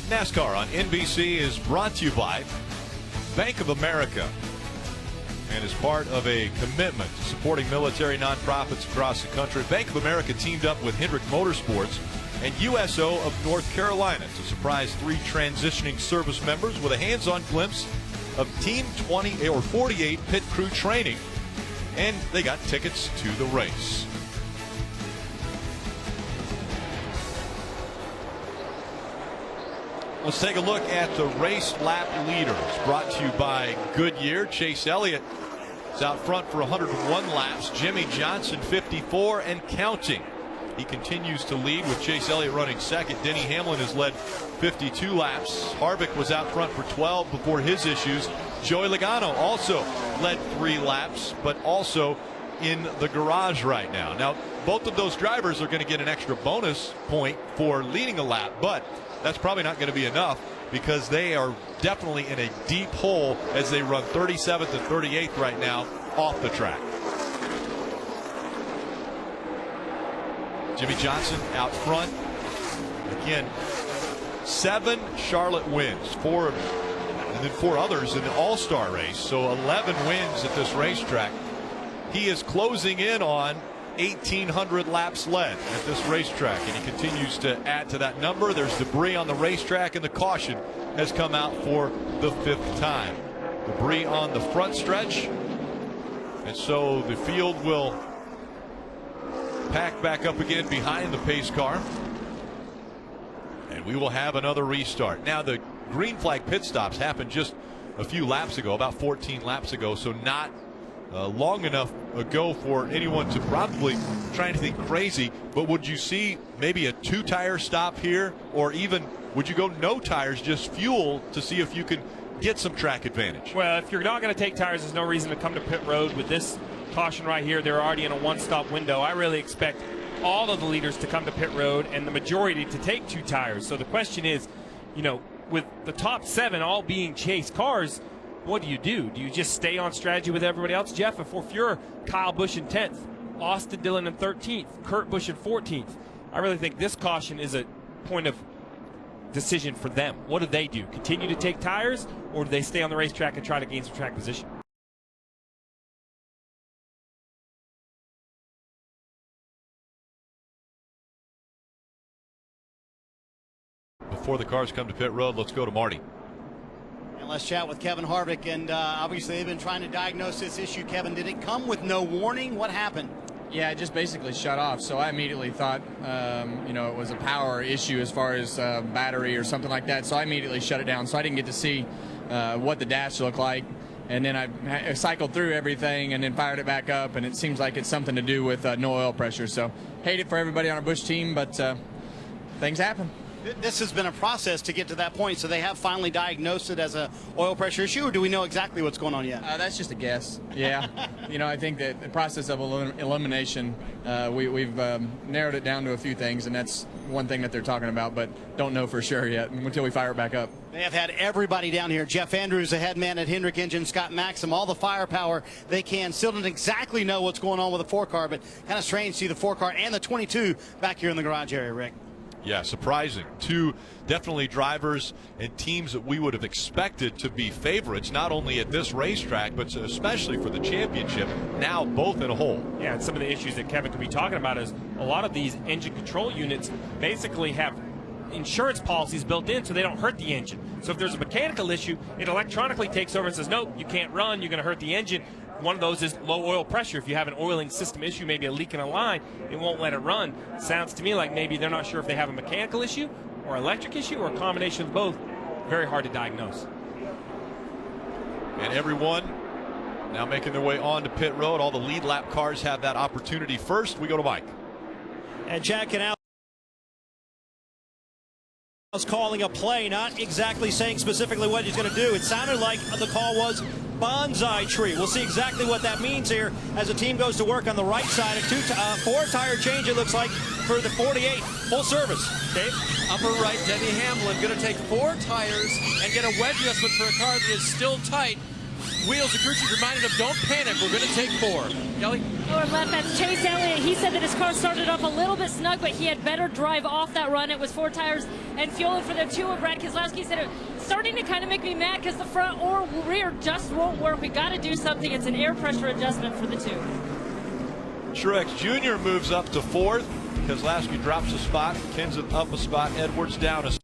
NASCAR on NBC is brought to you by Bank of America and is part of a commitment to supporting military nonprofits across the country. Bank of America teamed up with Hendrick Motorsports and USO of North Carolina to surprise 3 transitioning service members with a hands-on glimpse of Team 20 or 48 pit crew training, and they got tickets to the race. Let's take a look at the race lap leaders, brought to you by Goodyear. Chase Elliott is out front for 101 laps. Jimmy Johnson 54 and counting. He continues to lead with Chase Elliott running second. Denny Hamlin has led 52 laps. Harvick was out front for 12 before his issues. Joey Logano also led 3 laps, but also in the garage right now. Now, both of those drivers are going to get an extra bonus point for leading a lap, but that's probably not going to be enough because they are definitely in a deep hole as they run 37th and 38th right now off the track. Jimmy Johnson out front. Again, 7 Charlotte wins, 4 and then 4 others in the All-Star race. So 11 wins at this racetrack. He is closing in on 1,800 laps led at this racetrack, and he continues to add to that number. There's debris on the racetrack, and the caution has come out for the 5th time. Debris on the front stretch, and so the field will pack back up again behind the pace car, and we will have another restart. Now, the green flag pit stops happened just a few laps ago, about 14 laps ago, so not long enough ago for anyone to probably try anything crazy. But would you see maybe a 2-tire stop here, or even would you go no tires, just fuel, to see if you can get some track advantage? Well, if you're not going to take tires, there's no reason to come to pit road with this caution right here. They're already in a 1-stop window. I really expect all of the leaders to come to pit road and the majority to take 2 tires. So the question is, you know, with the top 7 all being chase cars, what do? Do you just stay on strategy with everybody else? Jeff, if you're Kyle Busch in 10th, Austin Dillon in 13th, Kurt Busch in 14th, I really think this caution is a point of decision for them. What do they do? Continue to take tires, or do they stay on the racetrack and try to gain some track position? Before the cars come to pit road, let's go to Marty. Let's chat with Kevin Harvick, and obviously they've been trying to diagnose this issue. Kevin, did it come with no warning? What happened? Yeah, it just basically shut off. So I immediately thought, you know, it was a power issue as far as battery or something like that. So I immediately shut it down. So I didn't get to see what the dash looked like. And then I cycled through everything and then fired it back up. And it seems like it's something to do with no oil pressure. So hate it for everybody on our Busch team, but things happen. This has been a process to get to that point, so they have finally diagnosed it as a oil pressure issue, or do we know exactly what's going on yet? That's just a guess. Yeah. You know, I think that the process of elimination, we've narrowed it down to a few things, and that's one thing that they're talking about, but don't know for sure yet until we fire it back up. They have had everybody down here. Jeff Andrews, the head man at Hendrick Engine, Scott Maxim, all the firepower they can. Still don't exactly know what's going on with the 4-car, but kind of strange to see the 4-car and the 22 back here in the garage area, Rick. Yeah, surprising. 2 definitely drivers and teams that we would have expected to be favorites, not only at this racetrack, but especially for the championship, now both in a hole. Yeah, and some of the issues that Kevin could be talking about is a lot of these engine control units basically have insurance policies built in so they don't hurt the engine. So if there's a mechanical issue, it electronically takes over and says, nope, you can't run, you're going to hurt the engine. One of those is low oil pressure. If you have an oiling system issue, maybe a leak in a line, it won't let it run. Sounds to me like maybe they're not sure if they have a mechanical issue or electric issue or a combination of both. Very hard to diagnose. And everyone now making their way on to pit road. All the lead lap cars have that opportunity first. We go to Mike. And Jack and Al was calling a play, not exactly saying specifically what he's going to do. It sounded like the call was bonsai tree. We'll see exactly what that means here as the team goes to work on the right side. A 4-tire change, it looks like, for the 48. Full service. Dave? Upper right, Denny Hamlin going to take 4 tires and get a wedge adjustment for a car that is still tight. Wheels and crew chief reminded him, don't panic, we're going to take 4. Kelly? Lower left, that's Chase Elliott. He said that his car started off a little bit snug, but he had better drive off that run. It was 4 tires and fueling for the 2 of Brad Keselowski. Said it's starting to kind of make me mad because the front or rear just won't work. We got to do something. It's an air pressure adjustment for the 2. Truex Jr. moves up to 4th. Keselowski drops a spot. Kenseth up a spot. Edwards down a spot.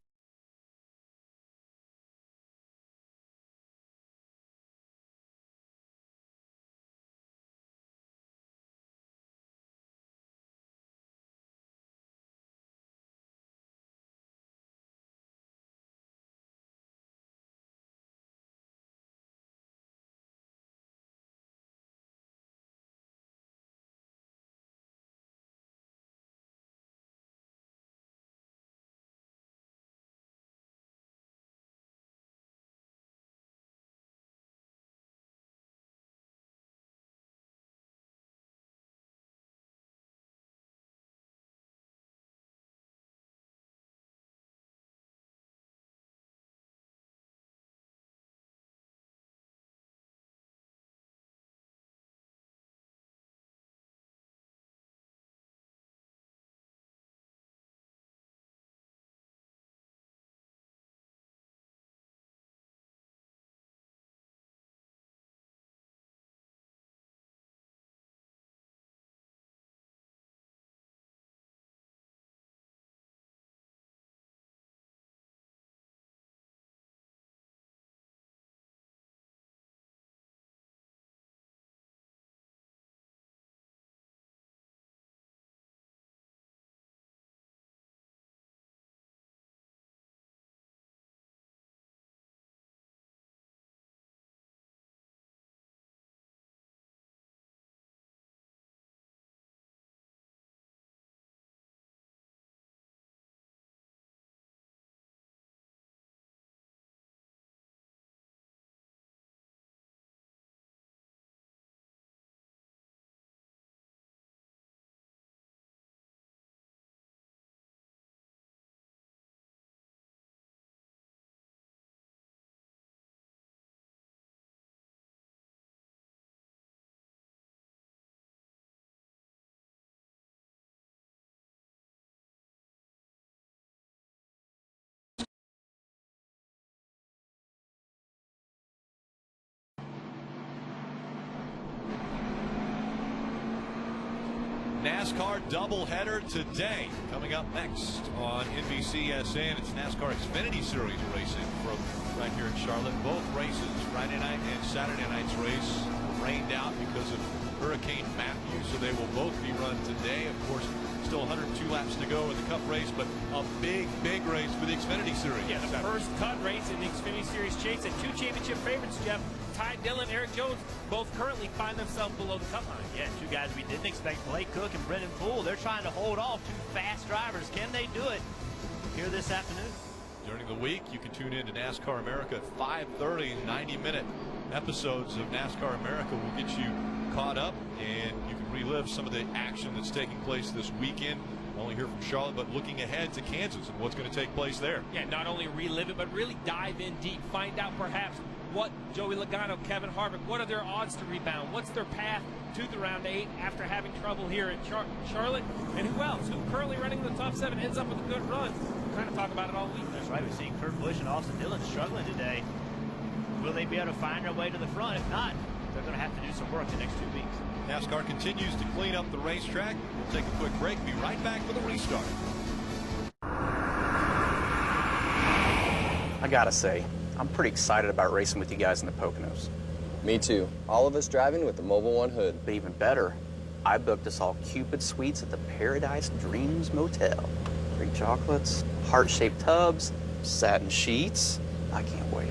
NASCAR doubleheader today. Coming up next on NBCSN, it's NASCAR Xfinity Series racing from right here in Charlotte. Both races, Friday night and Saturday night's race, rained out because of Hurricane Matthew, so they will both be run today. Of course, still 102 laps to go in the Cup race, but a big race for the Xfinity Series. Yeah, the first cut race in the Xfinity Series chase at 2 championship favorites, Jeff. Ty Dillon, Eric Jones, both currently find themselves below the cut line. Yeah, two guys we didn't expect, Blake Cook and Brendan Poole. They're trying to hold off two fast drivers. Can they do it here this afternoon? During the week, you can tune in to NASCAR America at 5:30, 90-minute episodes of NASCAR America will get you caught up, and you can relive some of the action that's taking place this weekend. Only here from Charlotte, but looking ahead to Kansas and what's going to take place there. Yeah, not only relive it, but really dive in deep. Find out perhaps what Joey Logano, Kevin Harvick, what are their odds to rebound? What's their path to the round 8 after having trouble here in Charlotte? And who else? Who currently running in the top 7 ends up with a good run? We'll kind of talk about it all week. That's right. We've seen Kurt Busch and Austin Dillon struggling today. Will they be able to find their way to the front? If not, they're going to have to do some work the next 2 weeks. NASCAR continues to clean up the racetrack. We'll take a quick break. Be right back with a restart. I gotta say, I'm pretty excited about racing with you guys in the Poconos. Me too. All of us driving with the Mobile One hood. But even better, I booked us all Cupid suites at the Paradise Dreams Motel. Free chocolates, heart-shaped tubs, satin sheets. I can't wait.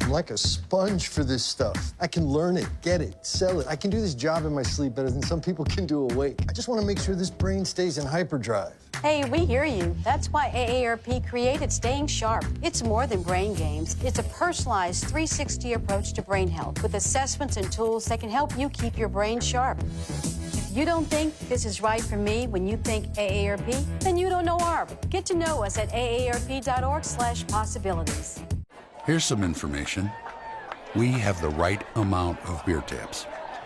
I'm like a sponge for this stuff. I can learn it, get it, sell it. I can do this job in my sleep better than some people can do awake. I just want to make sure this brain stays in hyperdrive. Hey, we hear you. That's why AARP created Staying Sharp. It's more than brain games. It's a personalized 360 approach to brain health with assessments and tools that can help you keep your brain sharp. If you don't think this is right for me when you think AARP, then you don't know ARP. Get to know us at aarp.org/possibilities. Here's some information. We have the right amount of beer taps.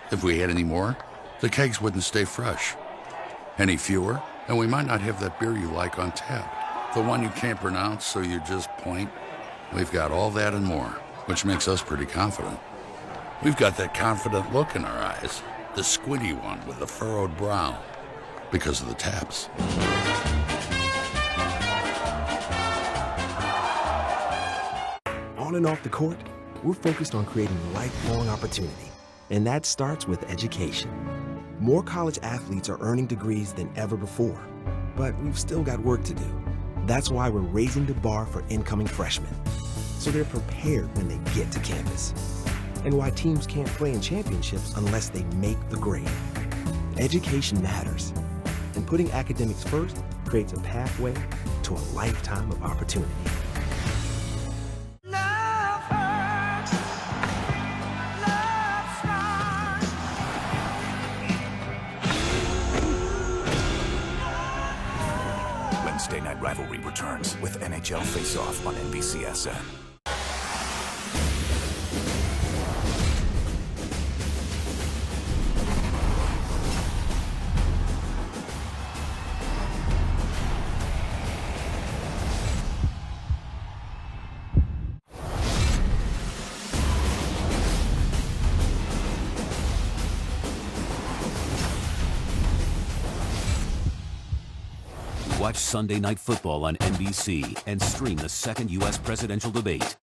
If we had any more, the kegs wouldn't stay fresh. Any fewer, and we might not have that beer you like on tap. The one you can't pronounce, so you just point. We've got all that and more, which makes us pretty confident. We've got that confident look in our eyes, the squinty one with the furrowed brow, because of the taps. On and off the court, we're focused on creating lifelong opportunity. And that starts with education. More college athletes are earning degrees than ever before. But we've still got work to do. That's why we're raising the bar for incoming freshmen, so they're prepared when they get to campus. And why teams can't play in championships unless they make the grade. Education matters. And putting academics first creates a pathway to a lifetime of opportunity. Wednesday Night Rivalry returns with NHL Face-Off on NBCSN. Watch Sunday Night Football on NBC and stream the second U.S. presidential debate.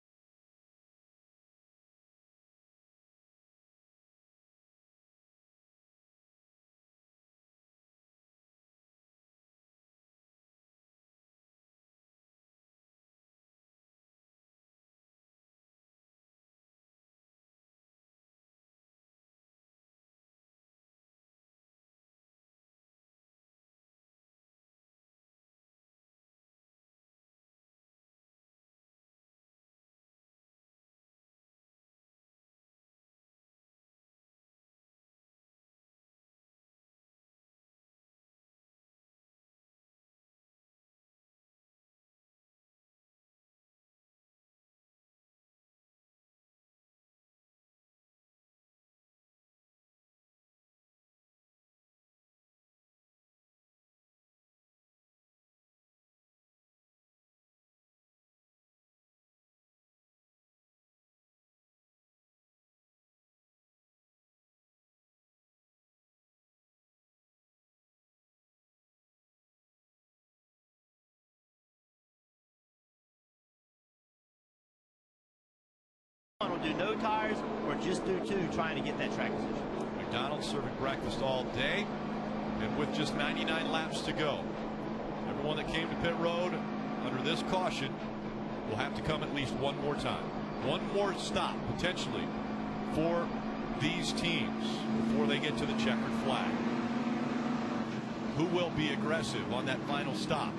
do no tires or just do 2, trying to get that track position. McDonald's serving breakfast all day, and with just 99 laps to go, everyone that came to pit road under this caution will have to come at least one more time. One more stop, potentially, for these teams before they get to the checkered flag. Who will be aggressive on that final stop?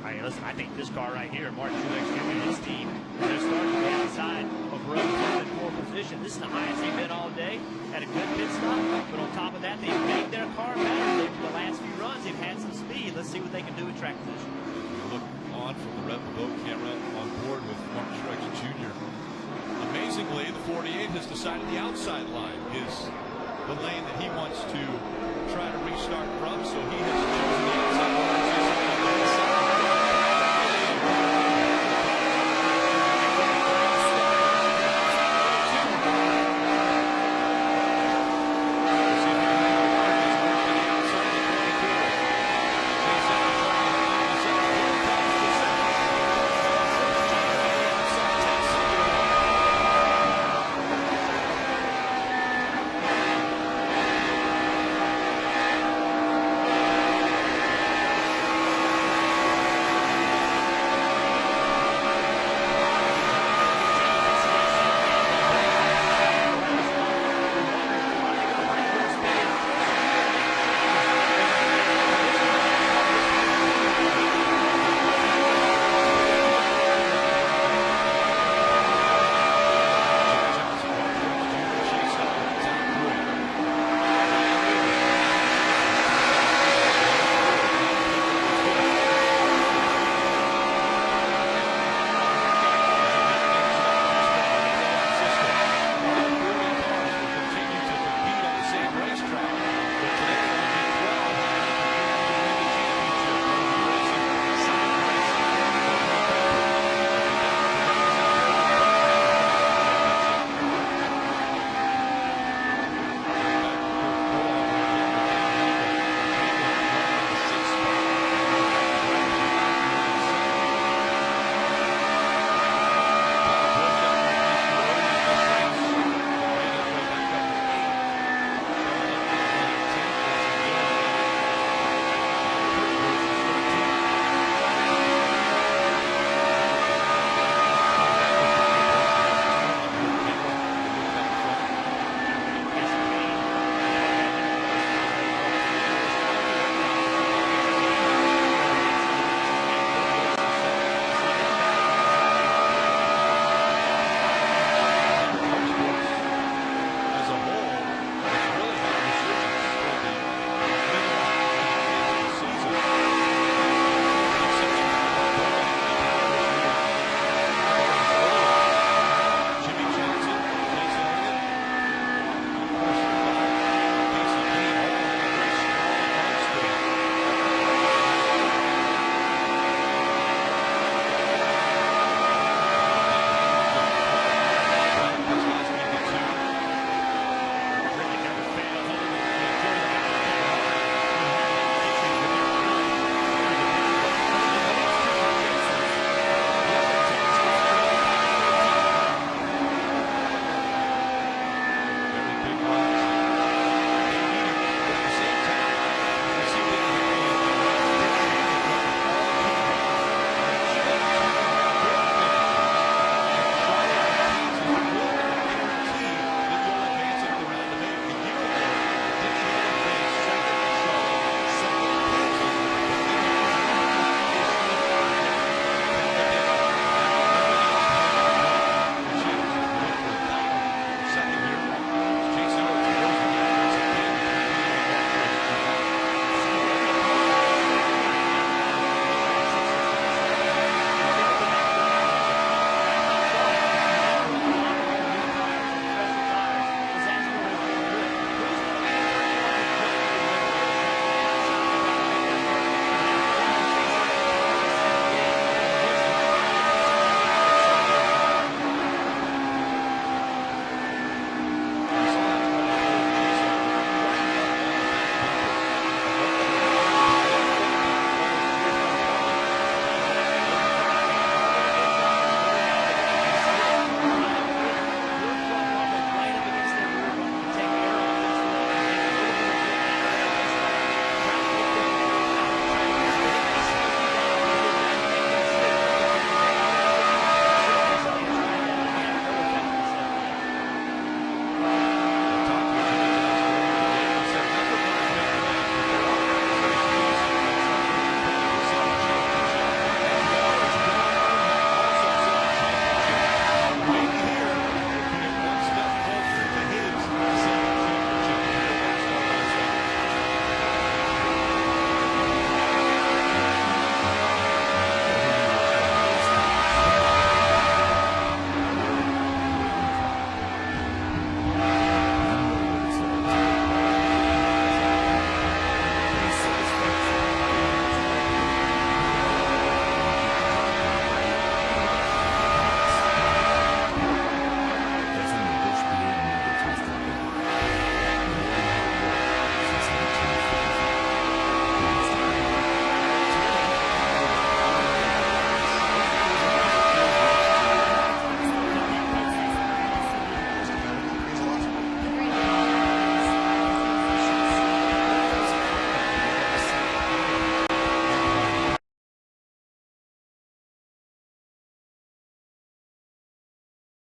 All right, listen, I think this car right here, Martin Truex Jr. and his team, they're starting to the outside of row 2 in 4 position. This is the highest they've been all day. Had a good pit stop, but on top of that, they've made their car better. The last few runs, they've had some speed. Let's see what they can do with track position. Look on from the Red Bull camera on board with Martin Truex Jr. Amazingly, the 48 has decided the outside line is the lane that he wants to try to restart from, so he has chosen the outside line.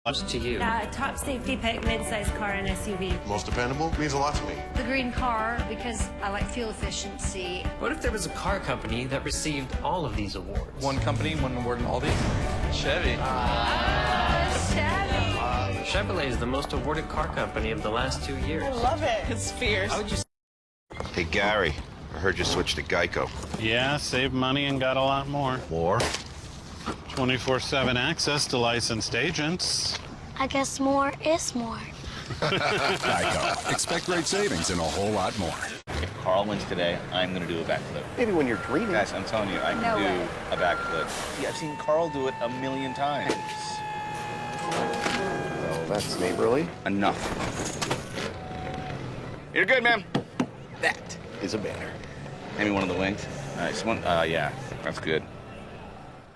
To you. Top safety pick, mid-size car and SUV. Most dependable means a lot to me. The green car because I like fuel efficiency. What if there was a car company that received all of these awards? One company, one award in all these? Chevy. Chevy. Chevrolet is the most awarded car company of the last 2 years. I love it. It's fierce. How would you... Hey, Gary, I heard you switched to Geico. Yeah, saved money and got a lot more. More? 24/7 access to licensed agents. I guess more is more. Geico. Expect great savings and a whole lot more. If Carl wins today, I'm going to do a backflip. Maybe when you're dreaming. Guys, I'm telling you, I can do a backflip. Yeah, I've seen Carl do it a million times. Oh, that's neighborly. Enough. You're good, man. That is a banner. Maybe one of the wings. Nice one. Yeah, that's good.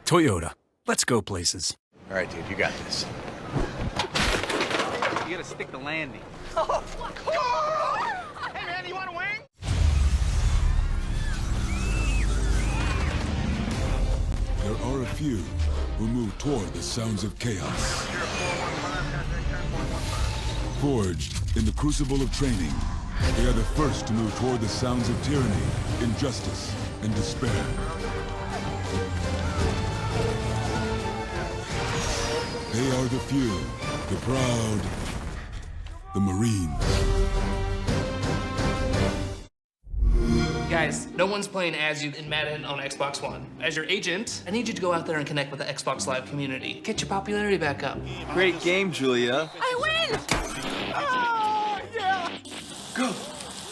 Toyota. Let's go places. All right, dude, you got this. You gotta stick the landing. Hey, man, you want a wing? There are a few who move toward the sounds of chaos. Forged in the crucible of training, they are the first to move toward the sounds of tyranny, injustice, and despair. They are the few, the proud, the Marines. Guys, no one's playing as you in Madden on Xbox One. As your agent, I need you to go out there and connect with the Xbox Live community. Get your popularity back up. Great game, Julia. I win! Oh, yeah! Go.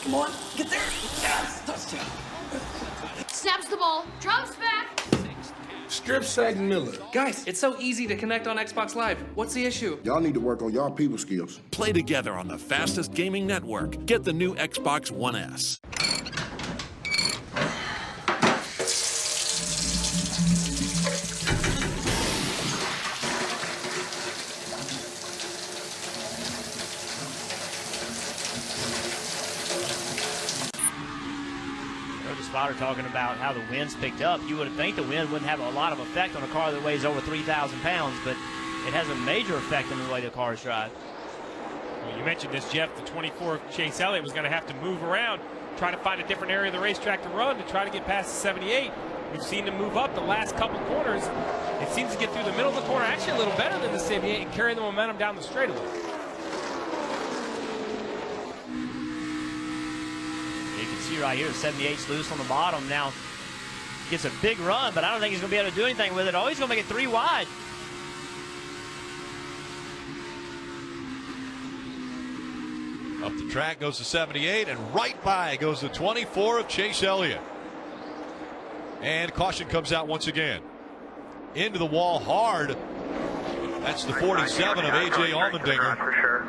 Come on, get there. Yes, touchdown. Snaps the ball. Drops back. Strip sack Miller. Guys, it's so easy to connect on Xbox Live. What's the issue? Y'all need to work on y'all people skills. Play together on the fastest gaming network. Get the new Xbox One S. Spotter talking about how the wind's picked up. You would think the wind wouldn't have a lot of effect on a car that weighs over 3,000 pounds, but it has a major effect on the way the cars drive. Well, you mentioned this, Jeff. The 24 Chase Elliott was going to have to move around, try to find a different area of the racetrack to run to try to get past the 78. We've seen him move up the last couple corners. It seems to get through the middle of the corner actually a little better than the 78 and carry the momentum down the straightaway. Right here, 78's loose on the bottom. Now gets a big run, but I don't think he's going to be able to do anything with it. Oh, he's going to make it 3 wide. Up the track goes the 78, and right by goes the 24 of Chase Elliott. And caution comes out once again. Into the wall hard. That's the 47 of A.J. Allmendinger. For sure.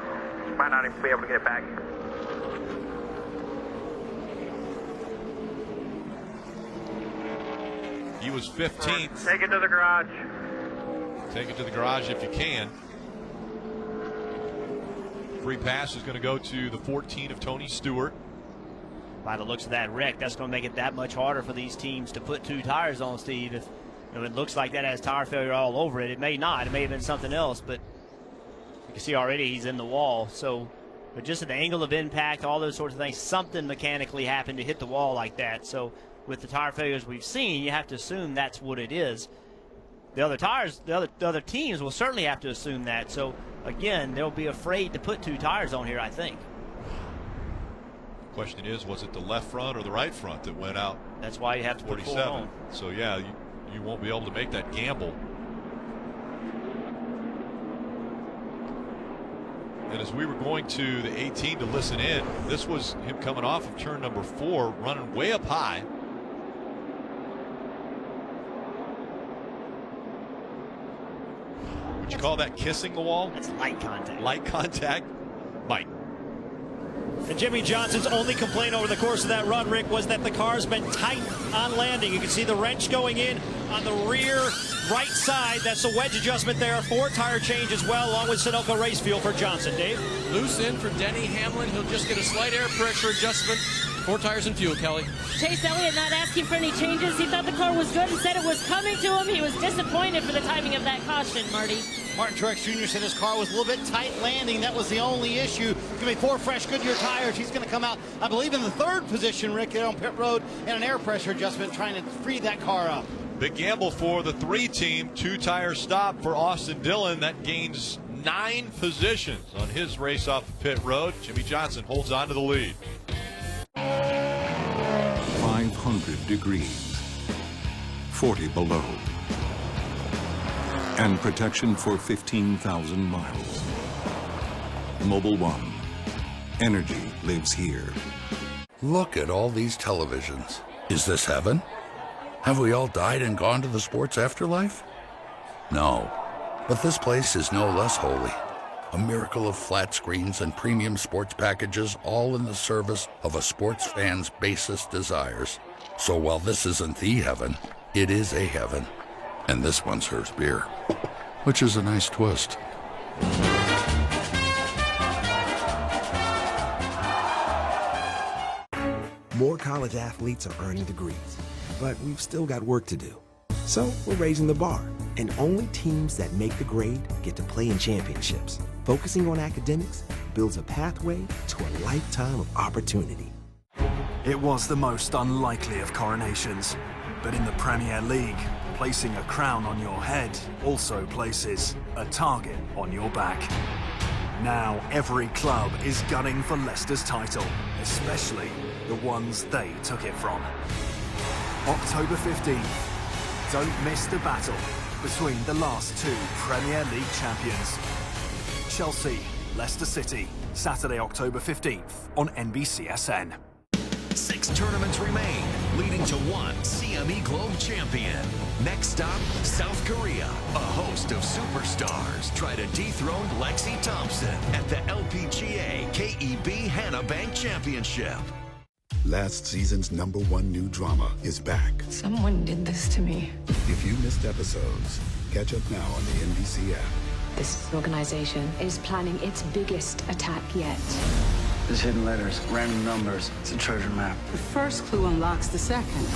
Might not even be able to get it back. He was 15th. Take it to the garage. Take it to the garage if you can. Free pass is going to go to the 14 of Tony Stewart. By the looks of that wreck, that's going to make it that much harder for these teams to put 2 tires on, Steve. If it looks like that has tire failure all over it, it may not. It may have been something else, but you can see already he's in the wall. So, but just at the angle of impact, all those sorts of things, something mechanically happened to hit the wall like that. So, with the tire failures we've seen, you have to assume that's what it is. The other teams will certainly have to assume that. So again, they'll be afraid to put 2 tires on here, I think. Question is, was it the left front or the right front that went out? That's why you have to put 4 on. So yeah, you won't be able to make that gamble. And as we were going to the 18 to listen in, this was him coming off of turn number 4, running way up high. Would you call that kissing the wall? That's light contact. Light contact? Might. And Jimmy Johnson's only complaint over the course of that run, Rick, was that the car's been tight on landing. You can see the wrench going in on the rear right side. That's a wedge adjustment there. 4 tire change as well, along with Sunoco race fuel for Johnson. Dave? Loose in for Denny Hamlin. He'll just get a slight air pressure adjustment. 4 tires and fuel, Kelly. Chase Elliott not asking for any changes. He thought the car was good and said it was coming to him. He was disappointed for the timing of that caution, Marty. Martin Truex Jr. said his car was a little bit tight landing. That was the only issue. Give me 4 fresh Goodyear tires. He's going to come out, I believe, in the 3rd position, Rick, there on pit road, and an air pressure adjustment trying to free that car up. Big gamble for the 3 team. 2-tire stop for Austin Dillon. That gains 9 positions on his race off the pit road. Jimmy Johnson holds on to the lead. 500 degrees, 40 below, and protection for 15,000 miles. Mobil 1. Energy lives here. Look at all these televisions. Is this heaven? Have we all died and gone to the sports afterlife? No, but this place is no less holy. A miracle of flat screens and premium sports packages, all in the service of a sports fan's basest desires. So while this isn't the heaven, it is a heaven. And this one serves beer, which is a nice twist. More college athletes are earning degrees, but we've still got work to do. So we're raising the bar, and only teams that make the grade get to play in championships. Focusing on academics builds a pathway to a lifetime of opportunity. It was the most unlikely of coronations, but in the Premier League, placing a crown on your head also places a target on your back. Now every club is gunning for Leicester's title, especially the ones they took it from. October 15th. Don't miss the battle between the last 2 Premier League champions. Chelsea, Leicester City, Saturday, October 15th on NBCSN. 6 tournaments remain, leading to 1 CME Globe champion. Next stop, South Korea. A host of superstars try to dethrone Lexi Thompson at the LPGA KEB Hannah Bank Championship. Last season's #1 new drama is back. Someone did this to me. If you missed episodes, catch up now on the NBC app. This organization is planning its biggest attack yet. There's hidden letters, random numbers. It's a treasure map. The first clue unlocks the second.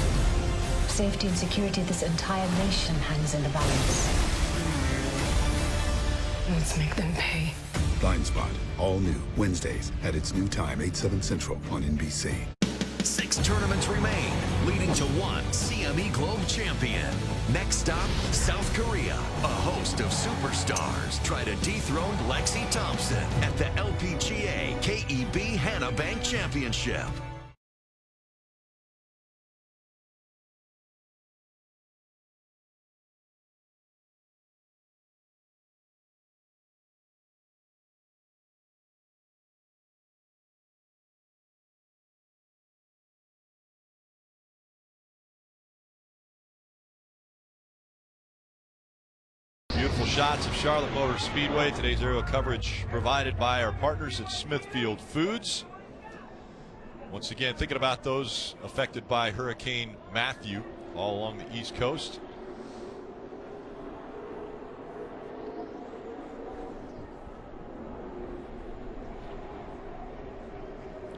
Safety and security of this entire nation hangs in the balance. Let's make them pay. Blind Spot, all new, Wednesdays at its new time, 8/7 Central on NBC. 6 tournaments remain, leading to 1 CME Globe champion. Next stop, South Korea. A host of superstars try to dethrone Lexi Thompson at the LPGA KEB Hannah Bank Championship. Beautiful shots of Charlotte Motor Speedway. Today's aerial coverage provided by our partners at Smithfield Foods. Once again, thinking about those affected by Hurricane Matthew all along the East Coast.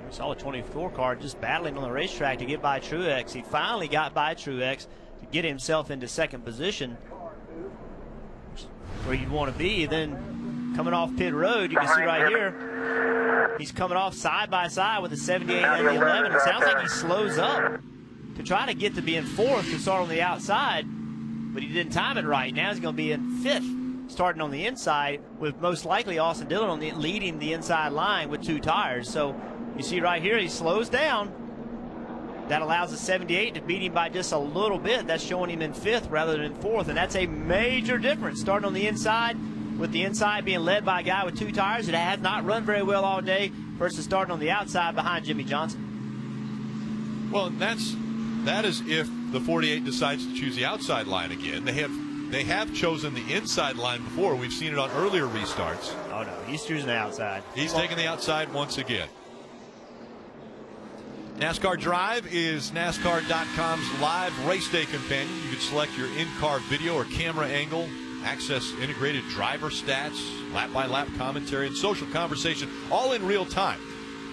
We saw the 24 car just battling on the racetrack to get by Truex. He finally got by Truex to get himself into 2nd position, where you'd want to be. Then coming off pit road, you can see right here, he's coming off side by side with the 78 and the 11. It sounds like he slows up to try to get to be in 4th to start on the outside, but he didn't time it right. Now he's going to be in 5th, starting on the inside, with most likely Austin Dillon on leading the inside line with 2 tires. So you see right here, he slows down. That allows the 78 to beat him by just a little bit. That's showing him in 5th rather than 4th, and that's a major difference. Starting on the inside, with the inside being led by a guy with 2 tires that has not run very well all day, versus starting on the outside behind Jimmy Johnson. Well, that is if the 48 decides to choose the outside line again. They have chosen the inside line before. We've seen it on earlier restarts. Oh no, he's choosing the outside. He's taking the outside once again. NASCAR Drive is NASCAR.com's live race day companion. You can select your in-car video or camera angle, access integrated driver stats, lap-by-lap commentary, and social conversation, all in real time.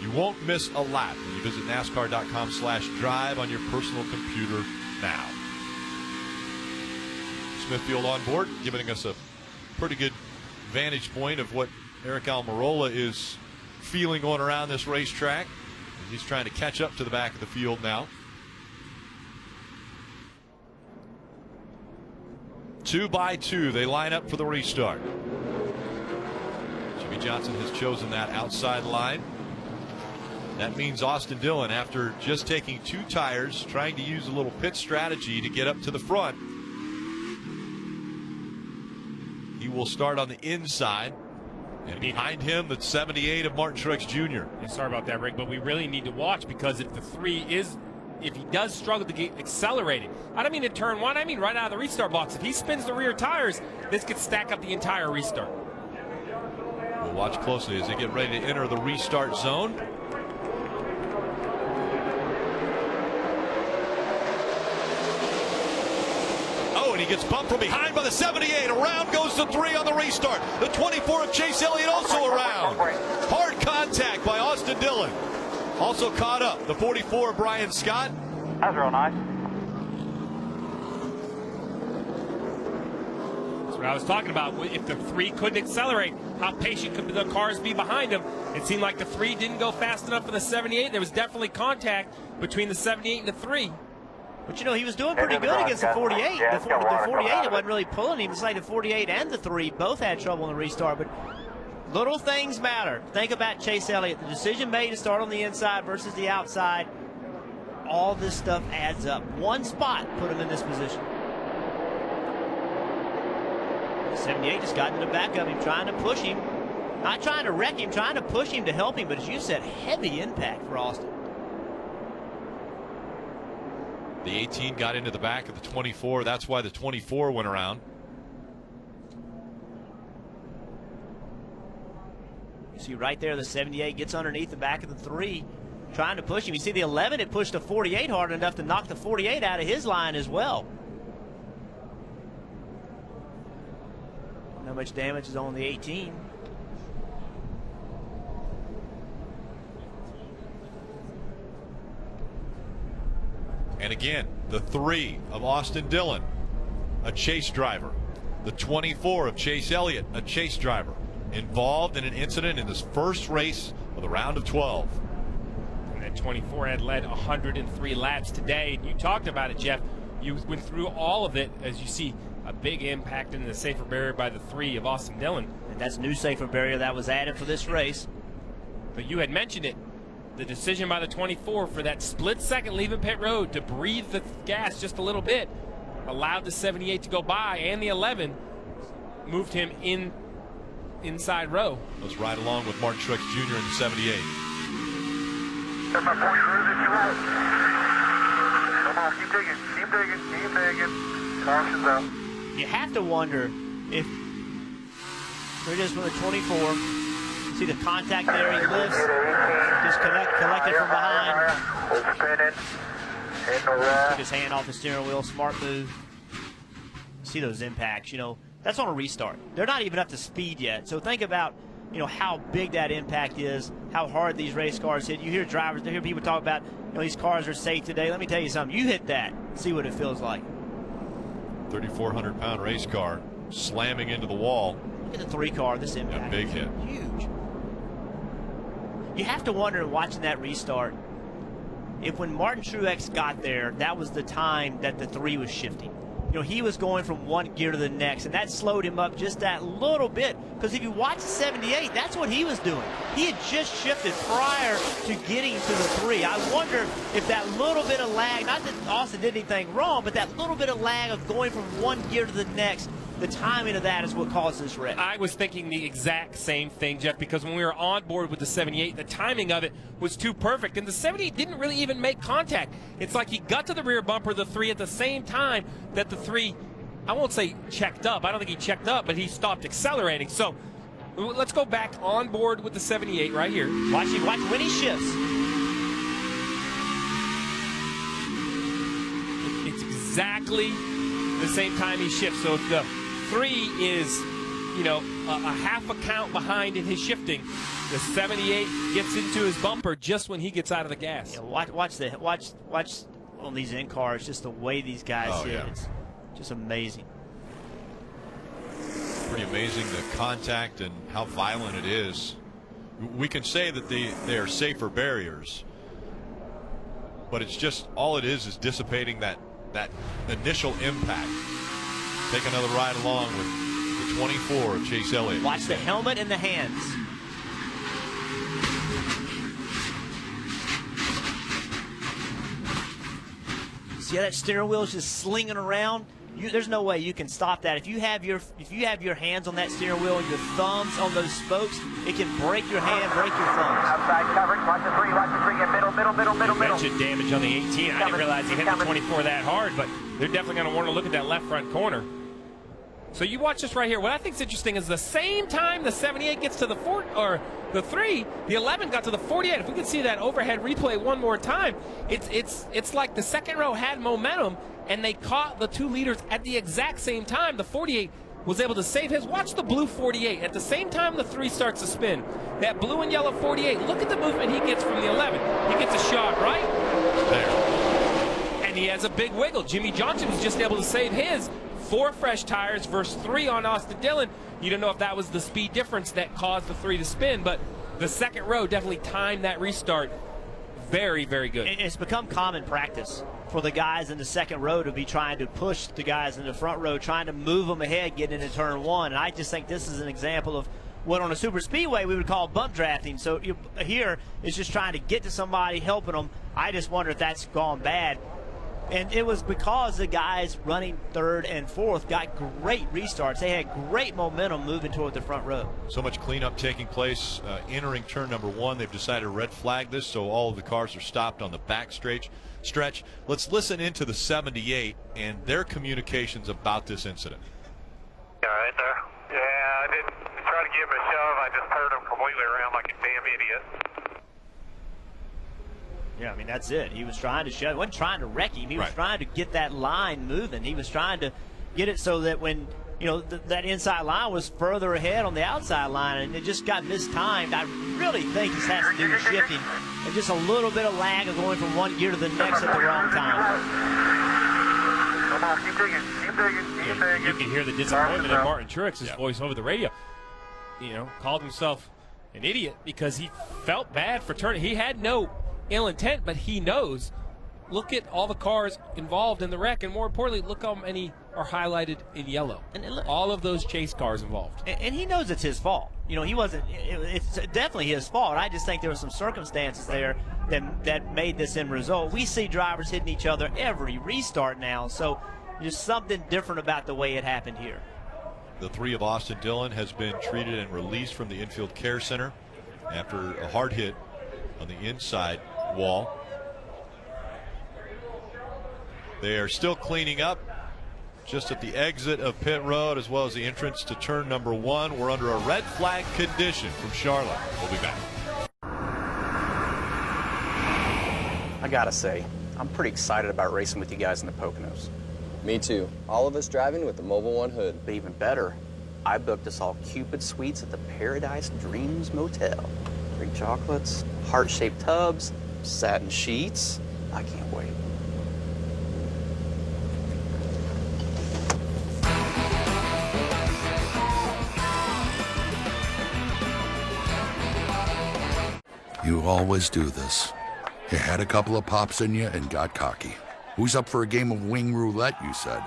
You won't miss a lap when you visit NASCAR.com/drive on your personal computer now. Smithfield on board, giving us a pretty good vantage point of what Eric Almirola is feeling going around this racetrack. He's trying to catch up to the back of the field now. 2 by 2, they line up for the restart. Jimmy Johnson has chosen that outside line. That means Austin Dillon, after just taking 2 tires, trying to use a little pit strategy to get up to the front. He will start on the inside. And behind him, the 78 of Martin Truex Jr. And sorry about that, Rick, but we really need to watch, because if the 3 is, if he does struggle to get accelerating, I don't mean in turn 1, I mean right out of the restart box. If he spins the rear tires, this could stack up the entire restart. We'll watch closely as they get ready to enter the restart zone. And he gets bumped from behind by the 78. Around goes the 3 on the restart. The 24 of Chase Elliott also around. Hard contact by Austin Dillon. Also caught up. The 44 of Brian Scott. That's real nice. That's what I was talking about. If the 3 couldn't accelerate, how patient could the cars be behind him? It seemed like the 3 didn't go fast enough for the 78. There was definitely contact between the 78 and the 3. But, you know, he was doing pretty good against the 48. The 48, it wasn't really pulling him. It's like the 48 and the 3 both had trouble in the restart. But little things matter. Think about Chase Elliott. The decision made to start on the inside versus the outside. All this stuff adds up. One spot put him in this position. 78 just got in the back of him, trying to push him. Not trying to wreck him, trying to push him to help him. But as you said, heavy impact for Austin. The 18 got into the back of the 24. That's why the 24 went around. You see right there, the 78 gets underneath the back of the 3, trying to push him. You see the 11, it pushed the 48 hard enough to knock the 48 out of his line as well. How much damage is on the 18? And again, the 3 of Austin Dillon, a chase driver. The 24 of Chase Elliott, a chase driver, involved in an incident in this first race of the round of 12. And that 24 had led 103 laps today. You talked about it, Jeff. You went through all of it as you see a big impact in the safer barrier by the 3 of Austin Dillon. And that's new safer barrier that was added for this race. But you had mentioned it. The decision by the 24 for that split second leaving pit road to breathe the gas just a little bit allowed the 78 to go by, and the 11 moved him inside row. Let's ride along with Martin Truex Jr. in the 78. Come on, keep digging, keep digging, keep digging. Caution's up. You have to wonder if there it is from the 24. See the contact there, he lifts, just collected from behind. Took his hand off the steering wheel, smart move. See those impacts, you know, that's on a restart. They're not even up to speed yet. So think about, you know, how big that impact is, how hard these race cars hit. You hear drivers, you hear people talk about, you know, these cars are safe today. Let me tell you something, you hit that, see what it feels like. 3,400-pound race car slamming into the wall. Look at the 3 car, this impact. A big hit. Huge. You have to wonder, watching that restart, if when Martin Truex got there, that was the time that the 3 was shifting. You know, he was going from one gear to the next, and that slowed him up just that little bit. Because if you watch the 78, that's what he was doing. He had just shifted prior to getting to the 3. I wonder if that little bit of lag, not that Austin did anything wrong, but that little bit of lag of going from one gear to the next, the timing of that is what caused this wreck. I was thinking the exact same thing, Jeff, because when we were on board with the 78, the timing of it was too perfect, and the 78 didn't really even make contact. It's like he got to the rear bumper of the 3 at the same time that the 3, I won't say checked up. I don't think he checked up, but he stopped accelerating. So let's go back on board with the 78 right here. Watch when he shifts. It's exactly the same time he shifts. So if the 3 is, you know, a half a count behind in his shifting, the 78 gets into his bumper just when he gets out of the gas. Yeah, watch on these in cars, just the way these guys hit. Yeah. It's just amazing. pretty amazing, the contact and how violent it is. We can say that they are safer barriers, but it's just all it is dissipating that initial impact. Take another ride along with the 24 of Chase Elliott. Watch the helmet in the hands. See how that steering wheel is just slinging around? There's no way you can stop that. If you have your hands on that steering wheel and your thumbs on those spokes, it can break your hand, break your thumbs. Outside coverage, watch the 3, get middle. You mentioned damage on the 18. I didn't realize he hit the 24 that hard, but they're definitely going to want to look at that left front corner. So you watch this right here. What I think is interesting is the same time the 78 gets to the 3, the 11 got to the 48. If we could see that overhead replay one more time, it's like the second row had momentum, and they caught the two leaders at the exact same time. The 48 was able to save his. Watch the blue 48. At the same time the 3 starts to spin, that blue and yellow 48, look at the movement he gets from the 11. He gets a shot right there, and he has a big wiggle. Jimmy Johnson was just able to save his. 4 fresh tires versus 3 on Austin Dillon. You don't know if that was the speed difference that caused the 3 to spin, but the second row definitely timed that restart very, very good. It's become common practice for the guys in the second row to be trying to push the guys in the front row, trying to move them ahead, getting into turn 1. And I just think this is an example of what on a super speedway we would call bump drafting. So here it's just trying to get to somebody, helping them. I just wonder if that's gone bad. And it was because the guys running 3rd and 4th got great restarts. They had great momentum moving toward the front row. So much cleanup taking place entering turn number 1. They've decided to red flag this, so all of the cars are stopped on the back stretch. Let's listen into the 78 and their communications about this incident. Yeah, right there. Yeah, I didn't try to give him a shove. I just turned him completely around like a damn idiot. Yeah, I mean, that's it. He was trying to shove. He wasn't trying to wreck him. He was trying to get that line moving. He was trying to get it so that when, that inside line was further ahead on the outside line, and it just got mistimed. I really think this has to do with shifting and just a little bit of lag of going from one gear to the next at the wrong time. Come on, keep digging. You can hear the disappointment in Martin Truex's voice over the radio. Called himself an idiot because he felt bad for turning. He had no ill intent, but he knows. Look at all the cars involved in the wreck, and more importantly, look how many are highlighted in yellow. And all of those chase cars involved. And he knows it's his fault. He wasn't. It's definitely his fault. I just think there were some circumstances there that made this end result. We see drivers hitting each other every restart now, so there's something different about the way it happened here. The 3 of Austin Dillon has been treated and released from the infield care center after a hard hit on the inside wall. They are still cleaning up just at the exit of pit road as well as the entrance to turn number 1. We're under a red flag condition from Charlotte. We'll be back. I gotta say, I'm pretty excited about racing with you guys in the Poconos. Me too. All of us driving with the Mobil 1 hood. But even better, I booked us all Cupid suites at the Paradise Dreams Motel. Greek chocolates, heart-shaped tubs, satin sheets. I can't wait. You always do this. You had a couple of pops in you and got cocky. Who's up for a game of wing roulette, you said?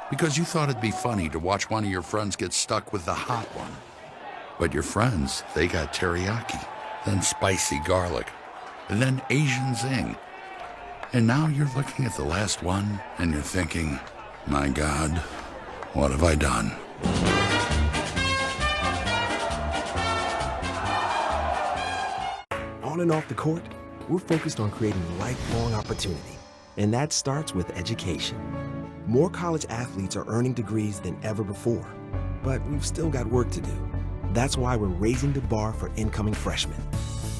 Because you thought it'd be funny to watch one of your friends get stuck with the hot one. But your friends, they got teriyaki, then spicy garlic, and then Asian zing. And now you're looking at the last one and you're thinking, my God, what have I done? On and off the court, we're focused on creating lifelong opportunity. And that starts with education. More college athletes are earning degrees than ever before, but we've still got work to do. That's why we're raising the bar for incoming freshmen,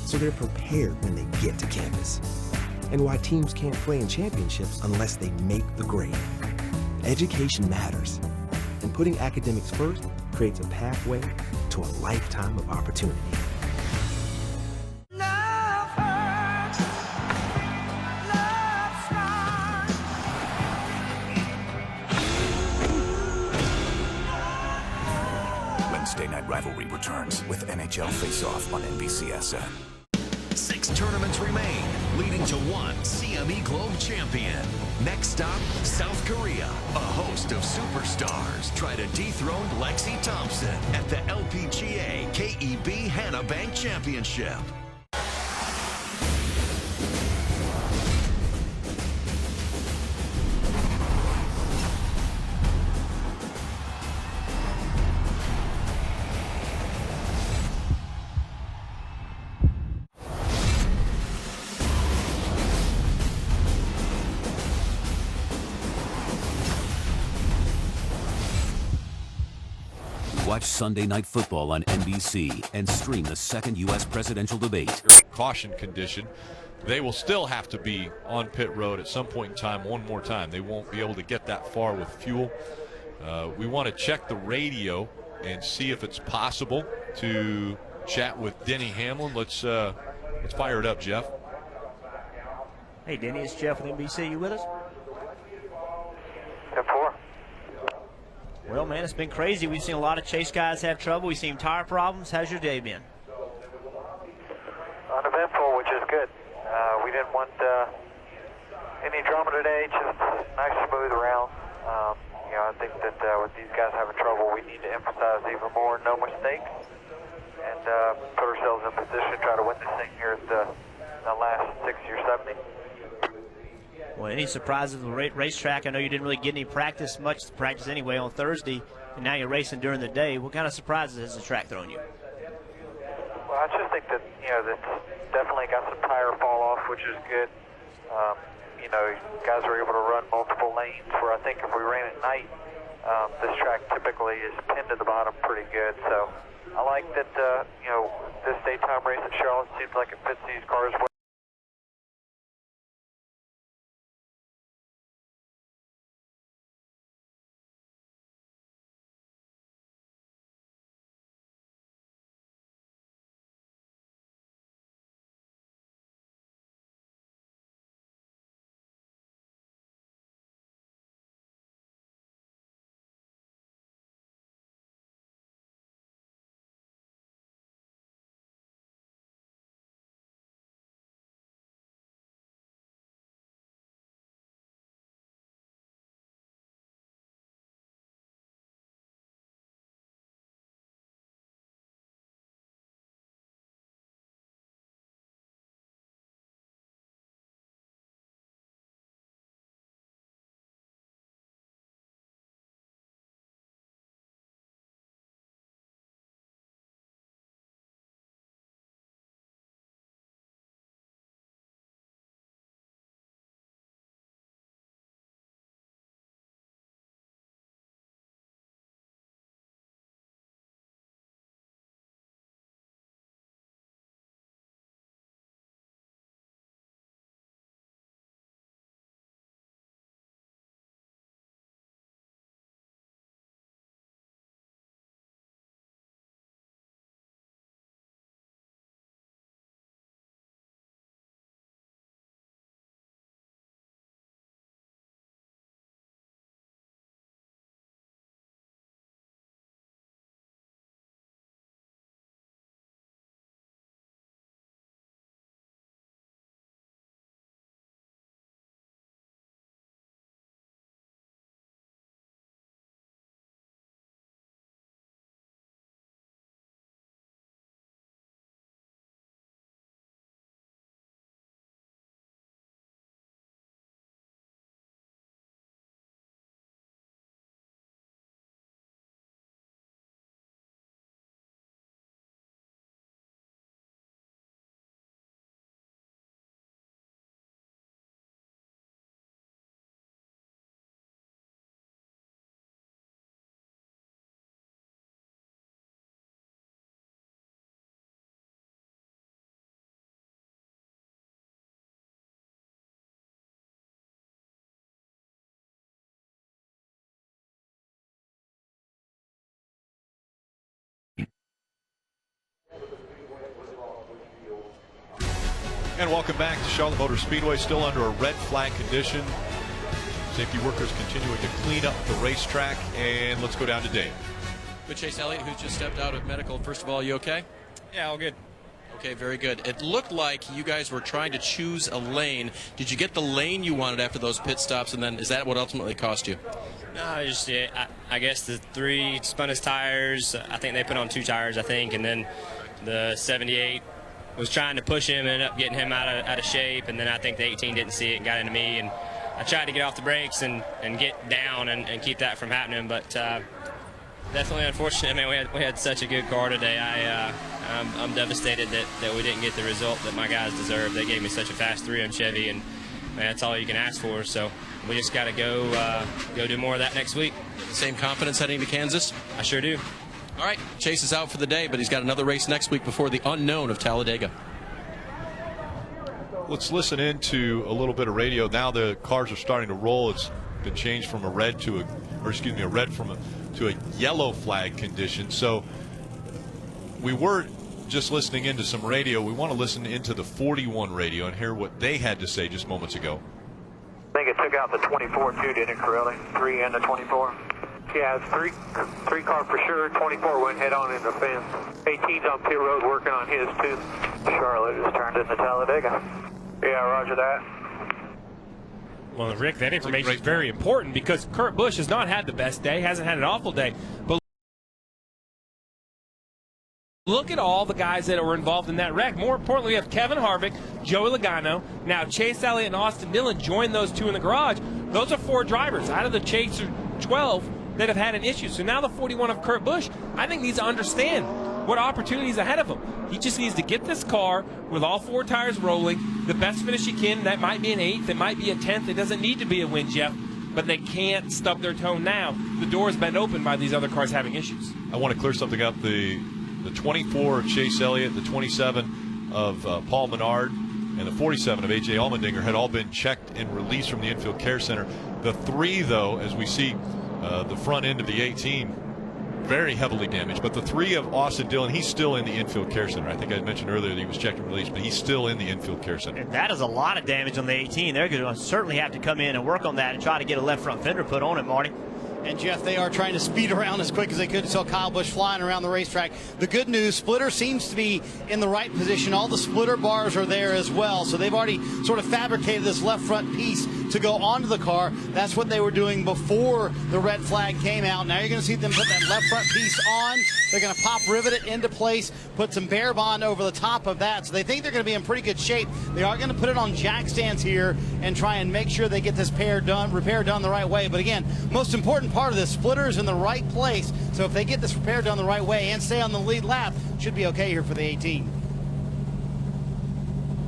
so they're prepared when they get to campus. And why teams can't play in championships unless they make the grade. Education matters, and putting academics first creates a pathway to a lifetime of opportunity. rivalry returns with NHL Face-Off on NBCSN. 6 tournaments remain, leading to 1 CME Globe champion. Next stop, South Korea. A host of superstars try to dethrone Lexi Thompson at the LPGA KEB Hannah Bank Championship. Watch Sunday Night Football on NBC and stream the second U.S. presidential debate. Caution condition. They will still have to be on pit road at some point in time, one more time. They won't be able to get that far with fuel. We want to check the radio and see if it's possible to chat with Denny Hamlin. Let's fire it up, Jeff. Hey, Denny, it's Jeff with NBC. You with us? 10-4. Well, man, it's been crazy. We've seen a lot of chase guys have trouble. We've seen tire problems. How's your day been? Uneventful, which is good. We didn't want any drama today, just nice, smooth round. I think that with these guys having trouble, we need to emphasize even more no mistakes and put ourselves in position to try to win this thing here at the last 60 or 70. Well, any surprises at the racetrack? I know you didn't really get any much practice anyway on Thursday, and now you're racing during the day. What kind of surprises has the track thrown you? Well, I just think that, that's definitely got some tire fall off, which is good. Guys are able to run multiple lanes, where I think if we ran at night, this track typically is pinned to the bottom pretty good. So I like that, this daytime race at Charlotte seems like it fits these cars well. And welcome back to Charlotte Motor Speedway, still under a red flag condition. Safety workers continuing to clean up the racetrack, and let's go down to Dave. with Chase Elliott, who's just stepped out of medical. First of all, you okay? Yeah, all good. Okay, very good. It looked like you guys were trying to choose a lane. Did you get the lane you wanted after those pit stops, and then is that what ultimately cost you? No, just I guess the 3 spun his tires. I think they put on 2 tires, I think, and then the 78 was trying to push him and ended up getting him out of shape, and then I think the 18 didn't see it and got into me, and I tried to get off the brakes and get down and keep that from happening, but definitely unfortunate. Man, we had such a good car today. I'm devastated that we didn't get the result that my guys deserved. They gave me such a fast 3M Chevy, and man, that's all you can ask for. So we just got to go do more of that next week. Same confidence heading to Kansas? I sure do. All right, Chase is out for the day, but he's got another race next week before the unknown of Talladega. Let's listen into a little bit of radio. Now the cars are starting to roll. It's been changed from a red to a red to a yellow flag condition. So we were just listening into some radio. We want to listen into the 41 radio and hear what they had to say just moments ago. I think it took out the 24 too, didn't it, Corelli? 3 and the 24. Yeah, it's three car for sure. 24 went head on in the fence. 18's on pit road working on his too. Charlotte has turned into Talladega. Yeah, roger that. Well, Rick, that information is very important because Kurt Busch has not had the best day, hasn't had an awful day. But look at all the guys that were involved in that wreck. More importantly, we have Kevin Harvick, Joey Logano. Now, Chase Elliott and Austin Dillon joined those 2 in the garage. Those are 4 drivers out of the Chaser 12 that have had an issue. So now the 41 of Kurt Busch, I think, needs to understand what opportunities ahead of him. He just needs to get this car with all 4 tires rolling, the best finish he can. That might be an 8th, it might be a 10th. It doesn't need to be a win, Jeff, but they can't stub their toe now. The door's been opened by these other cars having issues. I want to clear something up. The 24 of Chase Elliott, the 27 of Paul Menard, and the 47 of A.J. Allmendinger had all been checked and released from the infield care center. The 3, though, as we see the front end of the 18, very heavily damaged. But the 3 of Austin Dillon, he's still in the infield care center. I think I mentioned earlier that he was checked and released, but he's still in the infield care center. And that is a lot of damage on the 18. They're going to certainly have to come in and work on that and try to get a left front fender put on it, Marty. And, Jeff, they are trying to speed around as quick as they could. You saw Kyle Busch flying around the racetrack. The good news, splitter seems to be in the right position. All the splitter bars are there as well. So they've already sort of fabricated this left front piece to go onto the car. That's what they were doing before the red flag came out. Now you're going to see them put that left front piece on. They're going to pop rivet it into place, put some bare bond over the top of that. So they think they're going to be in pretty good shape. They are going to put it on jack stands here and try and make sure they get this repair done the right way. But again, most important part of this, splitter is in the right place. So if they get this repair done the right way and stay on the lead lap, should be okay here for the 18.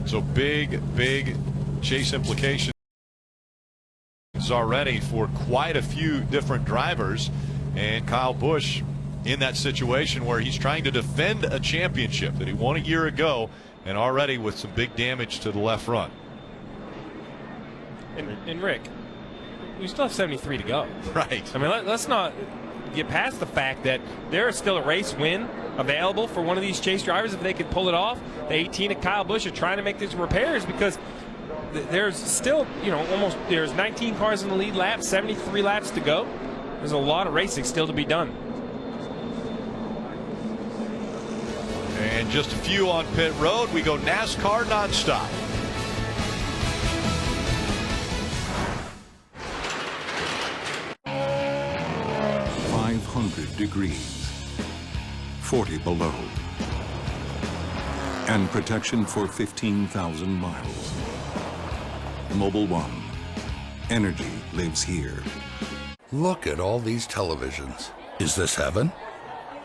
So big chase implications already for quite a few different drivers, and Kyle Busch in that situation where he's trying to defend a championship that he won a year ago, and already with some big damage to the left front. And Rick, we still have 73 to go. Right. I mean, let's not get past the fact that there is still a race win available for one of these chase drivers if they could pull it off. The 18 of Kyle Busch are trying to make these repairs because there's still, there's 19 cars in the lead lap, 73 laps to go. There's a lot of racing still to be done. And just a few on pit road. We go NASCAR nonstop. Degrees, 40 below, and protection for 15,000 miles. Mobil 1. Energy lives here. Look at all these televisions. Is this heaven?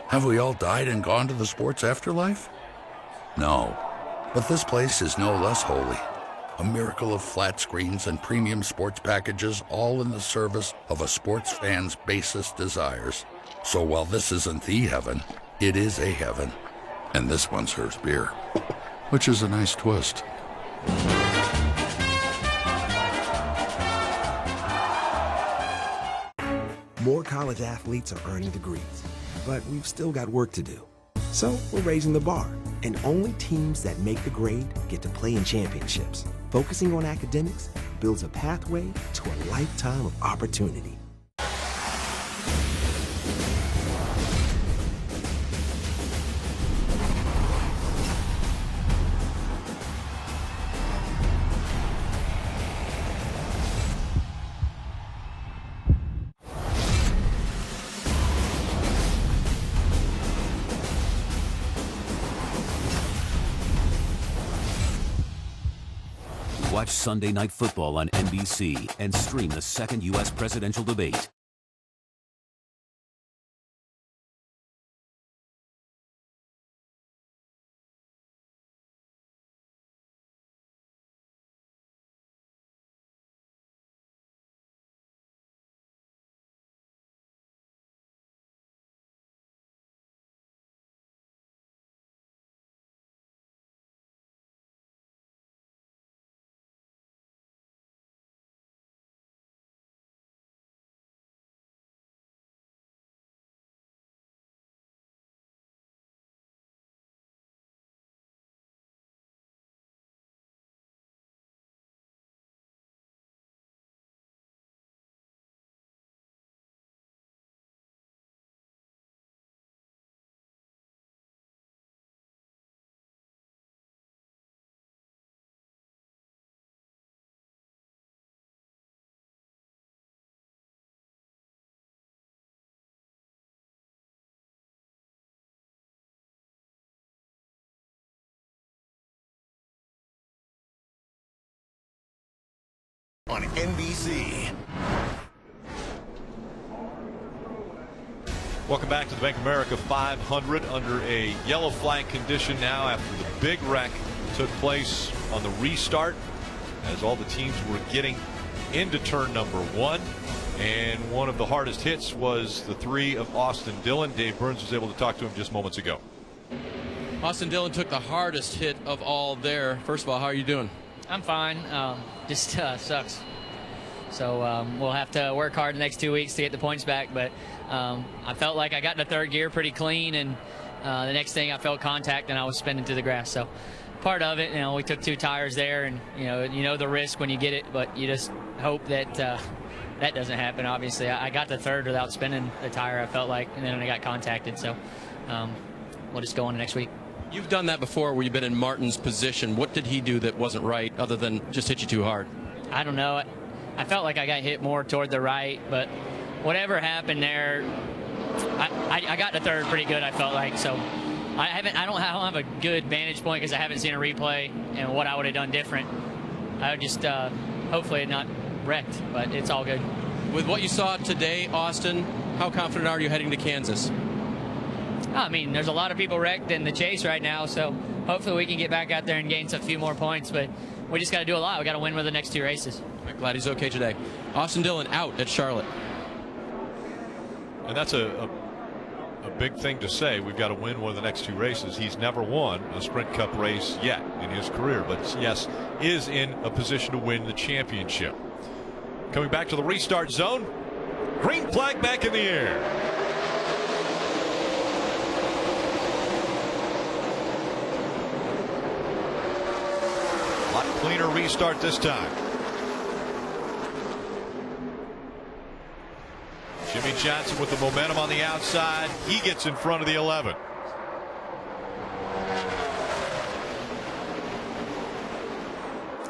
Have we all died and gone to the sports afterlife? No, but this place is no less holy. A miracle of flat screens and premium sports packages, all in the service of a sports fan's basest desires. So while this isn't the heaven, it is a heaven. And this one serves beer, which is a nice twist. More college athletes are earning degrees, but we've still got work to do. So we're raising the bar, and only teams that make the grade get to play in championships. Focusing on academics builds a pathway to a lifetime of opportunity. Watch Sunday Night Football on NBC and stream the second U.S. presidential debate. On NBC. Welcome back to the Bank of America 500 under a yellow flag condition now after the big wreck took place on the restart as all the teams were getting into turn number 1. And one of the hardest hits was the 3 of Austin Dillon. Dave Burns was able to talk to him just moments ago. Austin Dillon took the hardest hit of all there. First of all, how are you doing? I'm fine. Just sucks. So we'll have to work hard the next 2 weeks to get the points back. But I felt like I got into third gear pretty clean, and the next thing I felt contact and I was spinning through the grass. So part of it, we took 2 tires there, and you know the risk when you get it, but you just hope that that doesn't happen. Obviously, I got the third without spinning the tire, I felt like, and then I got contacted. So we'll just go on next week. You've done that before where you've been in Martin's position. What did he do that wasn't right other than just hit you too hard? I don't know. I felt like I got hit more toward the right, but whatever happened there, I got the third pretty good, I felt like. So I don't have a good vantage point because I haven't seen a replay and what I would have done different. I would just hopefully not wrecked, but it's all good. With what you saw today, Austin, how confident are you heading to Kansas? I mean, there's a lot of people wrecked in the chase right now, so hopefully we can get back out there and gain a few more points, but we just got to do a lot. We got to win with the next 2 races. I'm glad he's okay today. Austin Dillon out at Charlotte. And that's a big thing to say. We've got to win one of the next 2 races. He's never won a Sprint Cup race yet in his career, but yes, is in a position to win the championship. Coming back to the restart zone, green flag back in the air. A lot cleaner restart this time. Jimmy Johnson with the momentum on the outside. He gets in front of the 11.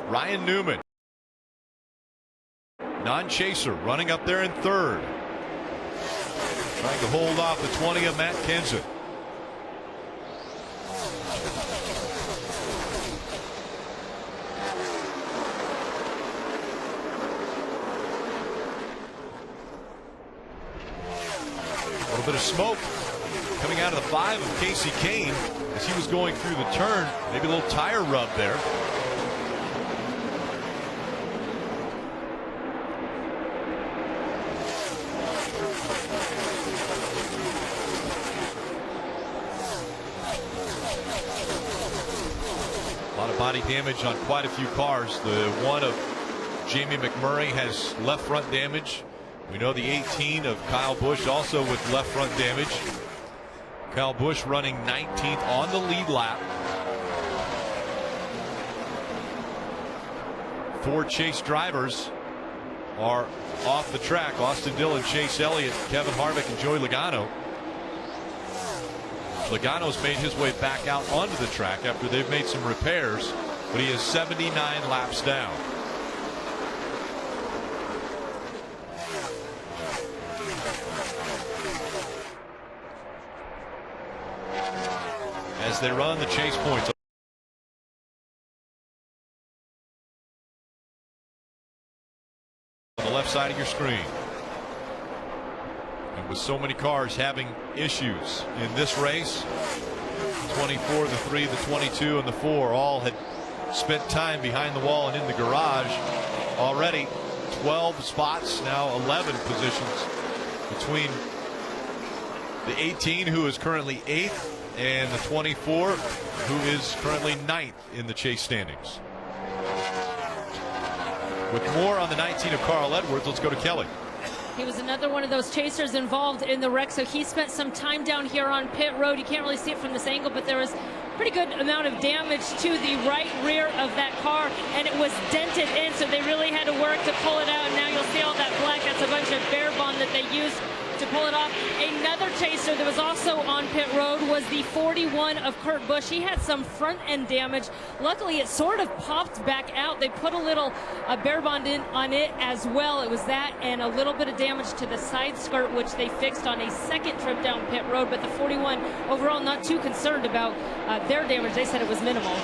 Ryan Newman, non-chaser, running up there in third. Trying to hold off the 20 of Matt Kenseth. A little bit of smoke coming out of the 5 of Casey Kane as he was going through the turn. Maybe a little tire rub there. A lot of body damage on quite a few cars. The one of Jamie McMurray has left front damage. We know the 18 of Kyle Busch also with left front damage. Kyle Busch running 19th on the lead lap. 4 Chase drivers are off the track. Austin Dillon, Chase Elliott, Kevin Harvick, and Joey Logano. Logano's made his way back out onto the track after they've made some repairs, but he is 79 laps down. As they run the chase points. the left side of your screen. And with so many cars having issues in this race, 24, the 3, the 22, and the 4 all had spent time behind the wall and in the garage. Already 12 spots, now 11 positions between the 18, who is currently 8th, and the 24, who is currently 9th in the chase standings. With more on the 19 of Carl Edwards, let's go to Kelly. He was another one of those chasers involved in the wreck, so he spent some time down here on pit road. You can't really see it from this angle, but there was pretty good amount of damage to the right rear of that car, and it was dented in, so they really had to work to pull it out. And now you'll see all that black. That's a bunch of bear bond that they used to pull it off. Another chaser that was also on pit road was the 41 of Kurt Busch. He had some front end damage. Luckily, it sort of popped back out. They put a little bear bond in on it as well. It was that and a little bit of damage to the side skirt, which they fixed on a second trip down pit road. But the 41 overall not too concerned about their damage. They said it was minimal.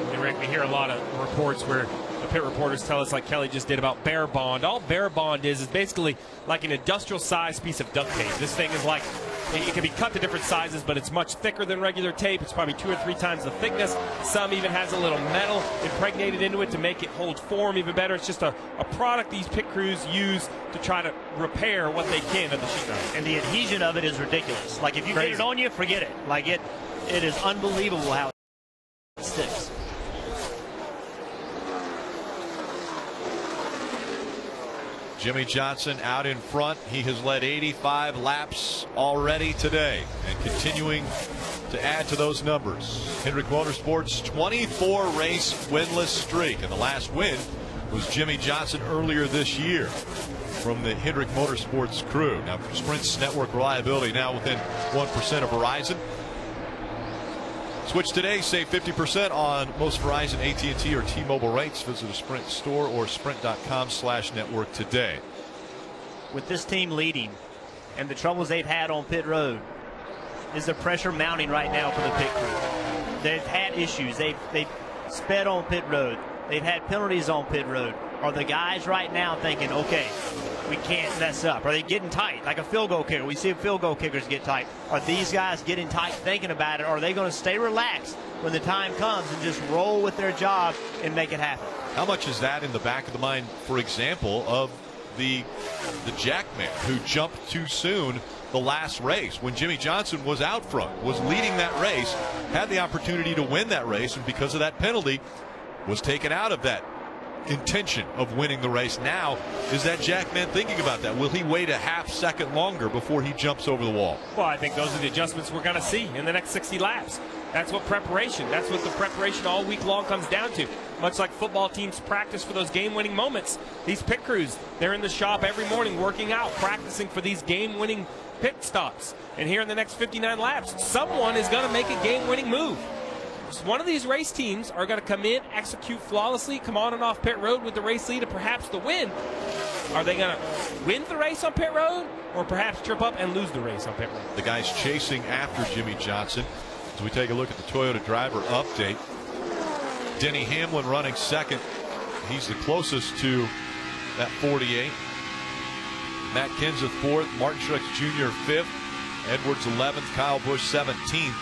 Hey, Rick, we hear a lot of reports where the pit reporters tell us, like Kelly just did, about bear bond. All bear bond is basically like an industrial sized piece of duct tape. This thing is like, it can be cut to different sizes, but it's much thicker than regular tape. It's probably 2 or 3 times the thickness. Some even has a little metal impregnated into it to make it hold form even better. It's just a product these pit crews use to try to repair what they can of the sheetrock. And the adhesion of it is ridiculous. Like, if you get it on you, forget it. Like, it is unbelievable how it sticks. Jimmy Johnson out in front. He has led 85 laps already today and continuing to add to those numbers. Hendrick Motorsports 24 race winless streak, and the last win was Jimmy Johnson earlier this year from the Hendrick Motorsports crew. Now, Sprint's network reliability now within 1% of Verizon. Switch today, save 50% on most Verizon, AT&T, or T-Mobile rates. Visit a Sprint store or sprint.com/network today. With this team leading and the troubles they've had on pit road, is the pressure mounting right now for the pit crew? They've had issues. They've sped on pit road. They've had penalties on pit road. Are the guys right now thinking, okay, we can't mess up? Are they getting tight? Like a field goal kicker. We see field goal kickers get tight. Are these guys getting tight thinking about it? Or are they going to stay relaxed when the time comes and just roll with their job and make it happen? How much is that in the back of the mind, for example, of the Jackman who jumped too soon the last race when Jimmy Johnson was out front, was leading that race, had the opportunity to win that race, and because of that penalty was taken out of that intention of winning the race. Now, is that Jackman thinking about that? Will he wait a half second longer before he jumps over the wall? Well, I think those are the adjustments we're going to see in the next 60 laps. That's what that's what the preparation all week long comes down to. Much like football teams practice for those game-winning moments, these pit crews, they're in the shop every morning working out, practicing for these game-winning pit stops. And here in the next 59 laps, someone is going to make a game-winning move. One of these race teams are going to come in, execute flawlessly, come on and off pit road with the race lead and perhaps the win. Are they going to win the race on pit road or perhaps trip up and lose the race on pit road? The guys chasing after Jimmy Johnson. As we take a look at the Toyota driver update, Denny Hamlin running second. He's the closest to that 48. Matt Kenseth fourth, Martin Truex Jr. fifth, Edwards 11th, Kyle Busch 17th.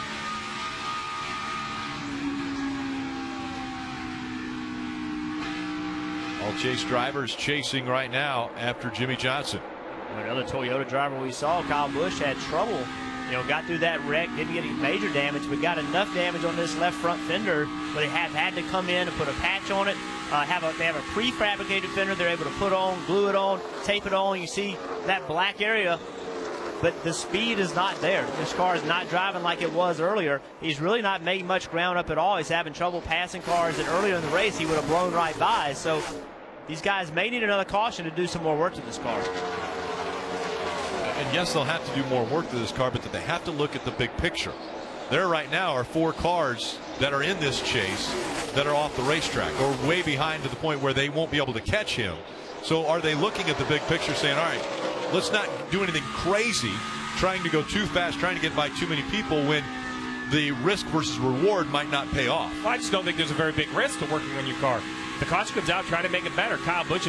All chase drivers chasing right now after Jimmy Johnson. Another Toyota driver we saw, Kyle Busch, had trouble. Got through that wreck, didn't get any major damage, but got enough damage on this left front fender where they have had to come in and put a patch on it. They have a prefabricated fender they're able to put on, glue it on, tape it on. You see that black area, but the speed is not there. This car is not driving like it was earlier. He's really not making much ground up at all. He's having trouble passing cars that earlier in the race he would have blown right by. So these guys may need another caution to do some more work to this car. And yes, they'll have to do more work to this car, but they have to look at the big picture. There right now are 4 cars that are in this chase that are off the racetrack or way behind to the point where they won't be able to catch him. So are they looking at the big picture saying, all right, let's not do anything crazy, trying to go too fast, trying to get by too many people when the risk versus reward might not pay off. Well, I just don't think there's a very big risk to working on your car. The caution comes out, try to make it better. Kyle Busch,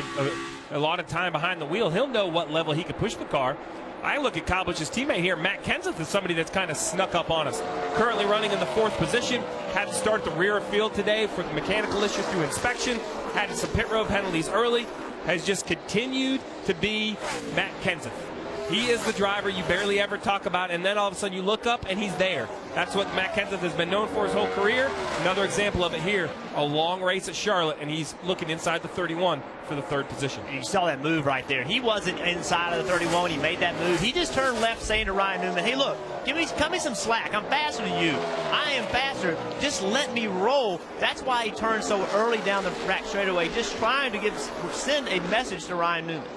a lot of time behind the wheel, he'll know what level he can push the car. I look at Kyle Busch's teammate here, Matt Kenseth, as somebody that's kind of snuck up on us. Currently running in the 4th position, had to start the rear of field today for the mechanical issue through inspection, had some pit road penalties early, has just continued to be Matt Kenseth. He is the driver you barely ever talk about, and then all of a sudden you look up and he's there. That's what Matt Kenseth has been known for his whole career. Another example of it here, a long race at Charlotte, and he's looking inside the 31 for the 3rd position. You saw that move right there. He wasn't inside of the 31 when he made that move. He just turned left saying to Ryan Newman, hey, look, cut me some slack. I'm faster than you. I am faster. Just let me roll. That's why he turned so early down the track straightaway, just trying to send a message to Ryan Newman.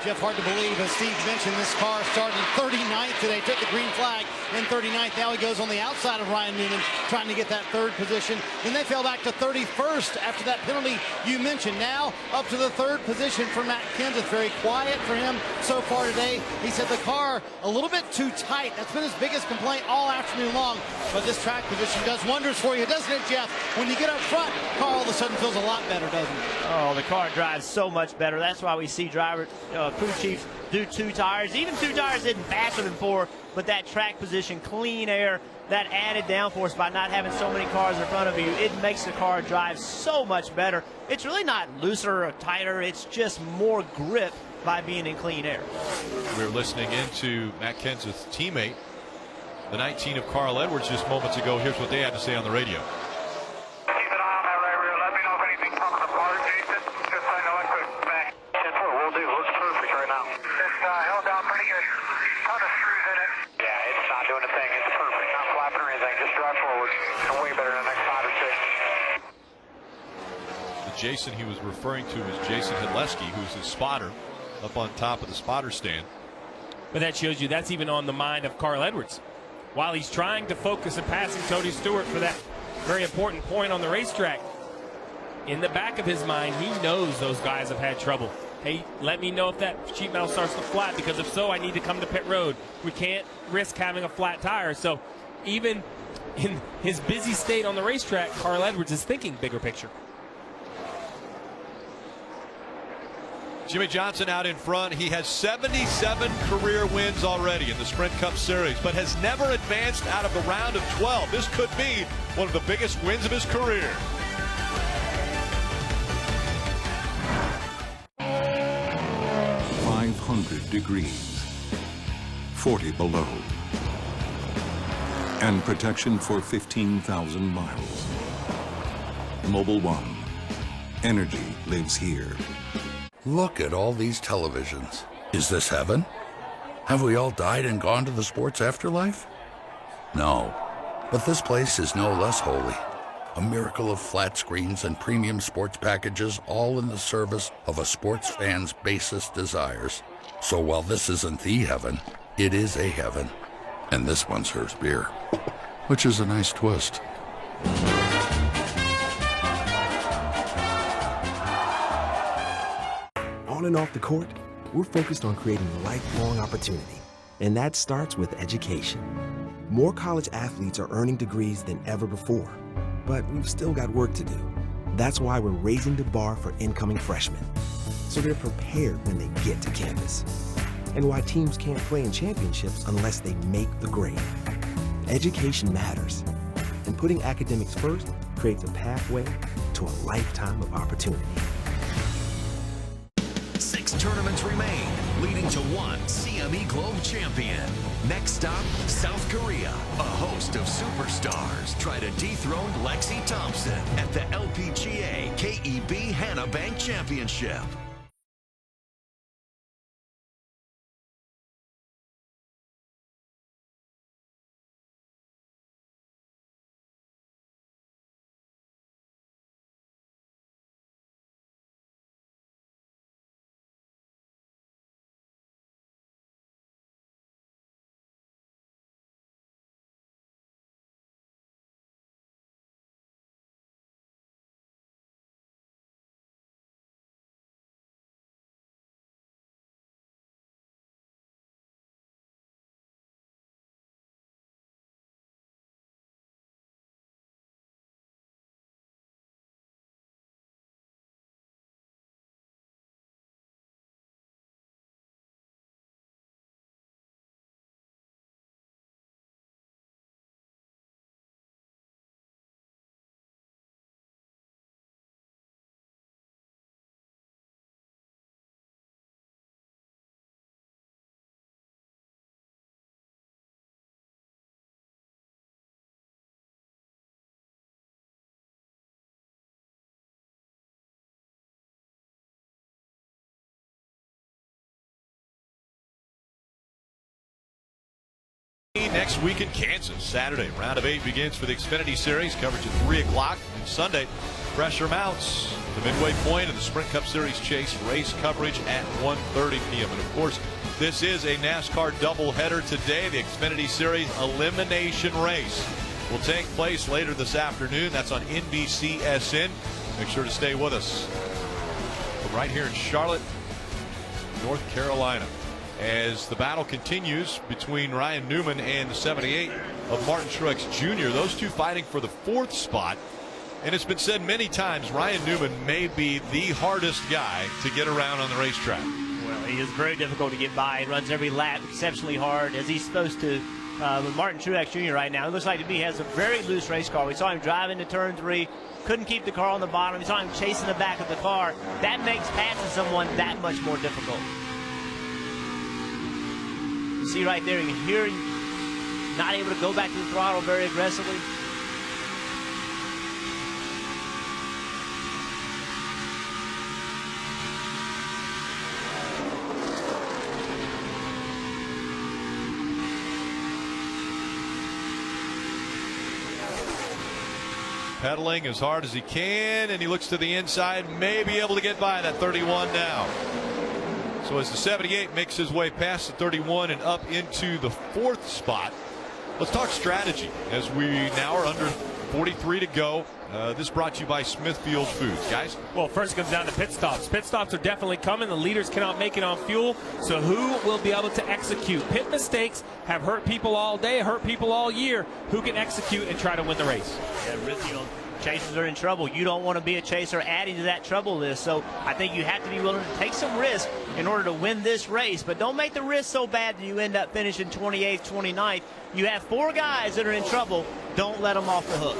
Jeff, hard to believe, as Steve mentioned, this car started 39th today, took the green flag in 39th. Now he goes on the outside of Ryan Newman, trying to get that 3rd position. Then they fell back to 31st after that penalty you mentioned. Now up to the 3rd position for Matt Kenseth. Very quiet for him so far today. He said the car a little bit too tight. That's been his biggest complaint all afternoon long. But this track position does wonders for you, doesn't it, Jeff? When you get up front, the car all of a sudden feels a lot better, doesn't it? Oh, the car drives so much better. That's why we see drivers, crew chiefs do 2 tires. Even 2 tires isn't faster than 4, but that track position, clean air, that added downforce by not having so many cars in front of you, it makes the car drive so much better. It's really not looser or tighter. It's just more grip by being in clean air. We're listening into Matt Kenseth's teammate, the 19 of Carl Edwards, just moments ago. Here's what they had to say on the radio. Jason he was referring to is Jason Hedleski, who's his spotter up on top of the spotter stand. But that shows you that's even on the mind of Carl Edwards. While he's trying to focus on passing Tony Stewart for that very important point on the racetrack, in the back of his mind, he knows those guys have had trouble. Hey, let me know if that sheet metal starts to flat, because if so, I need to come to pit road. We can't risk having a flat tire. So even in his busy state on the racetrack, Carl Edwards is thinking bigger picture. Jimmy Johnson out in front. He has 77 career wins already in the Sprint Cup Series, but has never advanced out of the round of 12. This could be one of the biggest wins of his career. degrees, 40 below, and protection for 15,000 miles. Mobil 1. Energy lives here. Look at all these televisions. Is this heaven? Have we all died and gone to the sports afterlife? No, but this place is no less holy. A miracle of flat screens and premium sports packages, all in the service of a sports fan's basest desires. So while this isn't the heaven, it is a heaven. And this one serves beer, which is a nice twist. On and off the court, we're focused on creating lifelong opportunity. And that starts with education. More college athletes are earning degrees than ever before, but we've still got work to do. That's why we're raising the bar for incoming freshmen, so they're prepared when they get to campus. And why teams can't play in championships unless they make the grade. Education matters, and putting academics first creates a pathway to a lifetime of opportunity. 6 tournaments remain, leading to 1 CME Globe champion. Next stop, South Korea. A host of superstars try to dethrone Lexi Thompson at the LPGA KEB Hannah Bank Championship. Next week in Kansas, Saturday, round of 8 begins for the Xfinity Series. Coverage at 3 o'clock. And Sunday, pressure mounts. The midway point of the Sprint Cup Series Chase race coverage at 1:30 p.m. And of course, this is a NASCAR doubleheader today. The Xfinity Series Elimination race will take place later this afternoon. That's on NBCSN. Make sure to stay with us. From right here in Charlotte, North Carolina, as the battle continues between Ryan Newman and the 78 of Martin Truex Jr. Those two fighting for the 4th spot. And it's been said many times, Ryan Newman may be the hardest guy to get around on the racetrack. Well, he is very difficult to get by. He runs every lap exceptionally hard, as he's supposed to. With Martin Truex Jr. right now, it looks like to me he has a very loose race car. We saw him drive into turn 3, couldn't keep the car on the bottom. We saw him chasing the back of the car. That makes passing someone that much more difficult. You see right there, you can hear him not able to go back to the throttle very aggressively. Pedaling as hard as he can, and he looks to the inside, may be able to get by that 31 now. So as the 78 makes his way past the 31 and up into the 4th spot, let's talk strategy as we now are under 43 to go. This brought to you by Smithfield Foods. Guys? Well, first it comes down to pit stops. Pit stops are definitely coming. The leaders cannot make it on fuel. So who will be able to execute? Pit mistakes have hurt people all day, hurt people all year. Who can execute and try to win the race? Yeah, chasers are in trouble. You don't want to be a chaser adding to that trouble list. So I think you have to be willing to take some risk in order to win this race. But don't make the risk so bad that you end up finishing 28th, 29th. You have 4 guys that are in trouble. Don't let them off the hook.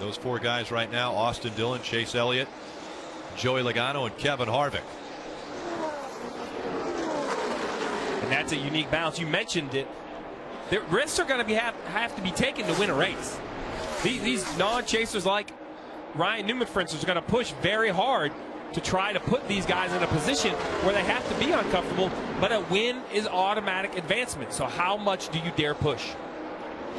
Those 4 guys right now: Austin Dillon, Chase Elliott, Joey Logano, and Kevin Harvick. And that's a unique balance. You mentioned it. The risks are going to have to be taken to win a race. These non-chasers like Ryan Newman, for instance, are going to push very hard to try to put these guys in a position where they have to be uncomfortable, but a win is automatic advancement. So how much do you dare push?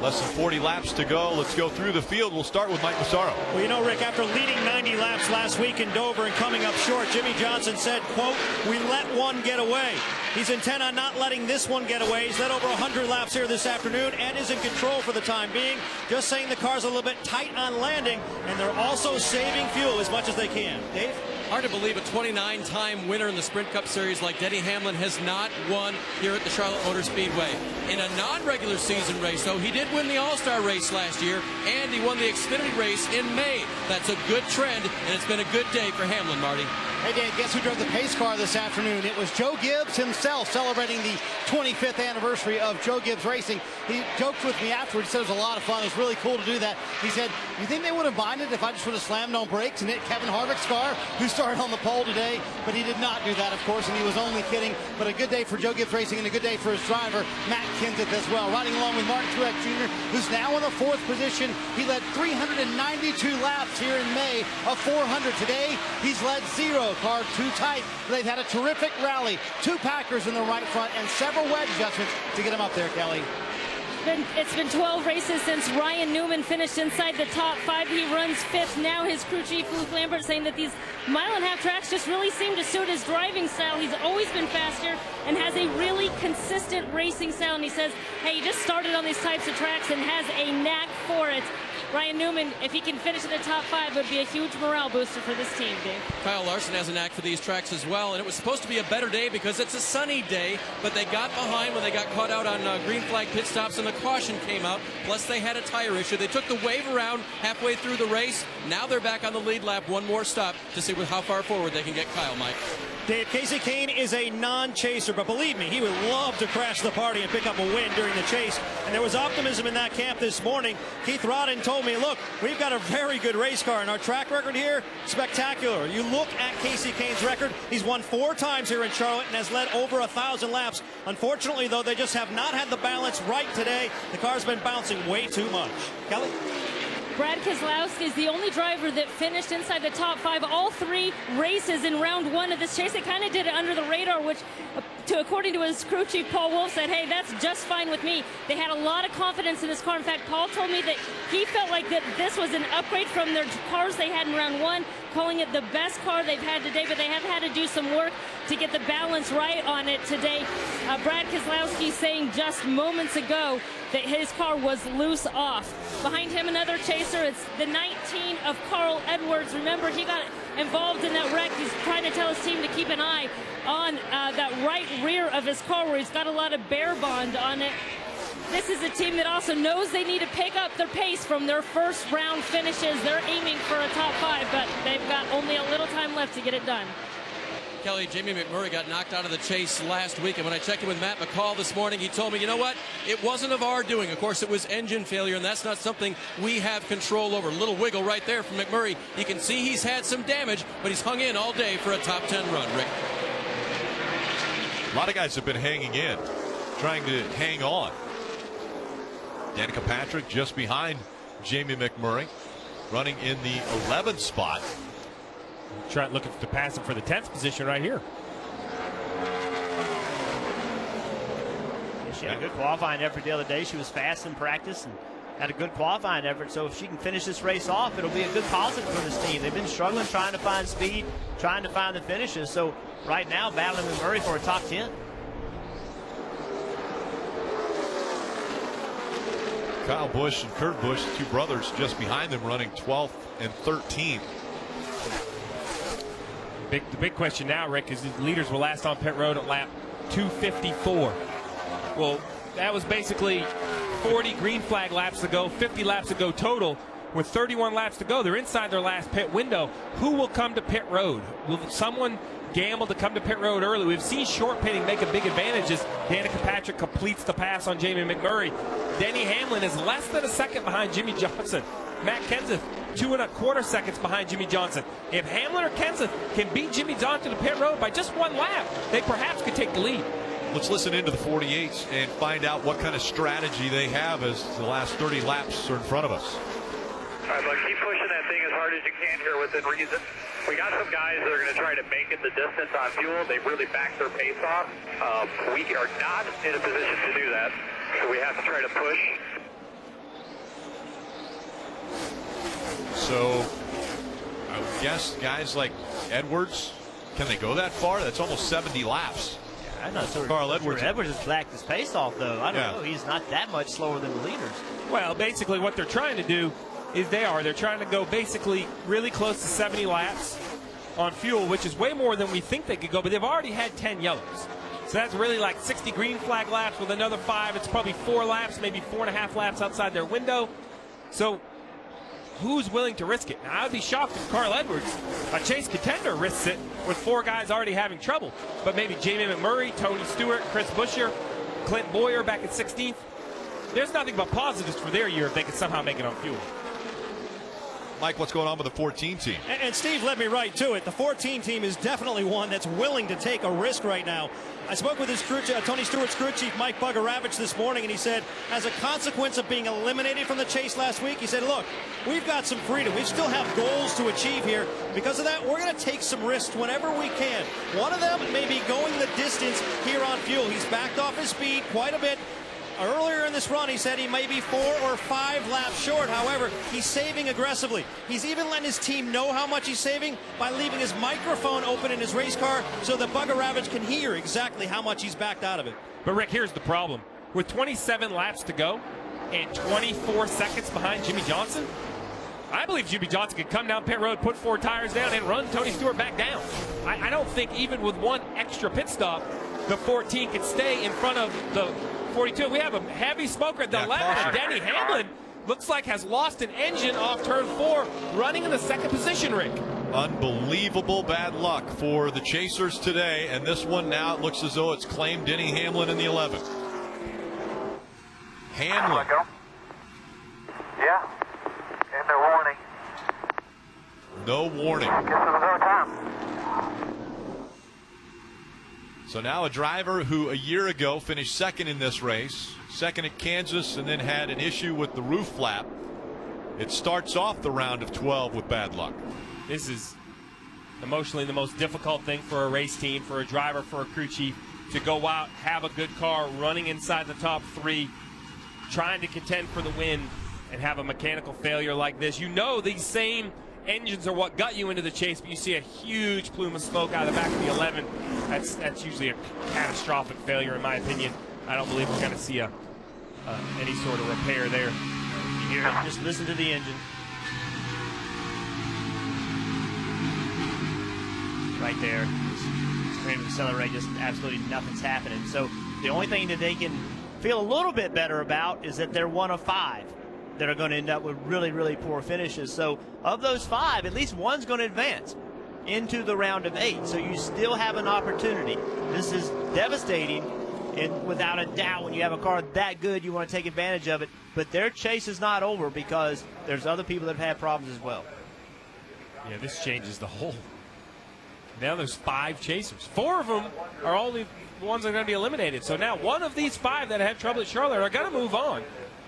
Less than 40 laps to go. Let's go through the field. We'll start with Mike Massaro. Well, you know, Rick, after leading 90 laps last week in Dover and coming up short, Jimmy Johnson said, quote, "We let one get away." He's intent on not letting this one get away. He's led over 100 laps here this afternoon and is in control for the time being. Just saying the car's a little bit tight on landing, and they're also saving fuel as much as they can. Dave? Hard to believe a 29-time winner in the Sprint Cup Series like Denny Hamlin has not won here at the Charlotte Motor Speedway. In a non-regular season race, though, he did win the All-Star race last year, and he won the Xfinity race in May. That's a good trend, and it's been a good day for Hamlin, Marty. Hey, Dave, guess who drove the pace car this afternoon? It was Joe Gibbs himself, celebrating the 25th anniversary of Joe Gibbs Racing. He joked with me afterwards. He said it was a lot of fun. It was really cool to do that. He said, "You think they would have minded if I just would have slammed on brakes and hit Kevin Harvick's car, who started on the pole today?" But he did not do that, of course, and he was only kidding. But a good day for Joe Gibbs Racing and a good day for his driver, Matt Kenseth, as well. Riding along with Martin Truex Jr., who's now in the 4th position. He led 392 laps here in May of 400. Today, he's led 0. Car too tight. They've had a terrific rally. 2 Packers in the right front and several wedge adjustments to get him up there, Kelly. It's been 12 races since Ryan Newman finished inside the top 5. He runs 5th. Now his crew chief, Luke Lambert, saying that these mile-and-a-half tracks just really seem to suit his driving style. He's always been faster and has a really consistent racing style. And he says, hey, he just started on these types of tracks and has a knack for it. Ryan Newman, if he can finish in the top 5, would be a huge morale booster for this team, Dave. Kyle Larson has a knack for these tracks as well, and it was supposed to be a better day because it's a sunny day, but they got behind when they got caught out on green flag pit stops and the caution came out, plus they had a tire issue. They took the wave around halfway through the race. Now they're back on the lead lap, one more stop to see how far forward they can get Kyle, Mike. Dave, Casey Kane is a non-chaser, but believe me, he would love to crash the party and pick up a win during the chase. And there was optimism in that camp this morning. Keith Rodden told me, look, we've got a very good race car, and our track record here, spectacular. You look at Casey Kane's record, he's won 4 times here in Charlotte and has led over 1,000 laps. Unfortunately, though, they just have not had the balance right today. The car's been bouncing way too much. Kelly? Brad Keselowski is the only driver that finished inside the top 5 all 3 races in round 1 of this chase. They kind of did it under the radar, which according to his crew chief, Paul Wolf, said, hey, that's just fine with me. They had a lot of confidence in this car. In fact, Paul told me that he felt like that this was an upgrade from their cars they had in round one, calling it the best car they've had today, but they have had to do some work to get the balance right on it today. Brad Keselowski saying just moments ago that his car was loose off. Behind him, another chaser. It's the 19 of Carl Edwards. Remember, he got involved in that wreck. He's trying to tell his team to keep an eye on that right rear of his car where he's got a lot of bear bond on it. This is a team that also knows they need to pick up their pace from their first round finishes. They're aiming for a top 5, but they've got only a little time left to get it done. Kelly, Jamie McMurray got knocked out of the chase last week, and when I checked in with Matt McCall this morning, he told me, you know what? It wasn't of our doing. Of course, it was engine failure, and that's not something we have control over. Little wiggle right there from McMurray. You can see he's had some damage, but he's hung in all day for a top 10 run, Rick. A lot of guys have been hanging in, trying to hang on. Danica Patrick just behind Jamie McMurray, running in the 11th spot. Looking to pass him for the 10th position right here. Yeah, she had a good qualifying effort the other day. She was fast in practice and had a good qualifying effort. So if she can finish this race off, it'll be a good positive for this team. They've been struggling trying to find speed, trying to find the finishes. So right now, battling McMurray for a top 10. Kyle Busch and Kurt Busch, two brothers, just behind them, running 12th and 13th. The big question now, Rick, is the leaders were last on pit road at lap 254. Well, that was basically 40 green flag laps to go, 50 laps to go total. With 31 laps to go, they're inside their last pit window. Who will come to pit road? Will someone gamble to come to pit road early? We've seen short pitting make a big advantage as Danica Patrick completes the pass on Jamie McMurray. Denny Hamlin is less than a second behind Jimmy Johnson. Matt Kenseth, 2.25 seconds behind Jimmy Johnson. If Hamlin or Kenseth can beat Jimmy Johnson to pit road by just one lap, they perhaps could take the lead. Let's listen into the 48s and find out what kind of strategy they have as the last 30 laps are in front of us. All right, bud, keep pushing that thing as hard as you can here within reason. We got some guys that are going to try to make it the distance on fuel. They really back their pace off. We are not in a position to do that, so we have to try to push. So I would guess guys like Edwards, can they go that far? That's almost 70 laps. Yeah, I'm not sure. Carl Edwards. Edwards has backed his pace off, though. I don't know. He's not that much slower than the leaders. Well, basically what they're trying to do is they're trying to go basically really close to 70 laps on fuel, which is way more than we think they could go, but they've already had 10 yellows. So that's really like 60 green flag laps with another 5. It's probably 4 laps, maybe 4.5 laps outside their window. So who's willing to risk it? Now, I'd be shocked if Carl Edwards, a chase contender, risks it with 4 guys already having trouble. But maybe Jamie McMurray, Tony Stewart, Chris Buescher, Clint Boyer back at 16th. There's nothing but positives for their year if they can somehow make it on fuel. Mike, what's going on with the 14 team? And Steve led me right to it. The 14 team is definitely one that's willing to take a risk right now. I spoke with his crew, Tony Stewart's crew chief, Mike Bugaravich, this morning, and he said, as a consequence of being eliminated from the chase last week, he said, look, we've got some freedom. We still have goals to achieve here. Because of that, we're going to take some risks whenever we can. One of them may be going the distance here on fuel. He's backed off his speed quite a bit. Earlier in this run, he said he may be 4 or 5 laps short. However, he's saving aggressively. He's even letting his team know how much he's saving by leaving his microphone open in his race car so that Bugaravich can hear exactly how much he's backed out of it. But, Rick, here's the problem. With 27 laps to go and 24 seconds behind Jimmy Johnson, I believe Jimmy Johnson could come down pit road, put 4 tires down, and run Tony Stewart back down. I don't think even with one extra pit stop, the 14 could stay in front of the 42. We have a heavy smoker at the 11. Denny Hamlin looks like has lost an engine off turn 4, running in the 2nd position, Rick. Unbelievable bad luck for the chasers today, and this one now it looks as though it's claimed Denny Hamlin in the 11th. Hamlin. Yeah, and no warning. No warning. Guess it was our time. So now a driver who a year ago finished 2nd in this race, 2nd at Kansas, and then had an issue with the roof flap. It starts off the round of 12 with bad luck. This is emotionally the most difficult thing for a race team, for a driver, for a crew chief. to go out, have a good car, running inside the top 3, trying to contend for the win, and have a mechanical failure like this. You know these same engines are what got you into the chase, but you see a huge plume of smoke out of the back of the 11. That's usually a catastrophic failure, in my opinion. I don't believe we're going to see any sort of repair there. You hear it, just listen to the engine. Right there. Screaming to accelerate, just absolutely nothing's happening. So the only thing that they can feel a little bit better about is that they're one of 5 that are going to end up with really, really poor finishes. So of those 5, at least one's going to advance into the round of 8. So you still have an opportunity. This is devastating, and without a doubt, when you have a car that good, you want to take advantage of it. But their chase is not over because there's other people that have had problems as well. Yeah, this changes the whole. Now there's 5 chasers. 4 of them are only the ones that are going to be eliminated. So now one of these 5 that had trouble at Charlotte are going to move on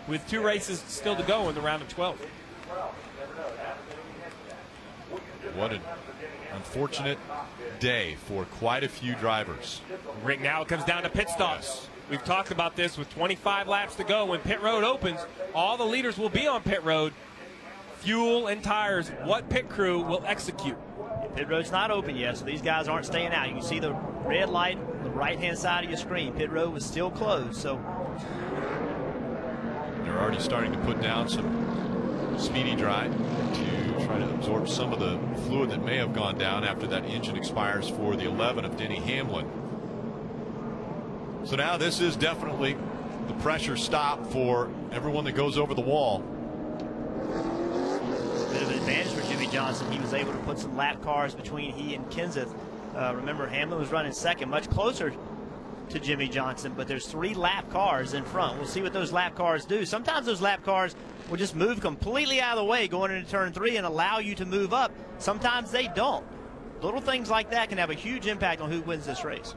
with 2 races still to go in the round of 12. What an unfortunate day for quite a few drivers. Rick, now it comes down to pit stops. We've talked about this with 25 laps to go. When pit road opens, all the leaders will be on pit road. Fuel and tires, what pit crew will execute? Pit road's not open yet, so these guys aren't staying out. You can see the red light on the right-hand side of your screen. Pit road was still closed, so they're already starting to put down some speedy dry to try to absorb some of the fluid that may have gone down after that engine expires for the 11 of Denny Hamlin. So now this is definitely the pressure stop for everyone that goes over the wall. Bit of an advantage for Jimmy Johnson. He was able to put some lap cars between he and Kenseth. Remember, Hamlin was running second, much closer to Jimmy Johnson, but there's 3 lap cars in front. We'll see what those lap cars do. Sometimes those lap cars will just move completely out of the way going into turn 3 and allow you to move up. Sometimes they don't. Little things like that can have a huge impact on who wins this race.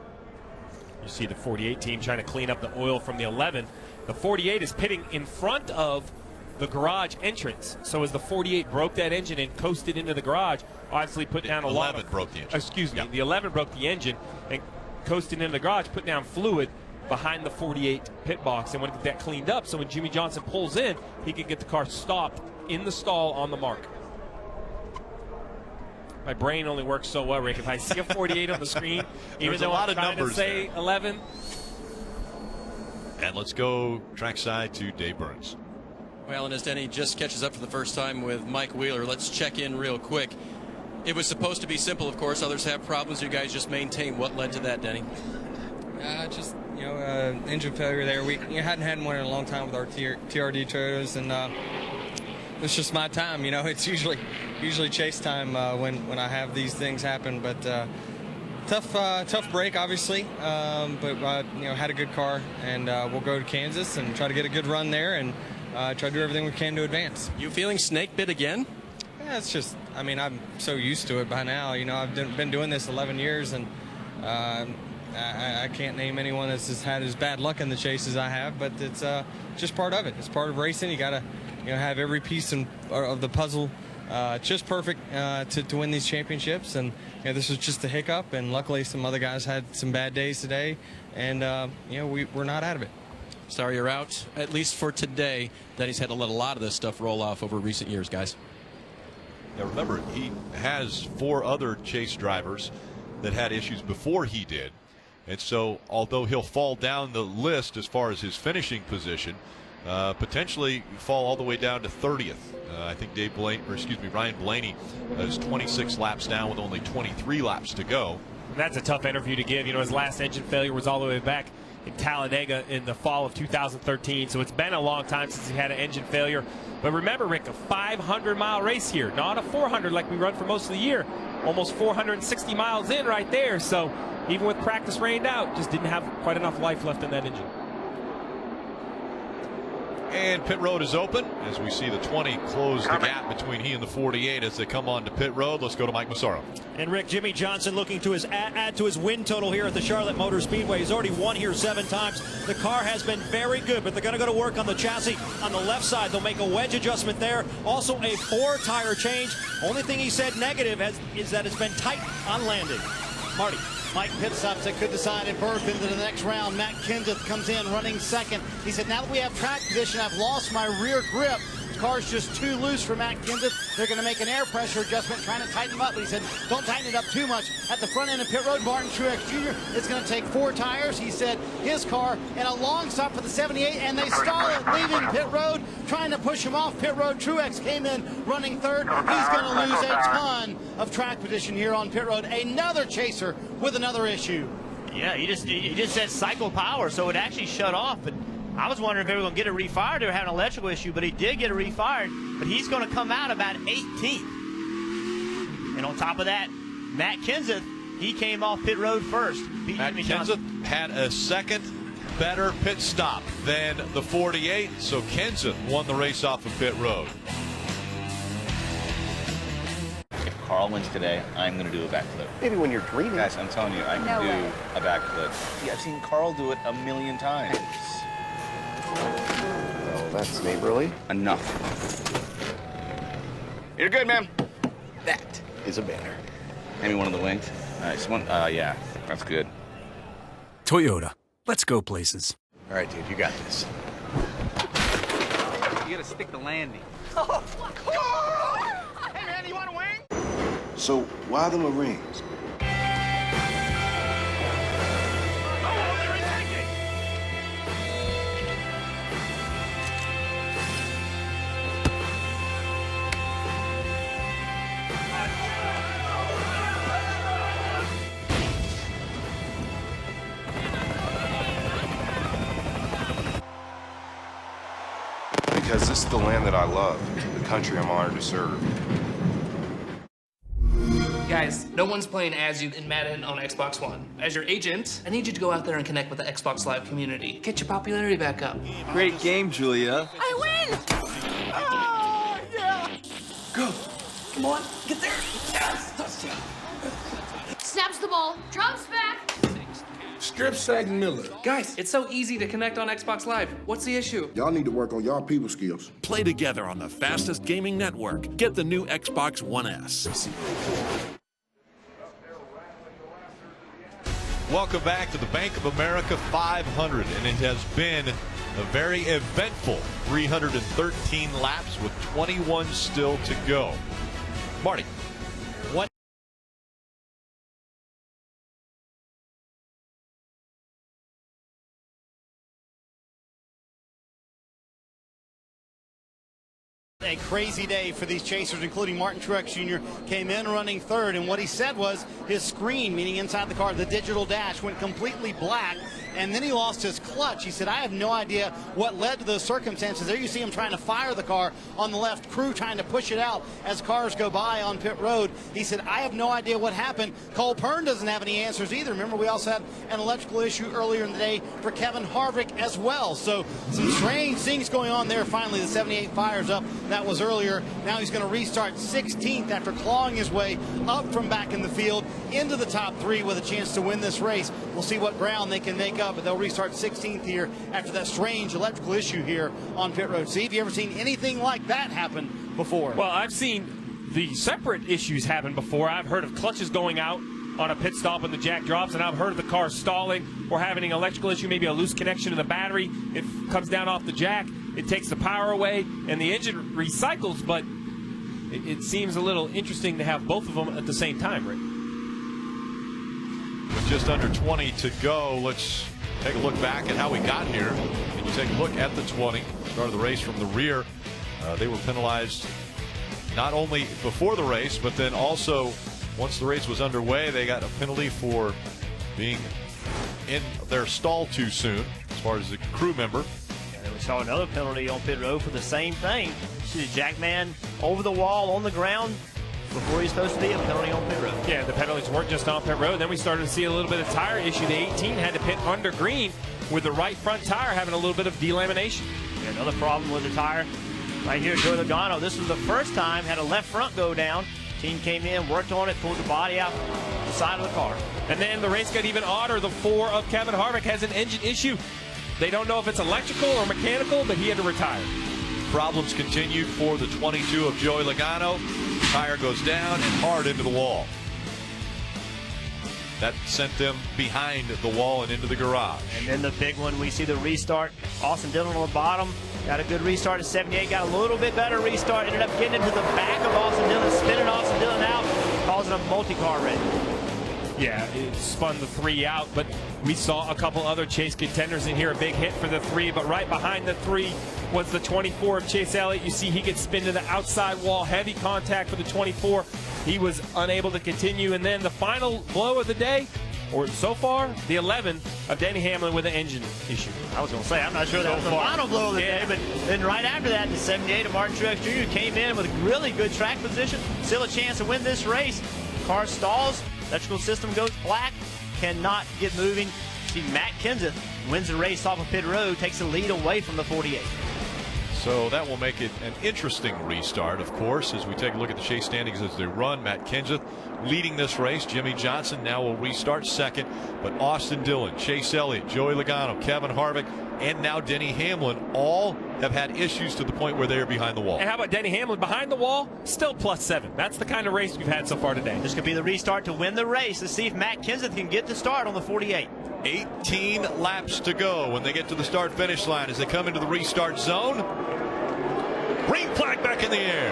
You see the 48 team trying to clean up the oil from the 11. The 48 is pitting in front of the garage entrance. So as the 48 broke that engine and coasted into the garage, obviously put down a lot of... 11 broke the engine. Excuse me. The 11 broke the engine and coasted into the garage, put down fluid behind the 48 pit box and want to get that cleaned up so when Jimmy Johnson pulls in, he can get the car stopped in the stall on the mark. My brain only works so well, Rick. If I see a 48 on the screen, even though I'm trying to say 11. And let's go trackside to Dave Burns. Well, and as Denny just catches up for the first time with Mike Wheeler, let's check in real quick. It was supposed to be simple, of course. Others have problems. You guys just maintain. What led to that, Denny? Just, engine failure there. We hadn't had one in a long time with our TRD Toyotas, and it's just my time. It's usually chase time when I have these things happen. But tough break, obviously. But had a good car, and we'll go to Kansas and try to get a good run there and try to do everything we can to advance. You feeling snake bit again? Yeah, it's just, I'm so used to it by now. I've been doing this 11 years, and I can't name anyone that's just had as bad luck in the chase as I have, but it's just part of it. It's part of racing. You got to have every piece of the puzzle just perfect to win these championships. And this was just a hiccup, and luckily some other guys had some bad days today, and we're not out of it. Sorry you're out, at least for today. Denny's had to let a lot of this stuff roll off over recent years, guys. Now remember, he has 4 other chase drivers that had issues before he did. And so although he'll fall down the list as far as his finishing position, potentially fall all the way down to 30th. I think Ryan Blaney is 26 laps down with only 23 laps to go. And that's a tough interview to give. His last engine failure was all the way back in Talladega in the fall of 2013. So it's been a long time since he had an engine failure. But remember, Rick, a 500-mile race here, not a 400 like we run for most of the year. Almost 460 miles in right there. So even with practice rained out, just didn't have quite enough life left in that engine. And pit road is open as we see the 20 close the gap between he and the 48 as they come on to pit road. Let's go to Mike Massaro. And Rick, Jimmy Johnson looking to add to his win total here at the Charlotte Motor Speedway. He's already won here 7 times. The car has been very good, but they're going to go to work on the chassis on the left side. They'll make a wedge adjustment there. Also a 4-tire change. Only thing he said negative is that it's been tight on landing. Marty. Mike pit stops that could decide and berth into the next round. Matt Kenseth comes in running second. He said, now that we have track position, I've lost my rear grip. The car's just too loose for Matt Kenseth. They're going to make an air pressure adjustment, trying to tighten him up. But he said, don't tighten it up too much. At the front end of pit road, Martin Truex Jr. is going to take 4 tires. He said his car and a long stop for the 78, and they stall it, leaving pit road, trying to push him off pit road. Truex came in running third. He's going to lose a ton of track position here on pit road. Another chaser with another issue. Yeah, he just said cycle power, so it actually shut off. But I was wondering if they were going to get it refired. They were having an electrical issue, but he did get it refired. But he's going to come out about 18th. And on top of that, Matt Kenseth, he came off pit road first. Matt Kenseth had a second better pit stop than the 48, so Kenseth won the race off of pit road. If Carl wins today, I'm going to do a backflip. Maybe when you're dreaming. Guys, I'm telling you, I can do a backflip. Yeah, I've seen Carl do it a million times. Well, that's neighborly. Enough. You're good, man. That is a banner. Hand me one of the wings. Nice one. Yeah, that's good. Toyota. Let's go places. All right, dude, you got this. You got to stick the landing. Hey, man, you want a wing? So, why the Marines? Because this is the land that I love, the country I'm honored to serve. Guys, no one's playing as you in Madden on Xbox One. As your agent, I need you to go out there and connect with the Xbox Live community. Get your popularity back up. Great game, Julia. I win! Oh, yeah! Go. Come on, get there. Yes, touchdown. Snaps the ball, drops back. Strip sack Miller. Guys, it's so easy to connect on Xbox Live. What's the issue? Y'all need to work on y'all people skills. Play together on the fastest gaming network. Get the new Xbox One S. Welcome back to the Bank of America 500, and it has been a very eventful 313 laps with 21 still to go. Marty. A crazy day for these chasers, including Martin Truex Jr. came in running third, and what he said was his screen, meaning inside the car, the digital dash, went completely black, and then he lost his clutch. He said, I have no idea what led to those circumstances. There you see him trying to fire the car on the left, crew trying to push it out as cars go by on pit road. He said, I have no idea what happened. Cole Pern doesn't have any answers either. Remember, we also had an electrical issue earlier in the day for Kevin Harvick as well. So some strange things going on there. Finally, the 78 fires up. That was earlier. Now he's going to restart 16th after clawing his way up from back in the field into the top 3 with a chance to win this race. We'll see what ground they can make up, but they'll restart 16th here after that strange electrical issue here on pit road. See, have you ever seen anything like that happen before? Well, I've seen the separate issues happen before. I've heard of clutches going out on a pit stop when the jack drops, and I've heard of the car stalling or having an electrical issue, maybe a loose connection to the battery. It comes down off the jack, it takes the power away, and the engine recycles, but it seems a little interesting to have both of them at the same time, Rick. With just under 20 to go, let's take a look back at how we got here. And you take a look at the 20, started the race from the rear. They were penalized not only before the race, but then also once the race was underway, they got a penalty for being in their stall too soon, as far as the crew member. And we saw another penalty on pit road for the same thing. See the jackman over the wall on the ground before he's supposed to be, a penalty on pit road. Yeah, the penalties weren't just on pit road. Then we started to see a little bit of tire issue. The 18 had to pit under green with the right front tire having a little bit of delamination. Yeah, another problem with the tire. Right here, Joey Logano, this was the first time, had a left front go down. Team came in, worked on it, pulled the body out the side of the car. And then the race got even odder. The 4 of Kevin Harvick has an engine issue. They don't know if it's electrical or mechanical, but he had to retire. Problems continued for the 22 of Joey Logano. Tire goes down and hard into the wall. That sent them behind the wall and into the garage. And then the big one, we see the restart. Austin Dillon on the bottom. Got a good restart at 78. Got a little bit better restart. Ended up getting into the back of Austin Dillon, spinning Austin Dillon out, causing a multi-car wreck. Yeah, it spun the 3 out, but we saw a couple other Chase contenders in here. A big hit for the 3, but right behind the 3 was the 24 of Chase Elliott. You see he gets spin to the outside wall. Heavy contact for the 24. He was unable to continue. And then the final blow of the day, or so far, the 11 of Denny Hamlin with an engine issue. I was going to say, I'm not sure that was the final blow of the day, but then right after that, the 78 of Martin Truex Jr. came in with a really good track position. Still a chance to win this race. Car stalls. Electrical system goes black. Cannot get moving. See, Matt Kenseth wins the race off of pit road, takes the lead away from the 48. So that will make it an interesting restart, of course, as we take a look at the Chase standings as they run. Matt Kenseth leading this race. Jimmy Johnson now will restart second. But Austin Dillon, Chase Elliott, Joey Logano, Kevin Harvick, and now Denny Hamlin all have had issues to the point where they are behind the wall. And how about Denny Hamlin behind the wall? Still +7. That's the kind of race we've had so far today. This could be the restart to win the race. Let's see if Matt Kenseth can get the start on the 48. 18 laps to go when they get to the start-finish line as they come into the restart zone. Green flag back in the air.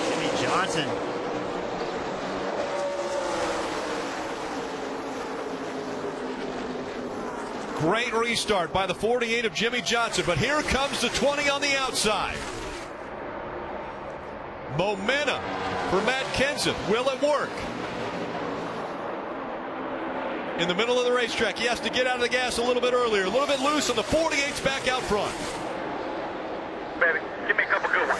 Jimmy Johnson. Great restart by the 48 of Jimmy Johnson, but here comes the 20 on the outside. Momentum for Matt Kenseth. Will it work? In the middle of the racetrack, he has to get out of the gas a little bit earlier. A little bit loose, and the 48's back out front. Baby, give me a couple good ones.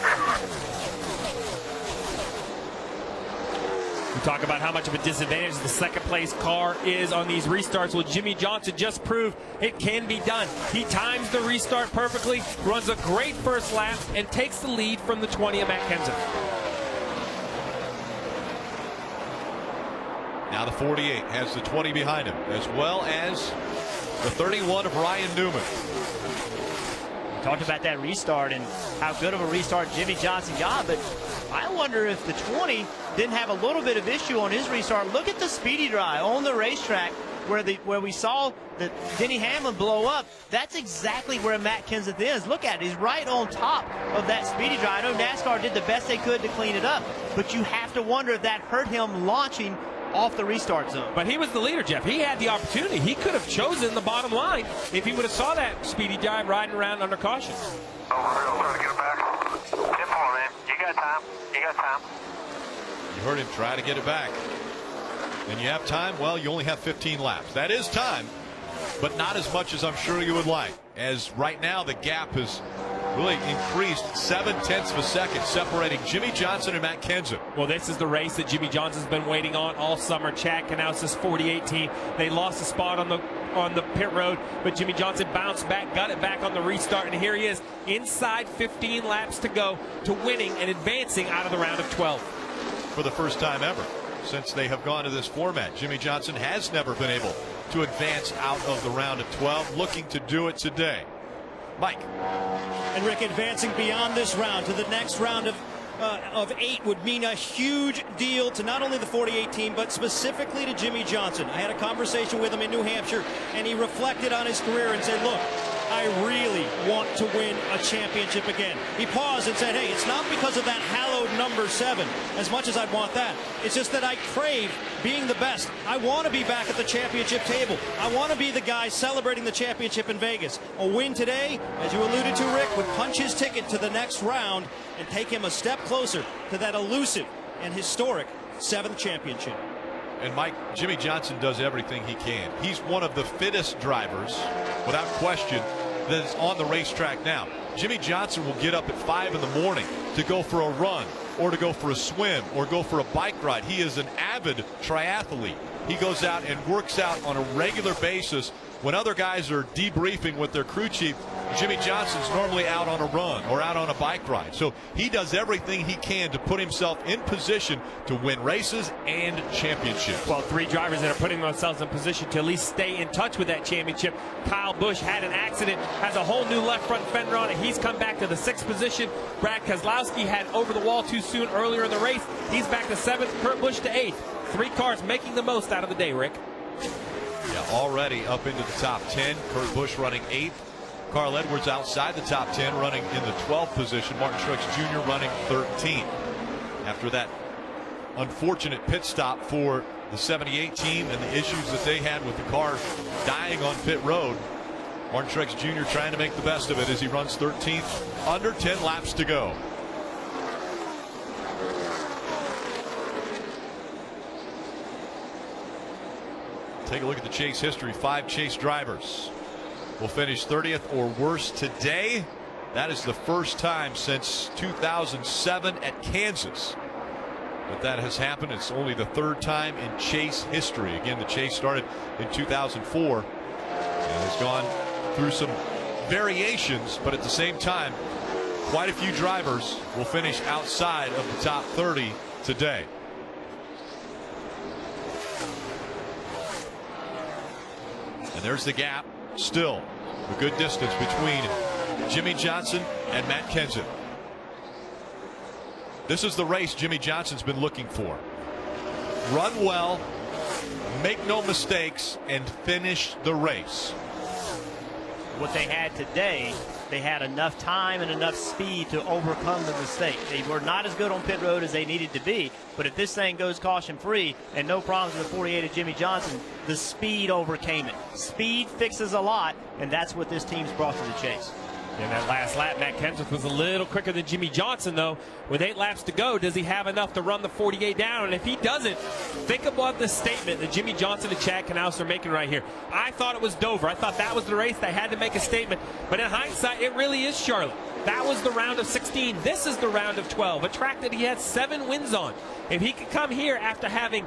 We talk about how much of a disadvantage the second place car is on these restarts. Well, Jimmy Johnson just proved it can be done. He times the restart perfectly, runs a great first lap, and takes the lead from the 20 of Matt Kenseth. Now the 48 has the 20 behind him, as well as the 31 of Ryan Newman. We talked about that restart and how good of a restart Jimmy Johnson got, but I wonder if the 20 didn't have a little bit of issue on his restart. Look at the speedy dry on the racetrack where we saw the Denny Hamlin blow up. That's exactly where Matt Kenseth is. Look at it. He's right on top of that speedy dry. I know NASCAR did the best they could to clean it up, but you have to wonder if that hurt him launching off the restart zone. But he was the leader, Jeff. He had the opportunity. He could have chosen the bottom line if he would have saw that speedy dive riding around under caution. Oh, we're going to get him back. 10-4, man. You got time. You got time. You heard him try to get it back. And you have time? Well, you only have 15 laps. That is time, but not as much as I'm sure you would like. As right now, the gap has really increased 0.7 of a second, separating Jimmy Johnson and Matt Kenseth. Well, this is the race that Jimmy Johnson's been waiting on all summer. Chad Knaus's 48 team. They lost a spot on the pit road, but Jimmy Johnson bounced back, got it back on the restart, and here he is inside 15 laps to go to winning and advancing out of the round of 12. For the first time ever since they have gone to this format, Jimmy Johnson has never been able to advance out of the round of 12, looking to do it today. Mike. And Rick, advancing beyond this round to the next round of 8 would mean a huge deal to not only the 48 team, but specifically to Jimmy Johnson. I had a conversation with him in New Hampshire, and he reflected on his career and said, look, I really want to win a championship again. He paused and said, hey, it's not because of that hallowed number 7, as much as I'd want that. It's just that I crave being the best. I want to be back at the championship table. I want to be the guy celebrating the championship in Vegas. A win today, as you alluded to, Rick, would punch his ticket to the next round and take him a step closer to that elusive and historic 7th championship. And Mike, Jimmy Johnson does everything he can. He's one of the fittest drivers, without question, that is on the racetrack now. Jimmy Johnson will get up at 5 in the morning to go for a run or to go for a swim or go for a bike ride. He is an avid triathlete. He goes out and works out on a regular basis when other guys are debriefing with their crew chief, Jimmy Johnson's normally out on a run or out on a bike ride. So he does everything he can to put himself in position to win races and championships. Well, 3 drivers that are putting themselves in position to at least stay in touch with that championship. Kyle Busch had an accident, has a whole new left front fender on it. He's come back to the 6th position. Brad Keselowski had over the wall too soon earlier in the race. He's back to 7th. Kurt Busch to 8th. 3 cars making the most out of the day, Rick. Yeah, already up into the top 10. Kurt Busch running 8th. Carl Edwards outside the top 10, running in the 12th position. Martin Truex Jr. running 13th. After that unfortunate pit stop for the 78 team and the issues that they had with the car dying on pit road, Martin Truex Jr. trying to make the best of it as he runs 13th, under 10 laps to go. Take a look at the chase history. 5 chase drivers will finish 30th or worse today. That is the first time since 2007 at Kansas that has happened. It's only the 3rd time in chase history. Again, the chase started in 2004 and has gone through some variations, but at the same time, quite a few drivers will finish outside of the top 30 today. And there's the gap. Still a good distance between Jimmy Johnson and Matt Kenseth. This is the race Jimmy Johnson's been looking for. Run well, make no mistakes, and finish the race. What they had today, they had enough time and enough speed to overcome the mistake. They were not as good on pit road as they needed to be, but if this thing goes caution-free and no problems with the 48 of Jimmy Johnson, the speed overcame it. Speed fixes a lot, and that's what this team's brought to the chase. In that last lap, Matt Kenseth was a little quicker than Jimmy Johnson, though. With 8 laps to go, does he have enough to run the 48 down? And if he doesn't, think about the statement that Jimmy Johnson and Chad Knaus are making right here. I thought it was Dover. I thought that was the race. They had to make a statement. But in hindsight, it really is Charlotte. That was the round of 16. This is the round of 12, a track that he had 7 wins on. If he could come here after having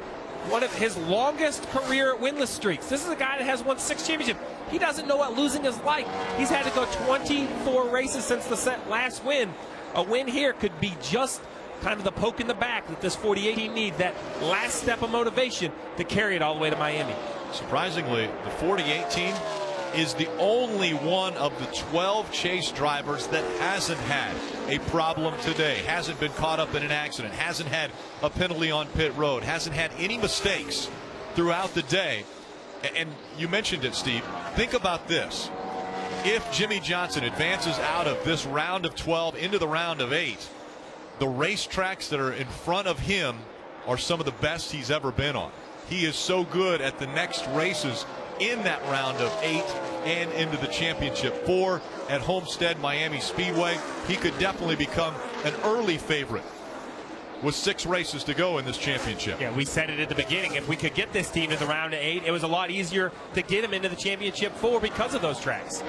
one of his longest career winless streaks. This is a guy that has won 6 championships. He doesn't know what losing is like. He's had to go 24 races since the last win. A win here could be just kind of the poke in the back that this 48 team needs, that last step of motivation to carry it all the way to Miami. Surprisingly, the 48 team is the only one of the 12 chase drivers that hasn't had a problem today, hasn't been caught up in an accident, hasn't had a penalty on pit road, hasn't had any mistakes throughout the day. And you mentioned it, Steve. Think about this. If Jimmy Johnson advances out of this round of 12 into the round of 8, the racetracks that are in front of him are some of the best he's ever been on. He is so good at the next races in that round of 8 and into the championship. 4 at Homestead Miami Speedway. He could definitely become an early favorite with 6 races to go in this championship. Yeah, we said it at the beginning. If we could get this team to the round of 8, it was a lot easier to get him into the championship 4 because of those tracks.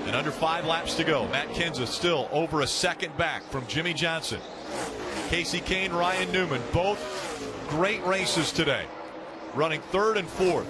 And under 5 laps to go, Matt Kenseth still over a second back from Jimmy Johnson. Casey Kane, Ryan Newman, both great races today, running 3rd and 4th.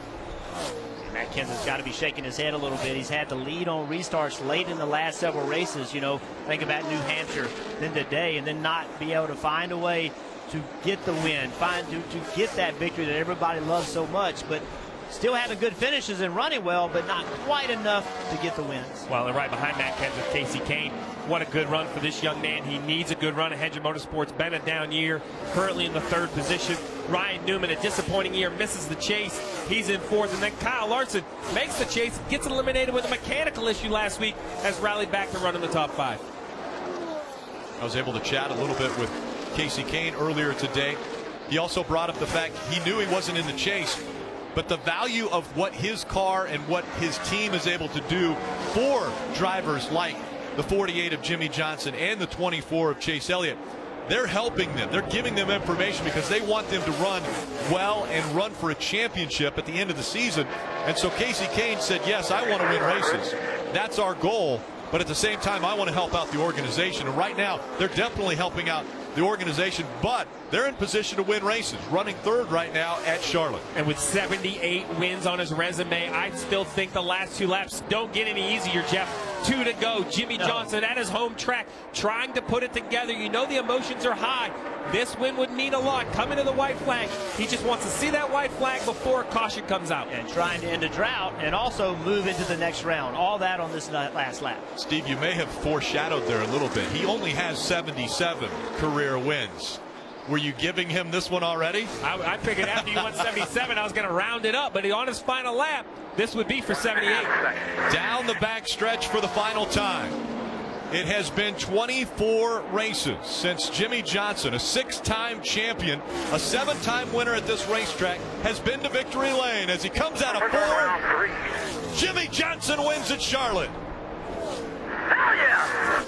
Matt Kenseth's got to be shaking his head a little bit. He's had to lead on restarts late in the last several races. You know, think about New Hampshire, then today, and then not be able to find a way to get the win, to get that victory that everybody loves so much, but still having good finishes and running well, but not quite enough to get the wins. Well, and right behind Matt Kenseth, Casey Kane. What a good run for this young man. He needs a good run at Hendrick Motorsports. Been a down year, currently in the 3rd position. Ryan Newman, a disappointing year, misses the chase. He's in 4th. And then Kyle Larson makes the chase, gets eliminated with a mechanical issue last week, has rallied back to run in the top 5. I was able to chat a little bit with Casey Kane earlier today. He also brought up the fact he knew he wasn't in the chase, but the value of what his car and what his team is able to do for drivers like the 48 of Jimmy Johnson and the 24 of Chase Elliott, they're helping them. They're giving them information because they want them to run well and run for a championship at the end of the season. And so Casey Kane said, yes, I want to win races. That's our goal. but at the same time, I want to help out the organization. And right now, they're definitely helping out the organization, but they're in position to win races, running third right now at Charlotte. And with 78 wins on his resume, I still think the last 2 laps don't get any easier, Jeff. 2 to go. Jimmy Johnson at his home track trying to put it together. You know the emotions are high. This win would mean a lot. Coming to the white flag. He just wants to see that white flag before caution comes out. And trying to end a drought and also move into the next round. All that on this last lap. Steve, you may have foreshadowed there a little bit. He only has 77 career wins. Were you giving him this one already? I figured after you won 77, I was going to round it up. But on his final lap, this would be for 78. Down the back stretch for the final time. It has been 24 races since Jimmy Johnson, a 6-time champion, a 7-time winner at this racetrack, has been to victory lane as he comes out of 4. Jimmy Johnson wins at Charlotte. Hell yeah!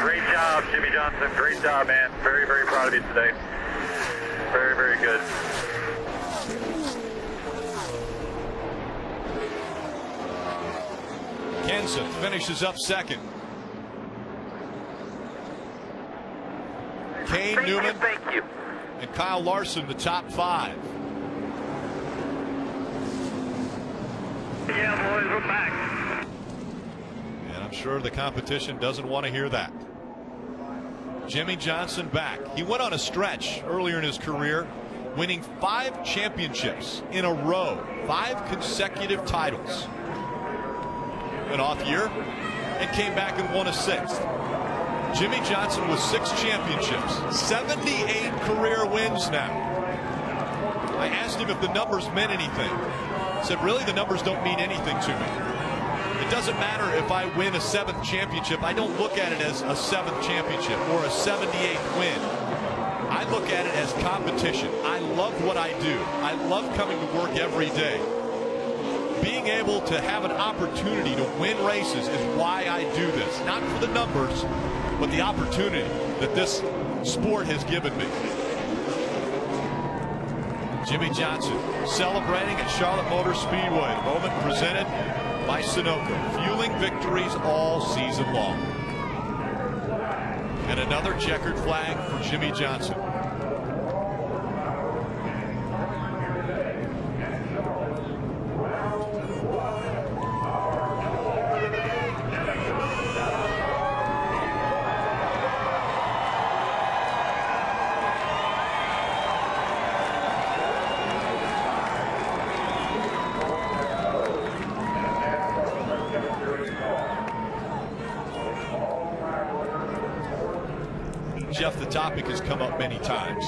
Great job, Jimmy Johnson. Great job, man. Very, very proud of you today. Very, very good. Kenson finishes up second. Kane Newman and Kyle Larson, the top 5. Yeah, boys, we're back. And I'm sure the competition doesn't want to hear that. Jimmy Johnson back. He went on a stretch earlier in his career, winning 5 championships in a row, 5 consecutive titles. An off year and came back and won a 6th. Jimmy Johnson with 6 championships, 78 career wins now. I asked him if the numbers meant anything. He said, really, the numbers don't mean anything to me. It doesn't matter if I win a 7th championship. I don't look at it as a 7th championship or a 78th win. I look at it as competition. I love what I do. I love coming to work every day. Being able to have an opportunity to win races is why I do this. Not for the numbers, but the opportunity that this sport has given me. Jimmy Johnson celebrating at Charlotte Motor Speedway. The moment presented by Sunoco, fueling victories all season long. And another checkered flag for Jimmy Johnson. Jeff, the topic has come up many times.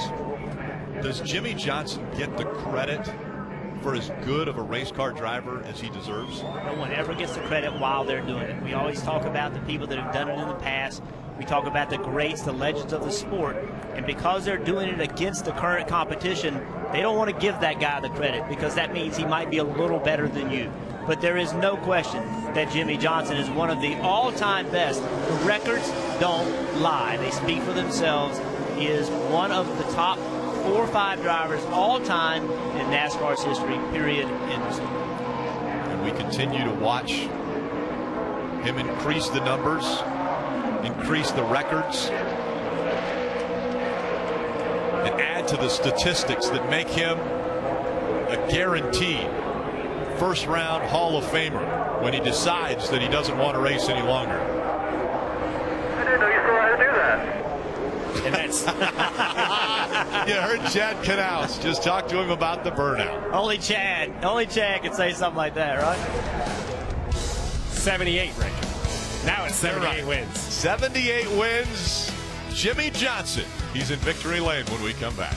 Does Jimmy Johnson get the credit for as good of a race car driver as he deserves? No one ever gets the credit while they're doing it. We always talk about the people that have done it in the past. We talk about the greats, the legends of the sport. And because they're doing it against the current competition, they don't want to give that guy the credit because that means he might be a little better than you. But there is no question that Jimmy Johnson is one of the all-time best. The records don't lie. They speak for themselves. He is one of the top 4 or 5 drivers all time in NASCAR's history, period, end of story. And we continue to watch him increase the numbers, increase the records, and add to the statistics that make him a guaranteed first-round Hall of Famer when he decides that he doesn't want to race any longer. I didn't know you still had to do that. And that's you heard Chad Knaus. Just talk to him about the burnout. Only Chad can say something like that, right? 78, Rick. Now it's 78 wins. 78 wins. Jimmy Johnson. He's in victory lane when we come back.